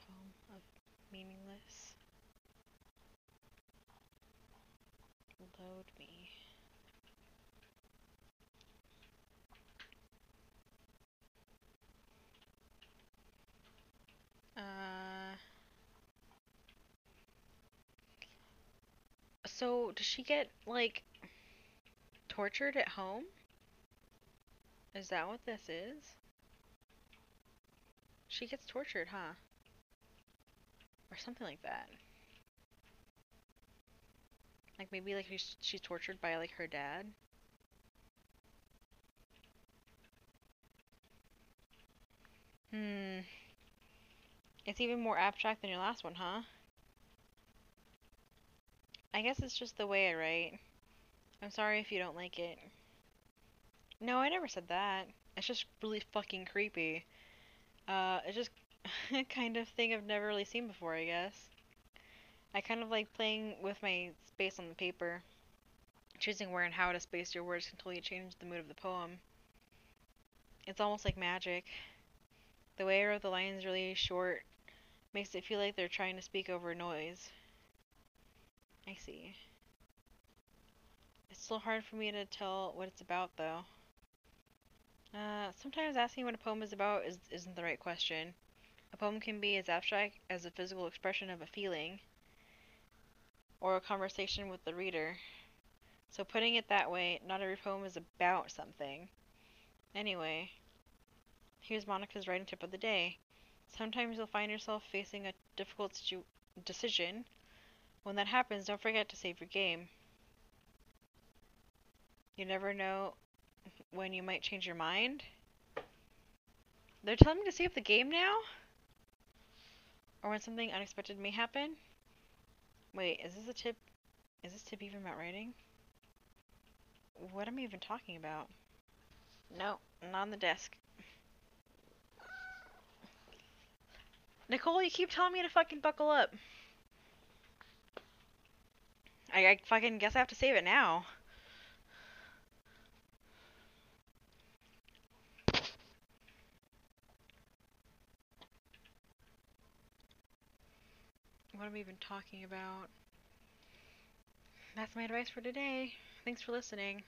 poem of meaningless. Load me. So does she get, like, tortured at home? Is that what this is? She gets tortured, huh? Or something like that. Like maybe like she's tortured by like her dad. Hmm. It's even more abstract than your last one, huh? I guess it's just the way I write. I'm sorry if you don't like it. No, I never said that. It's just really fucking creepy. It's just a kind of thing I've never really seen before, I guess. I kind of like playing with my space on the paper. Choosing where and how to space your words can totally change the mood of the poem. It's almost like magic. The way I wrote the lines really short makes it feel like they're trying to speak over noise. I see. It's still hard for me to tell what it's about, though. Sometimes asking what a poem is about isn't the right question. A poem can be as abstract as a physical expression of a feeling, or a conversation with the reader. So putting it that way, not every poem is about something. Anyway, here's Monica's writing tip of the day. Sometimes you'll find yourself facing a difficult decision. When that happens, don't forget to save your game. You never know when you might change your mind. They're telling me to save the game now? Or when something unexpected may happen? Wait, is this a tip? Is this tip even about writing? What am I even talking about? No, not on the desk. Nicole, you keep telling me to fucking buckle up. I fucking guess I have to save it now. What am I even talking about? That's my advice for today. Thanks for listening.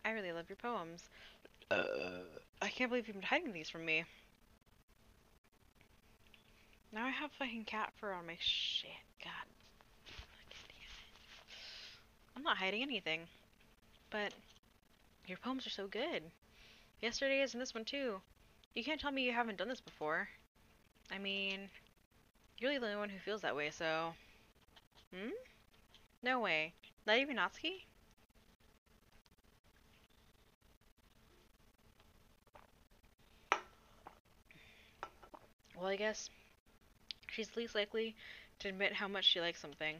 I really love your poems. I can't believe you've been hiding these from me. Now I have fucking cat fur on my shit. God. I'm not hiding anything. But your poems are so good. Yesterday's and this one too. You can't tell me you haven't done this before. I mean, you're really the only one who feels that way, so... Hmm? No way. Not even Natsuki? Well, I guess she's least likely to admit how much she likes something.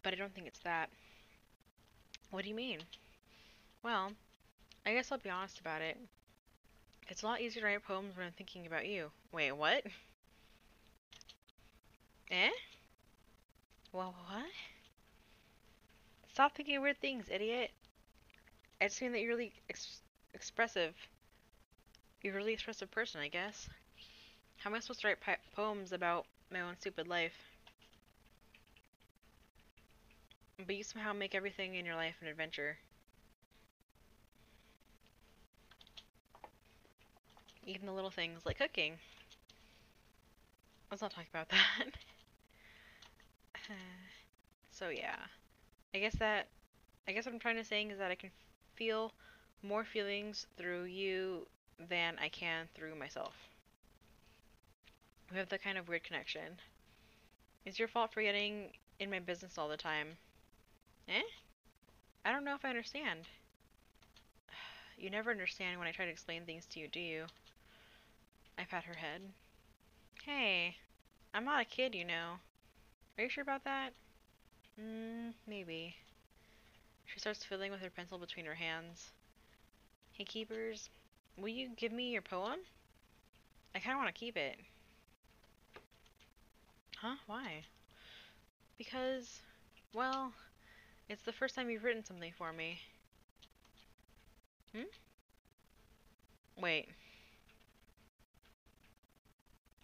But I don't think it's that. What do you mean? Well, I guess I'll be honest about it. It's a lot easier to write poems when I'm thinking about you. Wait, what? Eh? Well, what? Stop thinking weird things, idiot. I just mean that you're really expressive. You're a really expressive person, I guess. How am I supposed to write poems about my own stupid life? But you somehow make everything in your life an adventure. Even the little things like cooking. Let's not talk about that. So yeah, I guess that I guess what I'm trying to say is that I can feel more feelings through you than I can through myself. We have that kind of weird connection. It's your fault for getting in my business all the time. Eh? I don't know if I understand. You never understand when I try to explain things to you, do you? I pat her head. Hey, I'm not a kid, you know. Are you sure about that? Maybe. She starts fiddling with her pencil between her hands. Hey, keepers, will you give me your poem? I kind of want to keep it. Huh? Why? Because, well, it's the first time you've written something for me. Hmm? Wait.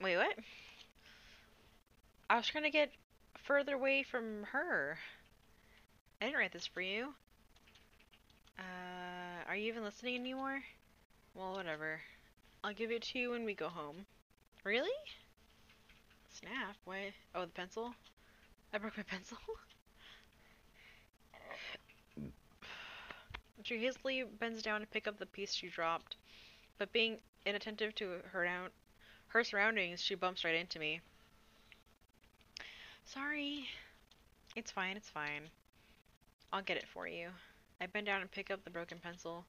Wait, what? I was trying to get further away from her. I didn't write this for you. Are you even listening anymore? Well, whatever. I'll give it to you when we go home. Really? Snap? What? Oh, the pencil? I broke my pencil? She hastily bends down to pick up the piece she dropped, but being inattentive to her surroundings, she bumps right into me. Sorry. It's fine, it's fine. I'll get it for you. I bend down and pick up the broken pencil.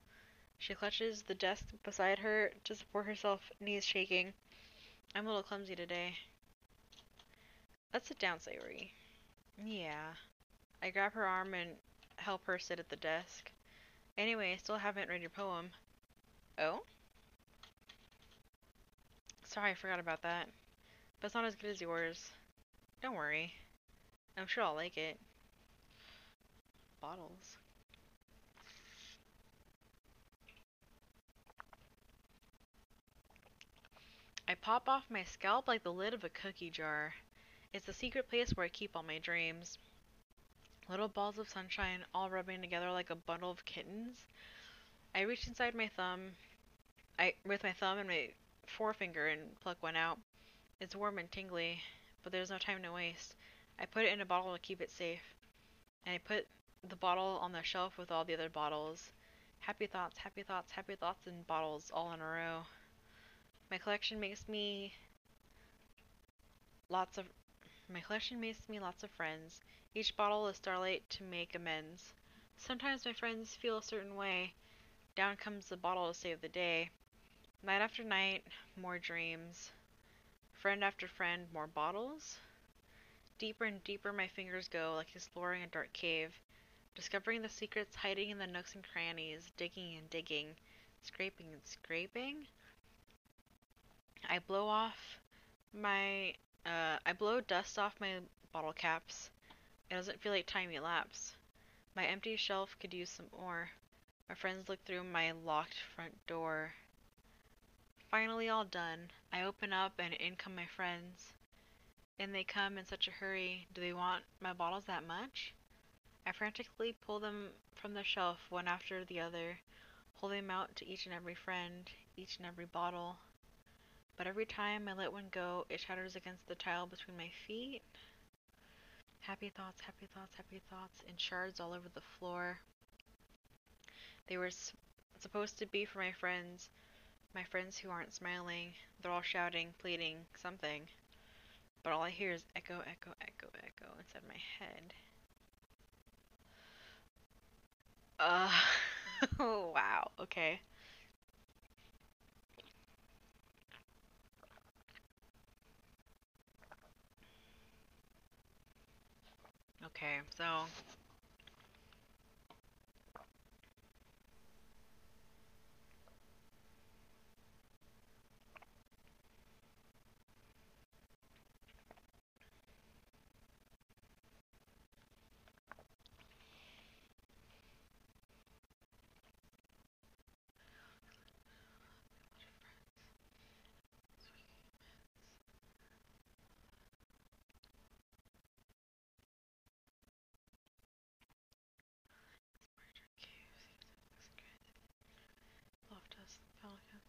She clutches the desk beside her to support herself, knees shaking. I'm a little clumsy today. Let's sit down, Sayori. Yeah. I grab her arm and help her sit at the desk. Anyway, I still haven't read your poem. Oh? Sorry, I forgot about that. But it's not as good as yours. Don't worry. I'm sure I'll like it. Bottles. I pop off my scalp like the lid of a cookie jar. It's the secret place where I keep all my dreams. Little balls of sunshine all rubbing together like a bundle of kittens. I reach inside my thumb, with my thumb and my forefinger and pluck one out. It's warm and tingly, but there's no time to waste. I put it in a bottle to keep it safe, and I put the bottle on the shelf with all the other bottles. Happy thoughts, happy thoughts, happy thoughts in bottles all in a row. My collection makes me lots of My collection makes me lots of friends. Each bottle is starlight to make amends. Sometimes my friends feel a certain way. Down comes the bottle to save the day. Night after night, more dreams. Friend after friend, more bottles. Deeper and deeper my fingers go, like exploring a dark cave, discovering the secrets hiding in the nooks and crannies, digging and digging, scraping and scraping. I blow off I blow dust off my bottle caps. It doesn't feel like time elapsed. My empty shelf could use some more. My friends look through my locked front door. Finally all done. I open up and in come my friends. And they come in such a hurry. Do they want my bottles that much? I frantically pull them from the shelf one after the other, holding them out to each and every friend, each and every bottle. But every time I let one go, it shatters against the tile between my feet. Happy thoughts, happy thoughts, happy thoughts, in shards all over the floor. They were supposed to be for my friends who aren't smiling. They're all shouting, pleading, something. But all I hear is echo, echo, echo, echo inside my head. Uh, oh, wow, okay. Okay, so Loftus, Pelican.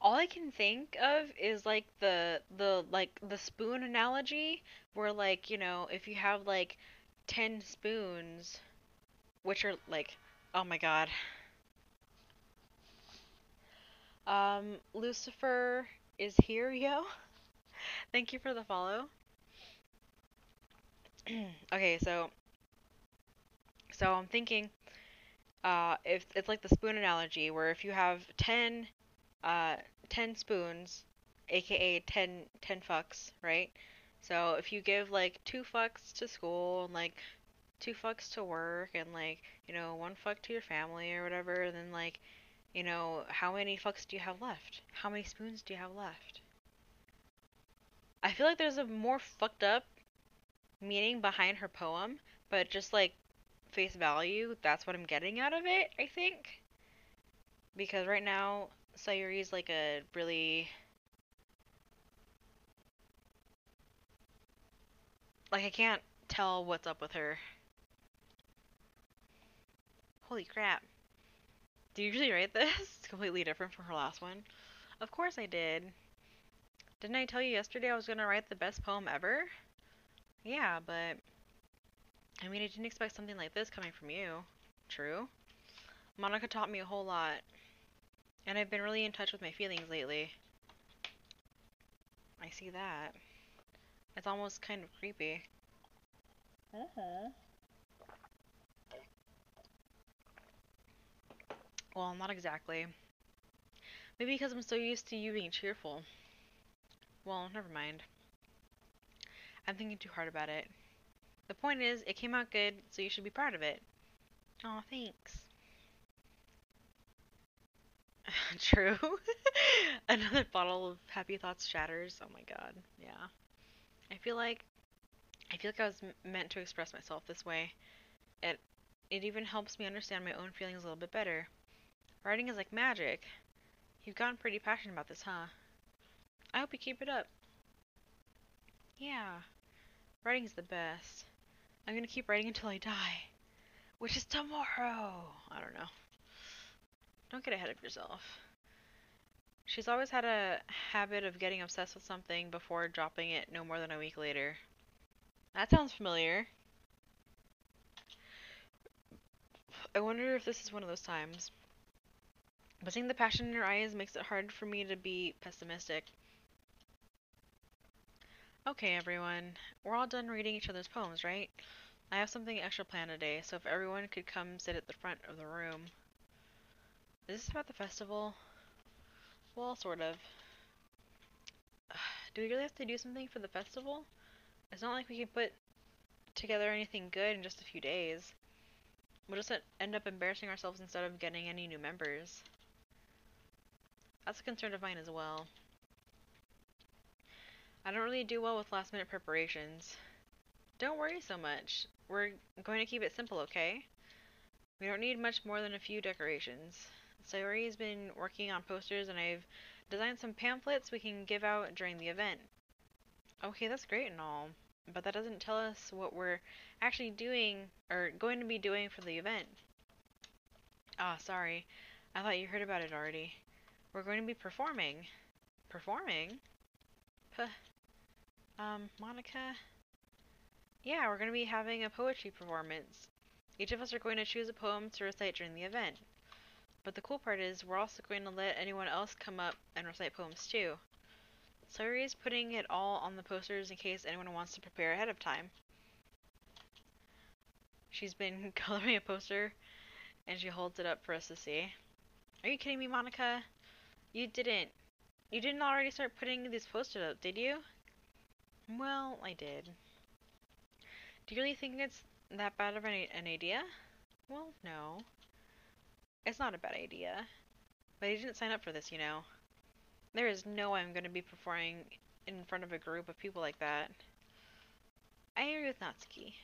All I can think of is like the spoon analogy where like, if you have like 10 spoons, which are like, oh my God. Lucifer is here, yo. Thank you for the follow. Okay, so I'm thinking if it's like the spoon analogy where if you have uh 10 spoons, aka 10 fucks, right? So if you give like 2 fucks to school and like 2 fucks to work and like, 1 fuck to your family or whatever, and then like, how many fucks do you have left? How many spoons do you have left? I feel like there's a more fucked up meaning behind her poem, but just like face value, that's what I'm getting out of it, I think. Because right now, Sayuri is like a really, like, I can't tell what's up with her. Holy crap. Do you usually write this? It's completely different from her last one. Of course I did. Didn't I tell you yesterday I was gonna write the best poem ever? Yeah, but I mean, I didn't expect something like this coming from you. True. Monica taught me a whole lot, and I've been really in touch with my feelings lately. I see that. It's almost kind of creepy. Uh-huh. Well, not exactly. Maybe because I'm so used to you being cheerful. Well, never mind. I'm thinking too hard about it. The point is, it came out good, so you should be proud of it. Aw, thanks. True. Another bottle of happy thoughts shatters. Oh my god. Yeah. I feel like I was meant to express myself this way. It it even helps me understand my own feelings a little bit better. Writing is like magic. You've gotten pretty passionate about this, huh? I hope you keep it up. Yeah. Writing's the best. I'm gonna keep writing until I die. Which is tomorrow. I don't know. Don't get ahead of yourself. She's always had a habit of getting obsessed with something before dropping it no more than a week later. That sounds familiar. I wonder if this is one of those times. But seeing the passion in her eyes makes it hard for me to be pessimistic. Okay, everyone. We're all done reading each other's poems, right? I have something extra planned today, so if everyone could come sit at the front of the room. Is this about the festival? Well, sort of. Do we really have to do something for the festival? It's not like we can put together anything good in just a few days. We'll just end up embarrassing ourselves instead of getting any new members. That's a concern of mine as well. I don't really do well with last minute preparations. Don't worry so much. We're going to keep it simple, okay? We don't need much more than a few decorations. Sayori's been working on posters and I've designed some pamphlets we can give out during the event. Okay, that's great and all, but that doesn't tell us what we're actually doing or going to be doing for the event. Ah, sorry. I thought you heard about it already. We're going to be performing. Performing? Puh. Monica? Yeah, we're going to be having a poetry performance. Each of us are going to choose a poem to recite during the event. But the cool part is, we're also going to let anyone else come up and recite poems too. Sayori is putting it all on the posters in case anyone wants to prepare ahead of time. She's been coloring a poster and she holds it up for us to see. Are you kidding me, Monica? You didn't. You didn't already start putting these posters up, did you? Well, I did. Do you really think it's that bad of an idea? Well, no. It's not a bad idea. But I didn't sign up for this, you know. There is no way I'm going to be performing in front of a group of people like that. I agree with Natsuki.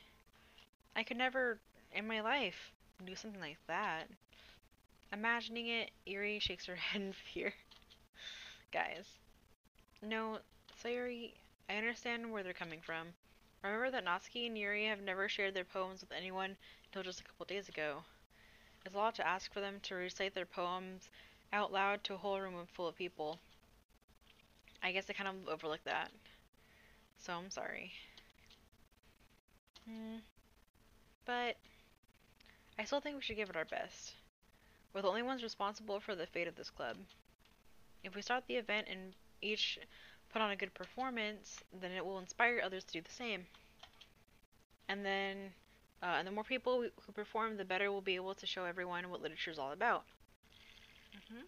I could never, in my life, do something like that. Imagining it, Yuri shakes her head in fear. Guys, no, Sayori, I understand where they're coming from. Remember that Natsuki and Yuri have never shared their poems with anyone until just a couple days ago. It's a lot to ask for them to recite their poems out loud to a whole room full of people. I guess I kind of overlooked that. So I'm sorry. But I still think we should give it our best. We're the only ones responsible for the fate of this club. If we start the event and each put on a good performance, then it will inspire others to do the same. And the more people who perform, the better we'll be able to show everyone what literature is all about. hmm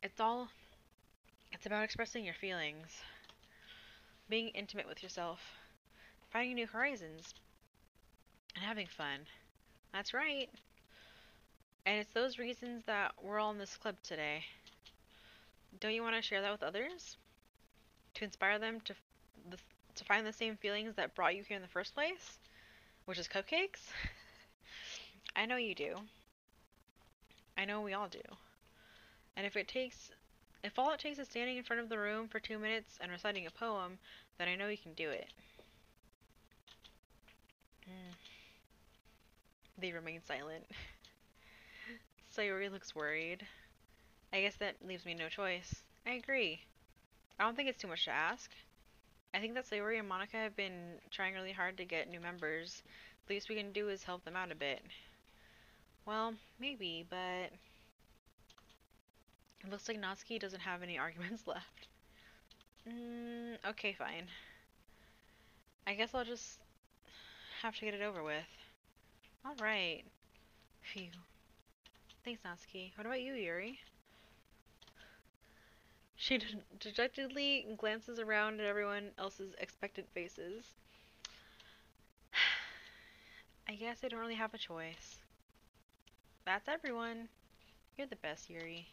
It's about expressing your feelings, being intimate with yourself, finding new horizons, and having fun. That's right. And it's those reasons that we're all in this club today. Don't you want to share that with others? To inspire them to find the same feelings that brought you here in the first place? Which is cupcakes? I know you do. I know we all do. And if all it takes is standing in front of the room for 2 minutes and reciting a poem, then I know you can do it. They remain silent. Sayori looks worried. I guess that leaves me no choice. I agree. I don't think it's too much to ask. I think that Sayori and Monica have been trying really hard to get new members. The least we can do is help them out a bit. Well, maybe, but it looks like Natsuki doesn't have any arguments left. Okay, fine. I guess I'll just have to get it over with. Alright. Phew. Thanks, Natsuki. What about you, Yuri? She dejectedly glances around at everyone else's expectant faces. I guess I don't really have a choice. That's everyone. You're the best, Yuri.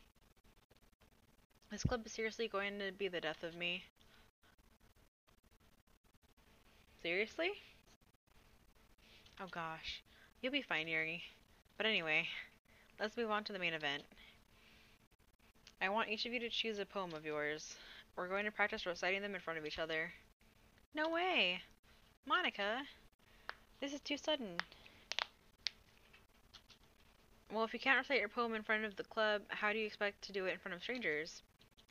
This club is seriously going to be the death of me. Seriously? Oh gosh. You'll be fine, Yuri. But anyway, let's move on to the main event. I want each of you to choose a poem of yours. We're going to practice reciting them in front of each other. No way! Monica! This is too sudden. Well, if you can't recite your poem in front of the club, how do you expect to do it in front of strangers?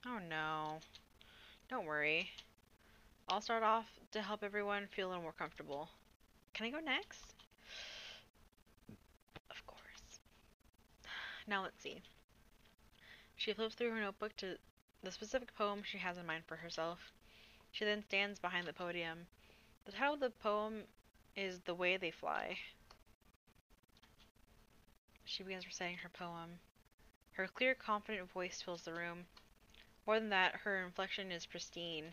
Oh no. Don't worry. I'll start off to help everyone feel a little more comfortable. Can I go next? Of course. Now let's see. She flips through her notebook to the specific poem she has in mind for herself. She then stands behind the podium. The title of the poem is The Way They Fly. She begins reciting her poem. Her clear, confident voice fills the room. More than that, her inflection is pristine.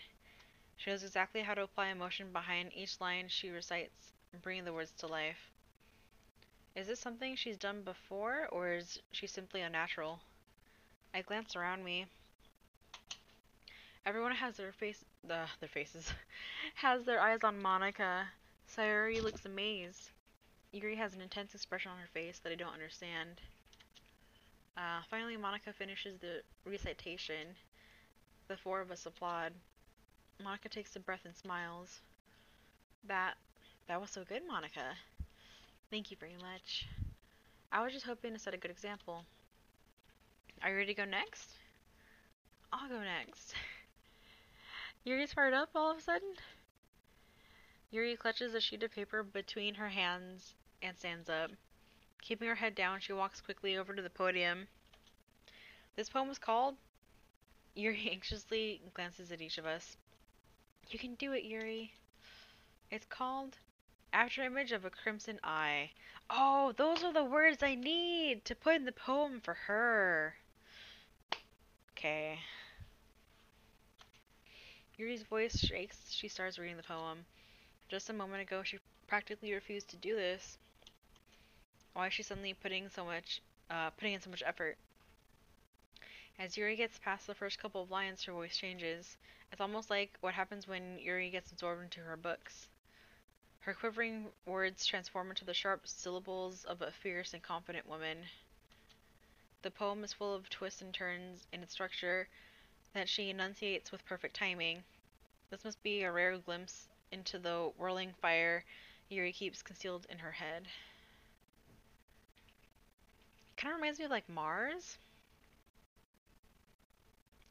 She knows exactly how to apply emotion behind each line she recites, bringing the words to life. Is this something she's done before, or is she simply unnatural? I glance around me. Everyone has their faces, has their eyes on Monica. Sayori looks amazed. Yuri has an intense expression on her face that I don't understand. Finally, Monica finishes the recitation. The four of us applaud. Monica takes a breath and smiles. That was so good, Monica. Thank you very much. I was just hoping to set a good example. Are you ready to go next? I'll go next. Yuri's fired up all of a sudden? Yuri clutches a sheet of paper between her hands and stands up. Keeping her head down, she walks quickly over to the podium. This poem is called? Yuri anxiously glances at each of us. You can do it, Yuri. It's called After Image of a Crimson Eye. Oh, those are the words I need to put in the poem for her. Okay. Yuri's voice shakes as she starts reading the poem. Just a moment ago, she practically refused to do this. Why is she suddenly putting in so much effort? As Yuri gets past the first couple of lines, her voice changes. It's almost like what happens when Yuri gets absorbed into her books. Her quivering words transform into the sharp syllables of a fierce and confident woman. The poem is full of twists and turns in its structure that she enunciates with perfect timing. This must be a rare glimpse into the whirling fire Yuri keeps concealed in her head. Kind of reminds me of like Mars.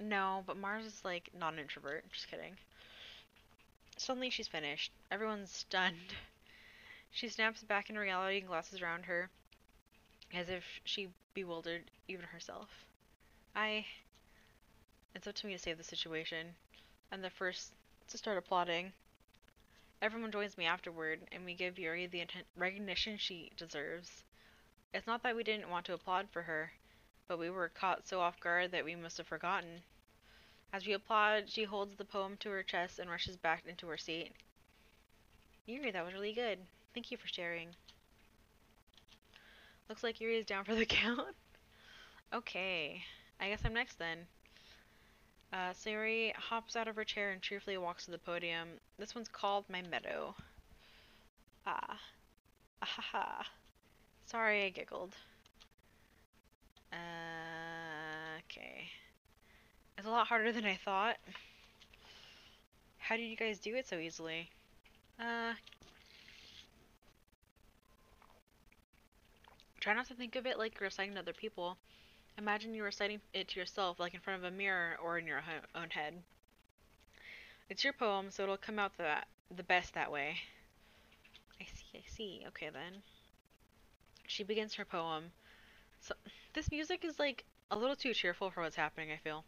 No, but Mars is like not an introvert. Just kidding. Suddenly she's finished. Everyone's stunned. She snaps back into reality and glances around her, as if she bewildered even herself. It's up to me to save the situation. I'm the first to start applauding. Everyone joins me afterward, and we give Yuri the recognition she deserves. It's not that we didn't want to applaud for her, but we were caught so off guard that we must have forgotten. As we applaud, she holds the poem to her chest and rushes back into her seat. Yuri, that was really good. Thank you for sharing. Looks like Yuri is down for the count. Okay, I guess I'm next then. Sayuri hops out of her chair and cheerfully walks to the podium. This one's called My Meadow. Ah. Ahaha. Sorry, I giggled. Okay. It's a lot harder than I thought. How did you guys do it so easily? Try not to think of it like you're reciting to other people. Imagine you're reciting it to yourself, like in front of a mirror or in your own head. It's your poem, so it'll come out the best that way. I see. Okay then. She begins her poem. So this music is like a little too cheerful for what's happening, I feel.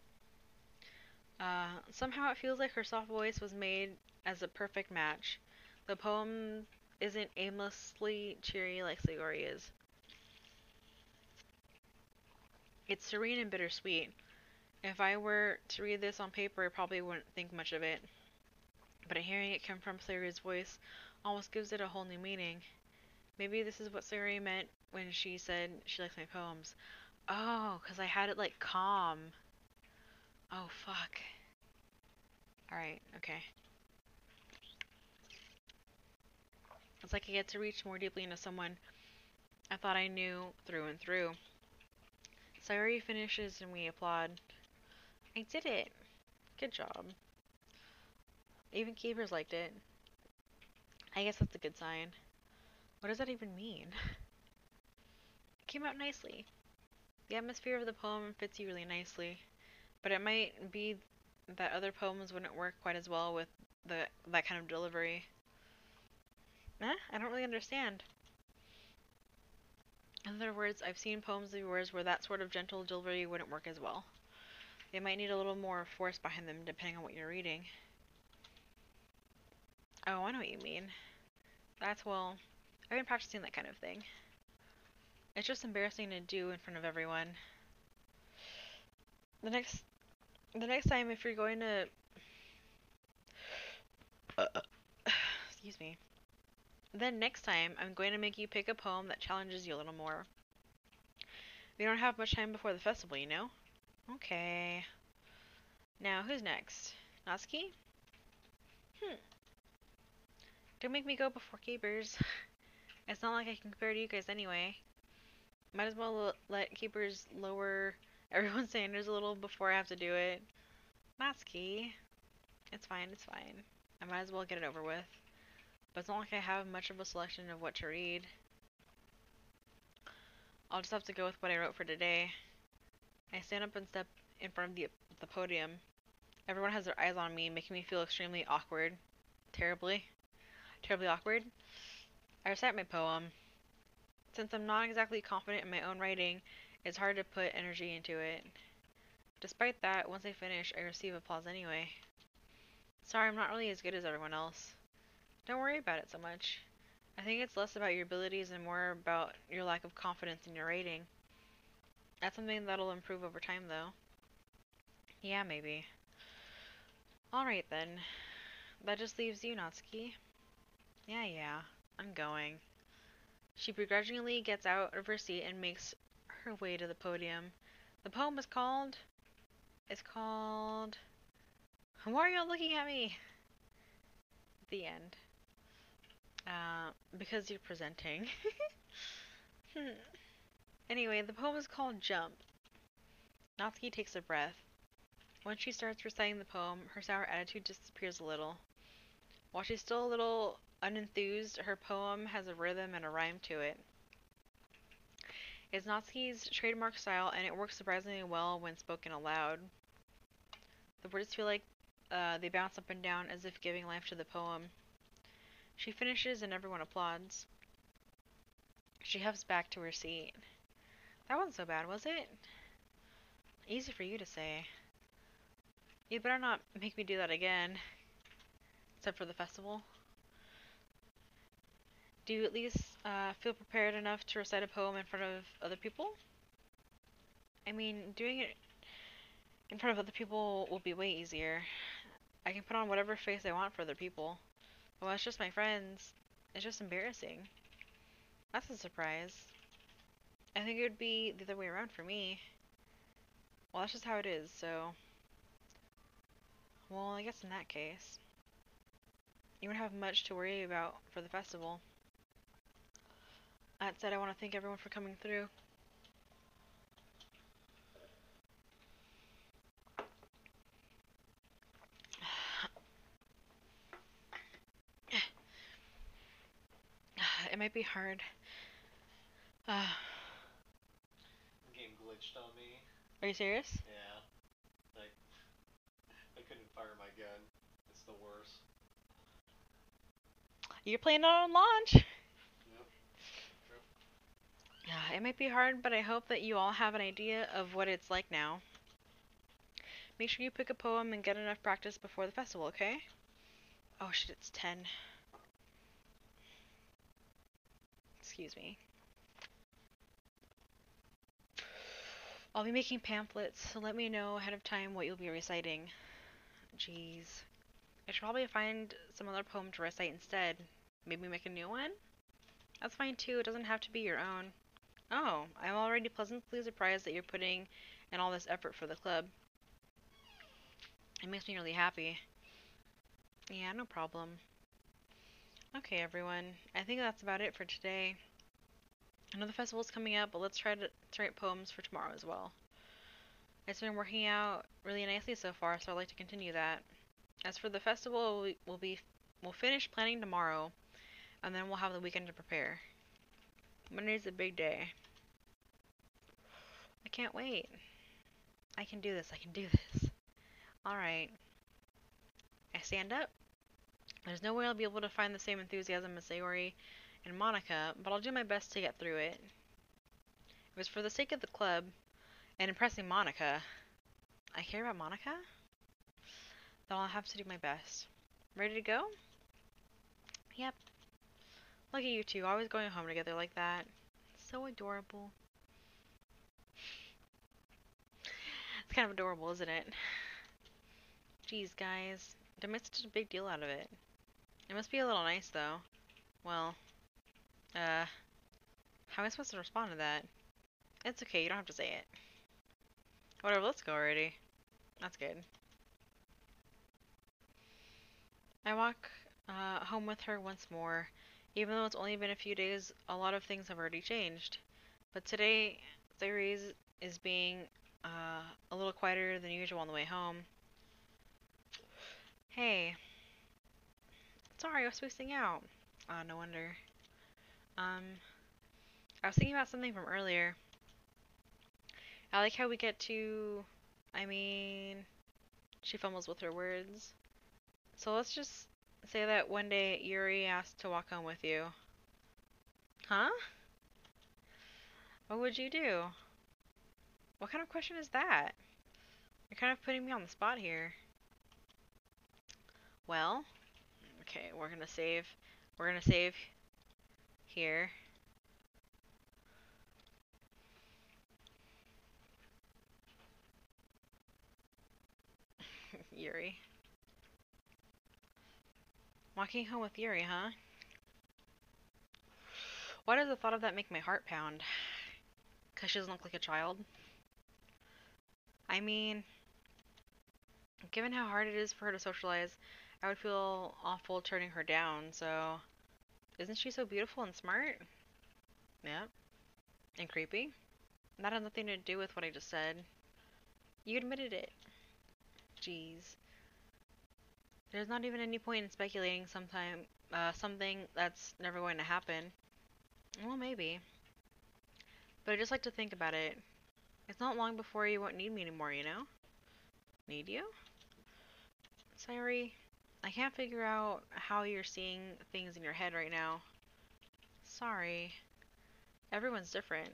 Somehow it feels like her soft voice was made as a perfect match. The poem isn't aimlessly cheery like Sayori is. It's serene and bittersweet. If I were to read this on paper, I probably wouldn't think much of it. But hearing it come from Sayori's voice almost gives it a whole new meaning. Maybe this is what Sayori meant when she said she likes my poems. Oh, 'cause I had it like calm. Oh, fuck. Alright, okay. It's like I get to reach more deeply into someone I thought I knew through and through. Sayori finishes and we applaud. I did it! Good job. Even keepers liked it. I guess that's a good sign. What does that even mean? It came out nicely. The atmosphere of the poem fits you really nicely, but it might be that other poems wouldn't work quite as well with that kind of delivery. I don't really understand. In other words, I've seen poems of yours where that sort of gentle delivery wouldn't work as well. They might need a little more force behind them depending on what you're reading. Oh, I know what you mean. Well, I've been practicing that kind of thing. It's just embarrassing to do in front of everyone. The next time if you're going to excuse me. Then next time I'm going to make you pick a poem that challenges you a little more. We don't have much time before the festival, you know? Okay. Now, who's next? Natsuki? Don't make me go before Keepers. It's not like I can compare to you guys anyway. Might as well let Keepers lower everyone's standards a little before I have to do it. Natsuki. It's fine. I might as well get it over with. But it's not like I have much of a selection of what to read. I'll just have to go with what I wrote for today. I stand up and step in front of the podium. Everyone has their eyes on me, making me feel extremely awkward. Terribly. Terribly awkward. I recite my poem. Since I'm not exactly confident in my own writing, it's hard to put energy into it. Despite that, once I finish, I receive applause anyway. Sorry, I'm not really as good as everyone else. Don't worry about it so much. I think it's less about your abilities and more about your lack of confidence in your writing. That's something that'll improve over time, though. Yeah, maybe. Alright then. That just leaves you, Natsuki. Yeah, I'm going. She begrudgingly gets out of her seat and makes her way to the podium. The poem is called... It's called... Why are you all looking at me? The end. Because you're presenting. Anyway, the poem is called Jump. Natsuki takes a breath. Once she starts reciting the poem, her sour attitude disappears a little. While she's still a little unenthused, her poem has a rhythm and a rhyme to it. It's Natsuki's trademark style, and it works surprisingly well when spoken aloud. The words feel like they bounce up and down as if giving life to the poem. She finishes and everyone applauds. She huffs back to her seat. That wasn't so bad, was it? Easy for you to say. You'd better not make me do that again. Except for the festival. Do you at least feel prepared enough to recite a poem in front of other people? I mean, doing it in front of other people will be way easier. I can put on whatever face I want for other people. But when it's just my friends, it's just embarrassing. That's a surprise. I think it would be the other way around for me. Well, that's just how it is, so... Well, I guess in that case, you won't have much to worry about for the festival. That said, I want to thank everyone for coming through. It might be hard. The game glitched on me. Are you serious? Yeah. Like, I couldn't fire my gun. It's the worst. You're playing it on launch! Yep. True. It might be hard, but I hope that you all have an idea of what it's like now. Make sure you pick a poem and get enough practice before the festival, okay? Oh shit, it's 10. Excuse me. I'll be making pamphlets, so let me know ahead of time what you'll be reciting. Jeez. I should probably find some other poem to recite instead. Maybe make a new one? That's fine too, it doesn't have to be your own. Oh, I'm already pleasantly surprised that you're putting in all this effort for the club. It makes me really happy. Yeah, no problem. Okay, everyone. I think that's about it for today. I know the festival's coming up, but let's try to write poems for tomorrow as well. It's been working out really nicely so far, so I'd like to continue that. As for the festival, we'll finish planning tomorrow, and then we'll have the weekend to prepare. Monday's a big day. I can't wait. I can do this. I can do this. Alright. I stand up. There's no way I'll be able to find the same enthusiasm as Sayori and Monica, but I'll do my best to get through it. It was for the sake of the club and impressing Monica. I care about Monica? Then I'll have to do my best. Ready to go? Yep. Look at you two, always going home together like that. So adorable. It's kind of adorable, isn't it? Jeez, guys. Don't make such a big deal out of it. It must be a little nice, though. Well, how am I supposed to respond to that? It's okay, you don't have to say it. Whatever, let's go already. That's good. I walk home with her once more. Even though it's only been a few days, a lot of things have already changed. But today, Sayori's is being a little quieter than usual on the way home. Hey. Sorry, I was spacing out. No wonder. I was thinking about something from earlier. I like how we get to... I mean... She fumbles with her words. So let's just Say that one day Yuri asked to walk home with you. Huh? What would you do? What kind of question is that? You're kind of putting me on the spot here. Well, okay, we're gonna save. We're gonna save here. Yuri. Walking home with Yuri, huh? Why does the thought of that make my heart pound? 'Cause she doesn't look like a child? I mean, given how hard it is for her to socialize, I would feel awful turning her down, so... Isn't she so beautiful and smart? Yeah. And creepy? That has nothing to do with what I just said. You admitted it. Jeez. There's not even any point in speculating something that's never going to happen. Well, maybe. But I just like to think about it. It's not long before you won't need me anymore, you know? Need you? Sorry. I can't figure out how you're seeing things in your head right now. Sorry. Everyone's different.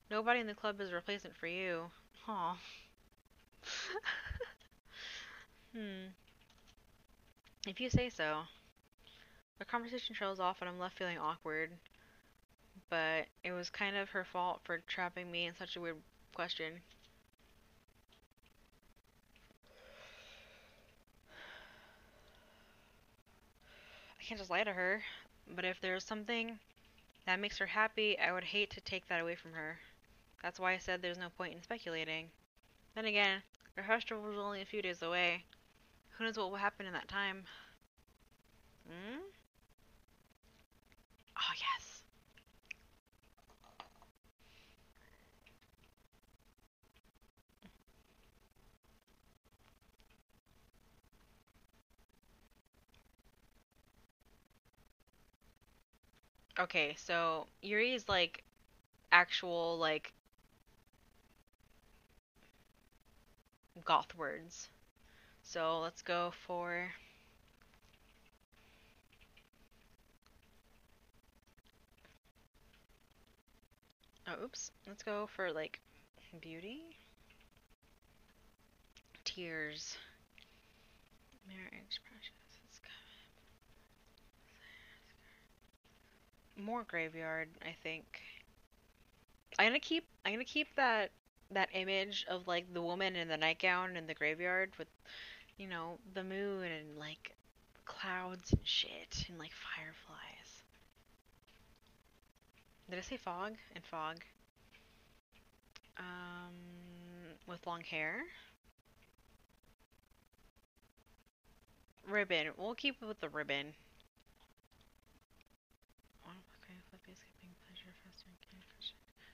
Nobody in the club is a replacement for you. Aw. Hmm. If you say so. The conversation trails off and I'm left feeling awkward. But it was kind of her fault for trapping me in such a weird question. I can't just lie to her. But if there's something that makes her happy, I would hate to take that away from her. That's why I said there's no point in speculating. Then again, the festival is only a few days away. Who knows what will happen in that time? Hmm? Oh, yes. Okay, so Yuri's like actual like goth words. So let's go for oh oops. Let's go for like beauty. Tears. Marriage precious. More graveyard, I think. I'm gonna keep that image of like the woman in the nightgown in the graveyard with, the moon and like clouds and shit and like fireflies. Did I say fog? And fog. With long hair. Ribbon. We'll keep it with the ribbon.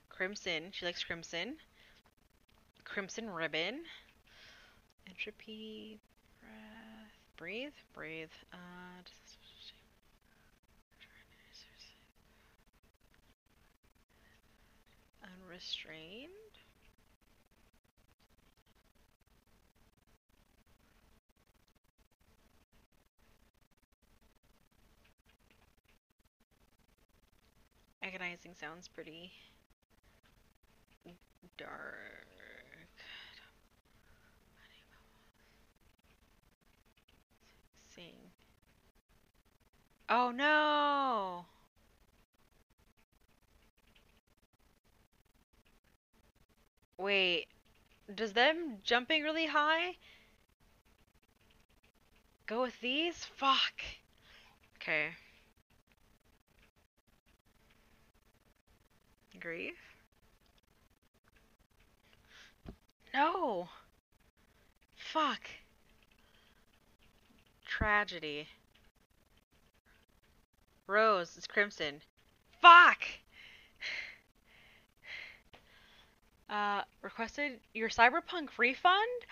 Crimson. She likes crimson. Crimson ribbon. Entropy. Breath. Breathe. Breathe. Unrestrained. Agonizing sounds pretty dark. Sing. Oh no! Wait, does them jumping really high go with these? Fuck. Okay. Grief? No! Fuck. Tragedy. Rose is crimson. Fuck! Requested your cyberpunk refund?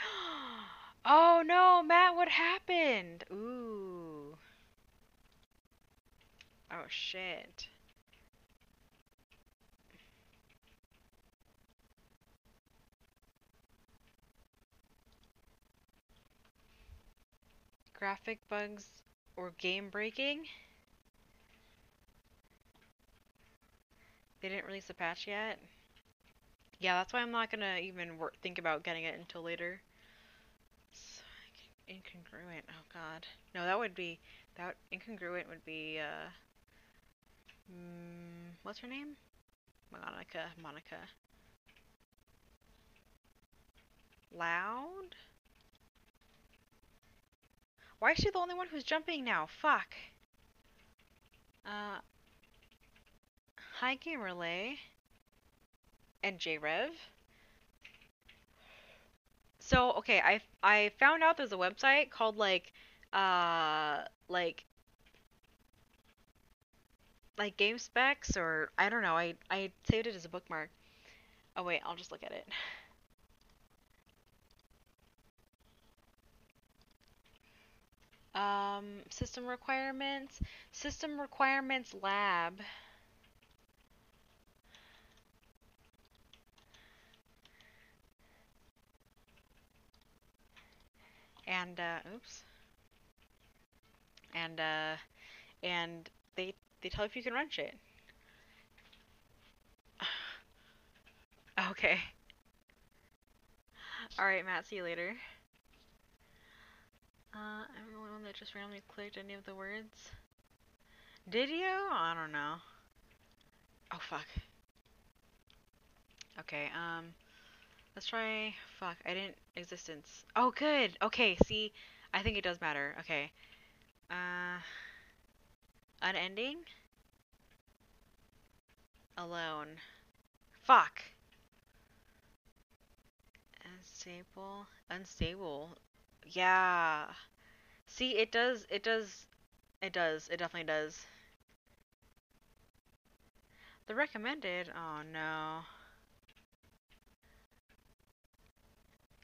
Oh no, Matt, what happened? Ooh. Oh shit. Graphic bugs or game breaking. They didn't release a patch yet. Yeah, that's why I'm not gonna even think about getting it until later. So, incongruent. Oh God. No, that incongruent would be what's her name? Monica. Loud? Why is she the only one who's jumping now? Fuck. Uh, Hi Gamer Lay and JRev. So, okay, I found out there's a website called uh like like game specs, or I don't know. I saved it as a bookmark. Oh wait, I'll just look at it. System requirements. System requirements lab. And oops. And and they tell you if you can run shit. Okay. All right, Matt. See you later. I'm the one that just randomly clicked any of the words. Did you? I don't know. Oh fuck. Okay. Let's try. Fuck. I didn't existence. Oh good. Okay. See, I think it does matter. Okay. Uh, unending. Alone. Fuck. Unstable. Unstable. Yeah. See, it does. It does. It does. It definitely does. The recommended. Oh no.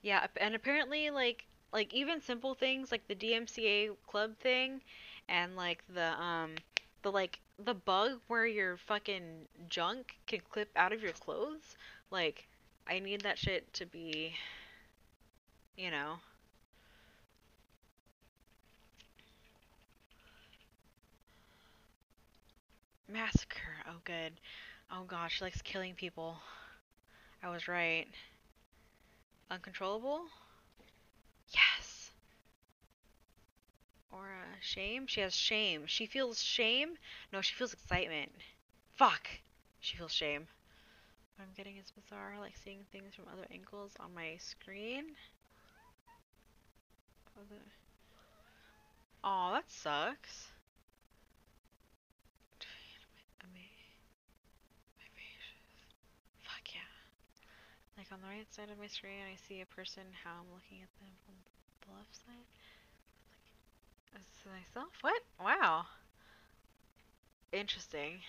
Yeah, and apparently like even simple things like the DMCA club thing and like the bug where your fucking junk can clip out of your clothes, like I need that shit to be, you know, massacre. Oh good. Oh gosh, she likes killing people. I was right. Uncontrollable? Yes. Or shame? She has shame. She feels shame? No, she feels excitement. Fuck. She feels shame. What I'm getting is bizarre, like seeing things from other angles on my screen. Oh, that sucks. Fuck yeah. Like on the right side of my screen, I see a person, how I'm looking at them on the left side. Like, this is myself? What? Wow. Interesting.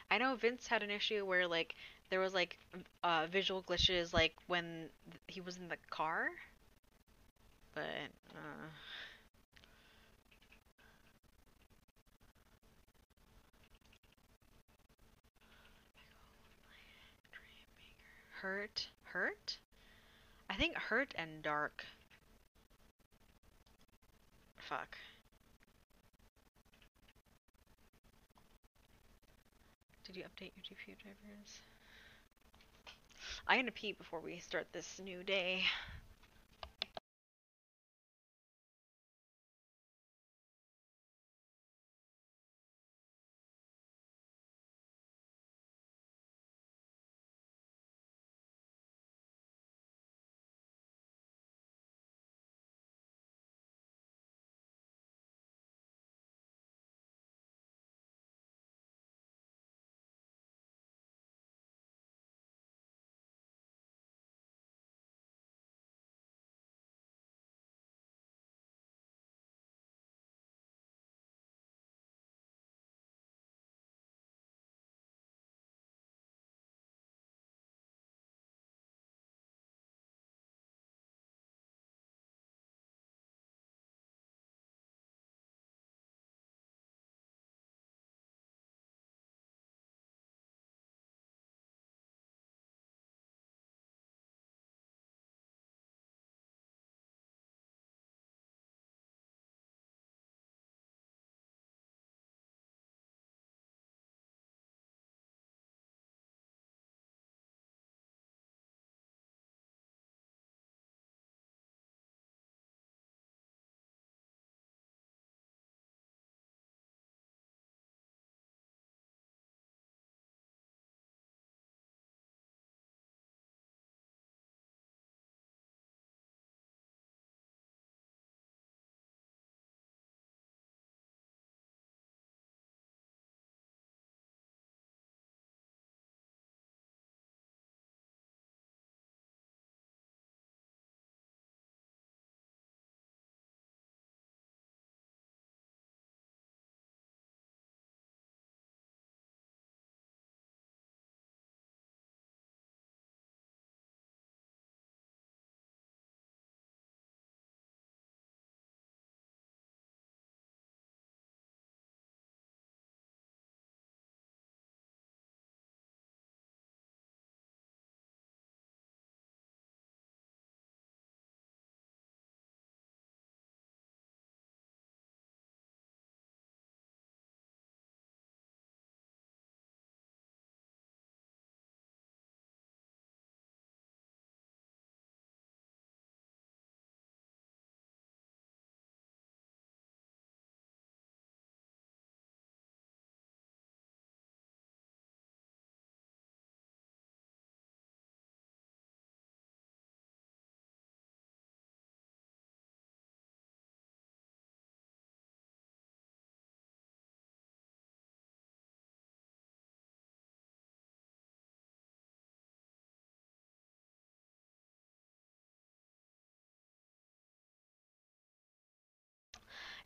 I know Vince had an issue where like there was like visual glitches like when he was in the car, but hurt? I think hurt and dark. Fuck. Did you update your GPU drivers? I'm gonna pee before we start this new day.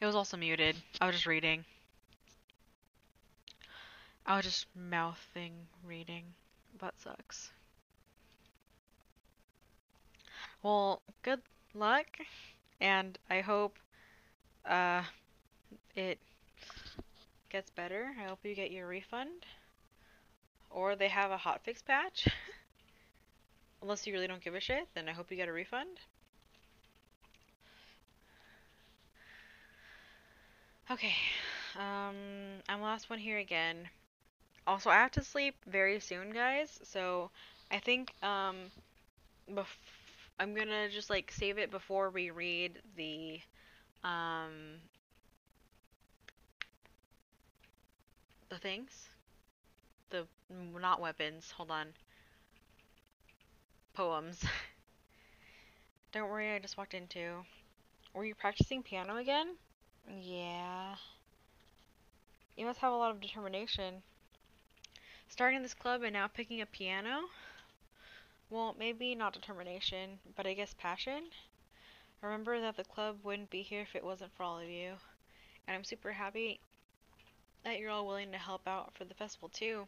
It was also muted. I was just reading. I was just mouthing reading. That sucks. Well, good luck, and I hope uh it gets better. I hope you get your refund, or they have a hotfix patch. Unless you really don't give a shit, then I hope you get a refund. Okay, I'm the last one here again. Also, I have to sleep very soon, guys. So I think bef I'm gonna just like save it before we read um the things, the not weapons. Hold on, poems. Don't worry, I just walked into. Were you practicing piano again? Yeah. You must have a lot of determination. Starting this club and now picking up piano? Well, maybe not determination, but I guess passion? Remember that the club wouldn't be here if it wasn't for all of you. And I'm super happy that you're all willing to help out for the festival too.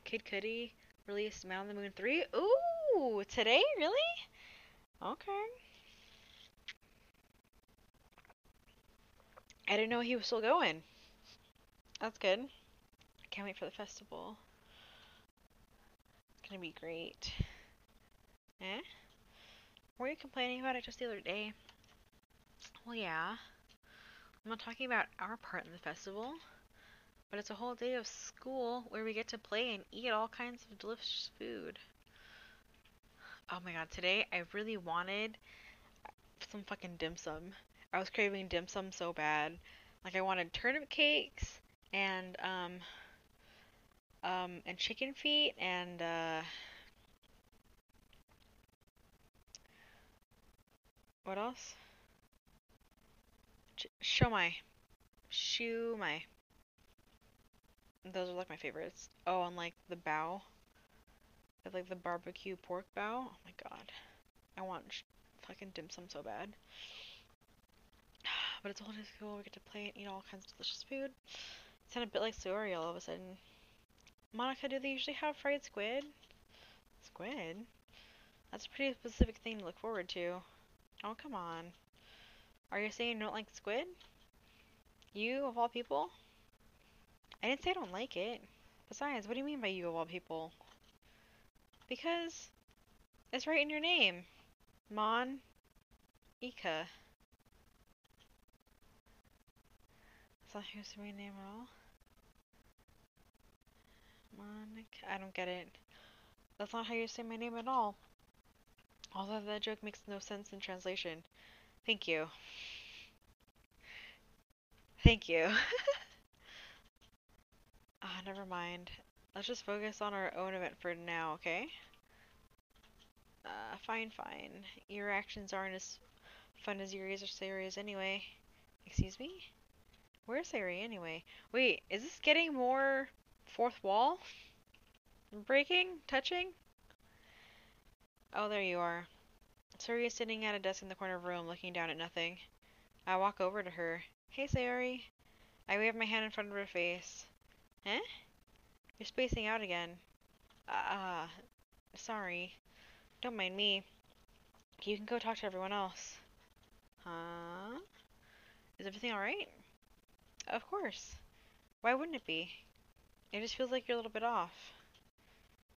Kid Cudi released Man on the Moon 3? Ooh, today? Really? Okay. I didn't know he was still going. That's good. I can't wait for the festival. It's gonna be great. Eh? Were you complaining about it just the other day? Well, yeah. I'm not talking about our part in the festival, but it's a whole day of school where we get to play and eat all kinds of delicious food. Oh my god, today I really wanted some fucking dim sum. I was craving dim sum so bad. Like I wanted turnip cakes and and chicken feet and what else? Shumai. Shumai. Those are like my favorites. Oh, and like the bao. Like the barbecue pork bao. Oh my god. I want fucking dim sum so bad. But it's all just cool. We get to play and eat all kinds of delicious food. It's kind of a bit like Sayori all of a sudden. Monica, do they usually have fried squid? Squid? That's a pretty specific thing to look forward to. Oh, come on. Are you saying you don't like squid? You, of all people? I didn't say I don't like it. Besides, what do you mean by you, of all people? Because it's right in your name. Mon Ika. That's not who's my name at all. Monica. I don't get it. That's not how you say my name at all. Although that joke makes no sense in translation. Thank you. Thank you. Ah, never mind. Let's just focus on our own event for now, okay? Fine, fine. Your actions aren't as fun as Yuri's or Sayori's anyway. Excuse me? Where's Sayori anyway? Wait, is this getting more fourth wall? Breaking? Touching? Oh, there you are. Sayori is sitting at a desk in the corner of the room, looking down at nothing. I walk over to her. Hey, Sayori. I wave my hand in front of her face. Eh? You're spacing out again. Ah, sorry. Don't mind me. You can go talk to everyone else. Huh? Is everything alright? Of course. Why wouldn't it be? It just feels like you're a little bit off.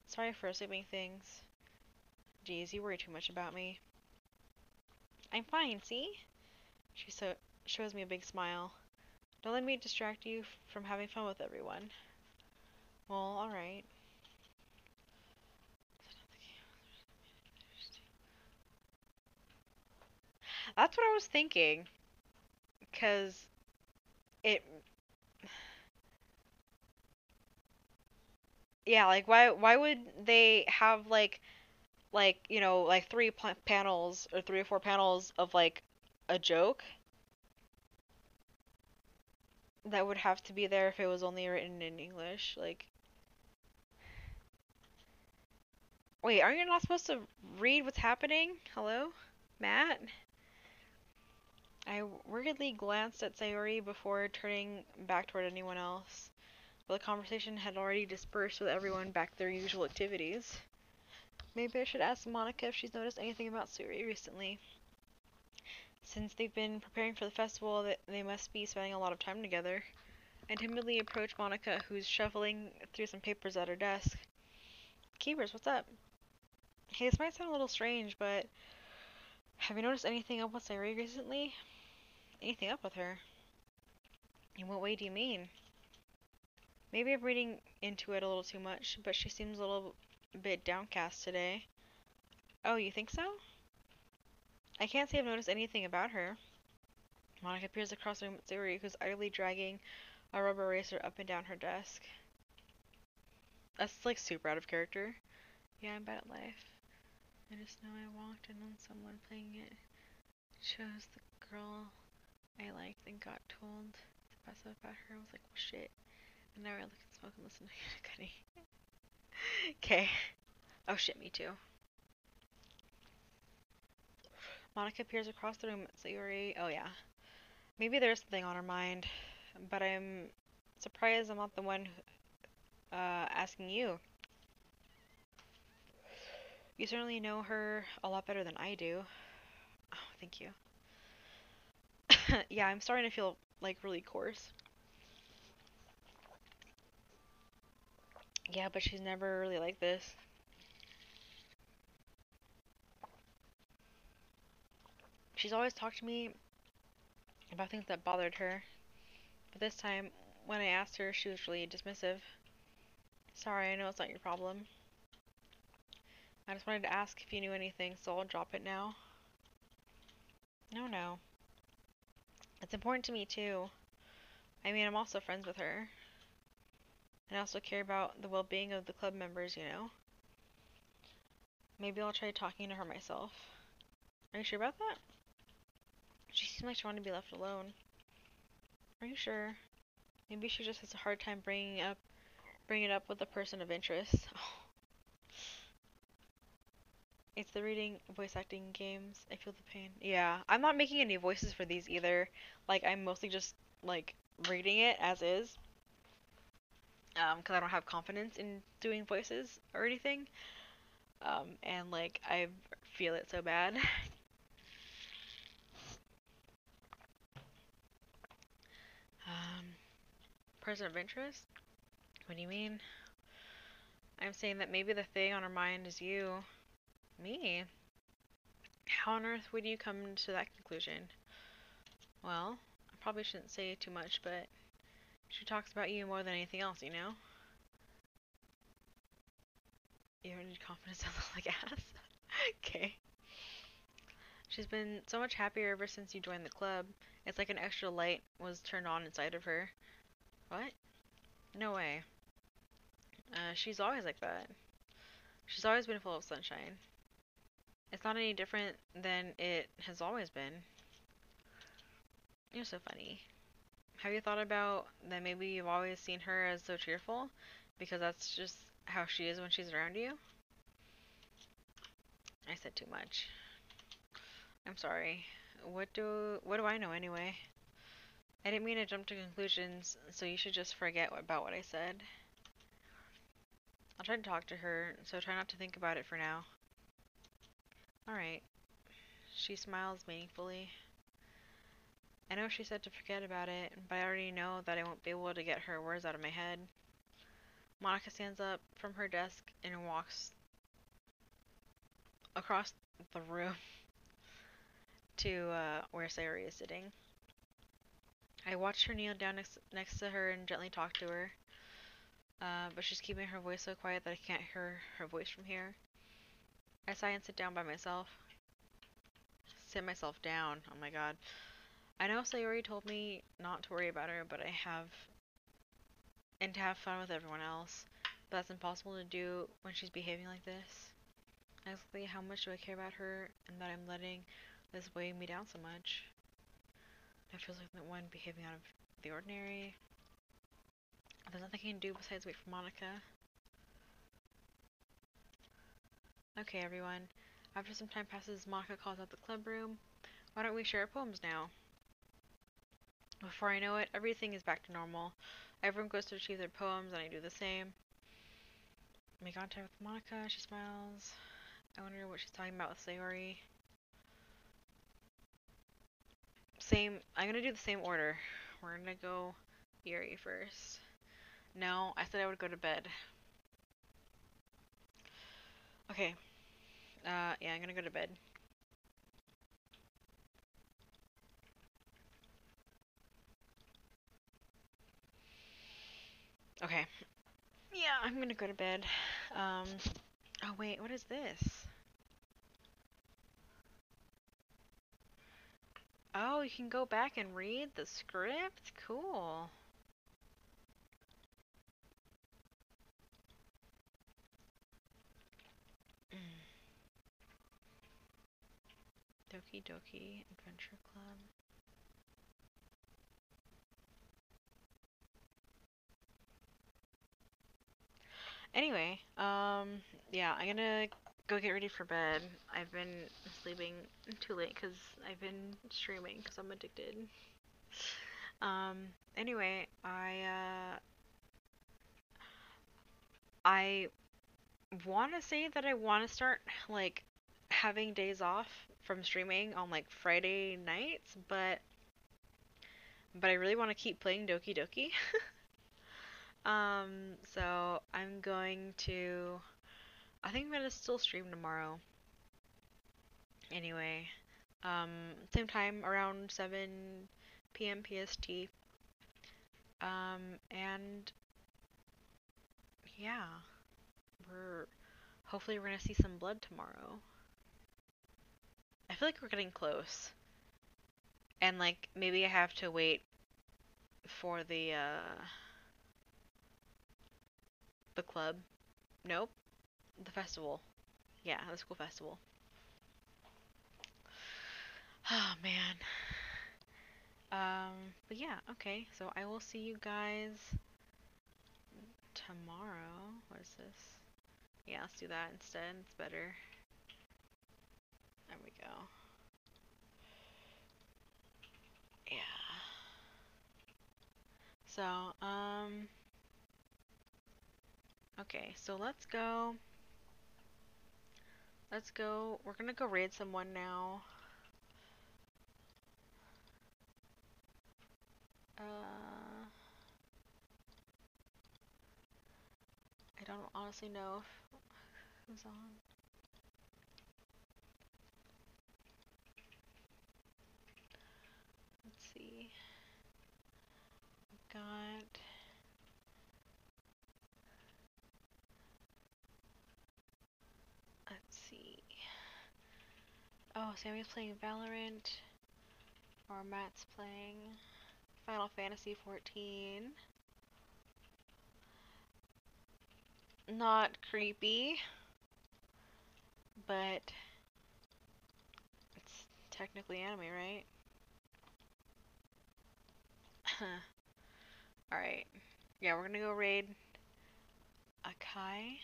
Sorry for assuming things. Geez, you worry too much about me. I'm fine, see? She shows me a big smile. Don't let me distract you from having fun with everyone. Well, alright. That's what I was thinking. Cause it, yeah, like why would they have like three panels or three or four panels of like a joke that would have to be there if it was only written in English? Like, wait, are you not supposed to read what's happening? Hello? Matt? I wickedly glanced at Sayori before turning back toward anyone else, but the conversation had already dispersed with everyone back to their usual activities. Maybe I should ask Monica if she's noticed anything about Sayori recently. Since they've been preparing for the festival, they must be spending a lot of time together. I timidly approach Monica, who's shuffling through some papers at her desk. Keepers, what's up? Hey, this might sound a little strange, but have you noticed anything up with Sayori recently? Anything up with her? In what way do you mean? Maybe I'm reading into it a little too much, but she seems a little bit downcast today. Oh, you think so? I can't say I've noticed anything about her. Monica peers across the room at Sayori, who's idly dragging a rubber eraser up and down her desk. That's like super out of character. Yeah, I'm bad at life. I just know I walked in on someone playing it. Chose the girl I liked and got told to pass up about her. I was like, well, shit. And now I look and smoke and listen to Cuddy. Okay. Oh shit, me too. Monica peers across the room at Sayori. Oh yeah. Maybe there's something on her mind, but I'm surprised I'm not the one asking you. You certainly know her a lot better than I do. Oh, thank you. Yeah, I'm starting to feel like really coarse. Yeah, but she's never really like this. She's always talked to me about things that bothered her, but this time, when I asked her, she was really dismissive. Sorry, I know it's not your problem. I just wanted to ask if you knew anything, so I'll drop it now. No, no. It's important to me too. I mean, I'm also friends with her. And I also care about the well-being of the club members, you know? Maybe I'll try talking to her myself. Are you sure about that? She seems like she wanted to be left alone. Are you sure? Maybe she just has a hard time bringing it up with a person of interest. It's the reading voice acting games. I feel the pain. Yeah, I'm not making any voices for these either. Like, I'm mostly just, like, reading it as is. 'Cause I don't have confidence in doing voices or anything. And, like, I feel it so bad. Um, person of interest? What do you mean? I'm saying that maybe the thing on her mind is you. Me? How on earth would you come to that conclusion? Well, I probably shouldn't say too much, but she talks about you more than anything else, you know? You don't need confidence to look like ass. Okay. She's been so much happier ever since you joined the club. It's like an extra light was turned on inside of her. What? No way. She's always like that. She's always been full of sunshine. It's not any different than it has always been. You're so funny. Have you thought about that maybe you've always seen her as so cheerful? Because that's just how she is when she's around you? I said too much. I'm sorry. What do I know anyway? I didn't mean to jump to conclusions, so you should just forget about what I said. I'll try to talk to her, so try not to think about it for now. Alright. She smiles meaningfully. I know she said to forget about it, but I already know that I won't be able to get her words out of my head. Monica stands up from her desk and walks across the room to where Sayori is sitting. I watch her kneel down next to her and gently talk to her, but she's keeping her voice so quiet that I can't hear her voice from here. I sigh and sit down by myself. Sit myself down. Oh my god. I know Sayori told me not to worry about her, but I have, and to have fun with everyone else. But that's impossible to do when she's behaving like this. Exactly how much do I care about her and that I'm letting this weigh me down so much? It feels like the one behaving out of the ordinary. There's nothing I can do besides wait for Monica. Okay, everyone. After some time passes, Monica calls out the club room. Why don't we share poems now? Before I know it, everything is back to normal. Everyone goes to achieve their poems, and I do the same. Make contact with Monica. She smiles. I wonder what she's talking about with Sayori. Same. I'm gonna do the same order. We're gonna go Yuri first. No, I said I would go to bed. Okay. Yeah, I'm gonna go to bed. Okay. Yeah, I'm gonna go to bed. Um. Oh wait, what is this? Oh, you can go back and read the script? Cool. Doki Doki Adventure Club. Anyway, yeah, I'm gonna go get ready for bed. I've been sleeping too late because I've been streaming because I'm addicted. Anyway, I want to say that I want to start like having days off from streaming on like Friday nights, but I really want to keep playing Doki Doki. So I'm going to I think I'm gonna still stream tomorrow. Anyway, same time around 7 p.m. PST. And yeah, we're hopefully we're gonna see some blood tomorrow. I feel like we're getting close. And like maybe I have to wait for the club. Nope, the festival. Yeah, the school festival. Oh man. But yeah, okay. So I will see you guys tomorrow. What is this? Yeah, let's do that instead. It's better. There we go. Yeah. So, okay, so let's go. Let's go. We're gonna go raid someone now. I don't honestly know if who's on. Let's see. We've got. Let's see. Oh, Sammy's playing Valorant. Or Matt's playing Final Fantasy 14. Not creepy, but it's technically anime, right? Alright. Yeah, we're gonna go raid Akai.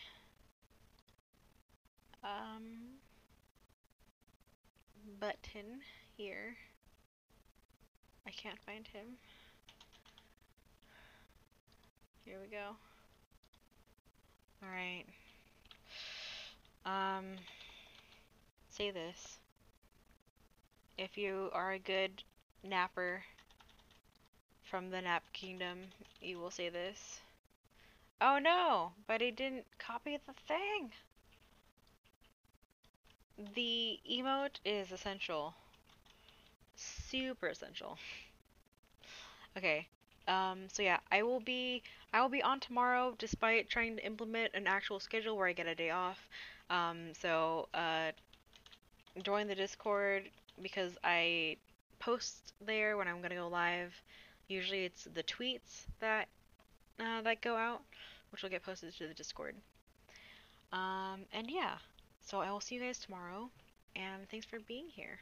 Button here. I can't find him. Here we go. Alright. Say this. If you are a good napper from the Nap Kingdom, you will say this. Oh no! But he didn't copy the thing! The emote is essential. Super essential. Okay. So yeah, I will be on tomorrow despite trying to implement an actual schedule where I get a day off. Join the Discord because I post there when I'm gonna go live. Usually it's the tweets that go out, which will get posted to the Discord. And yeah, so I will see you guys tomorrow, and thanks for being here.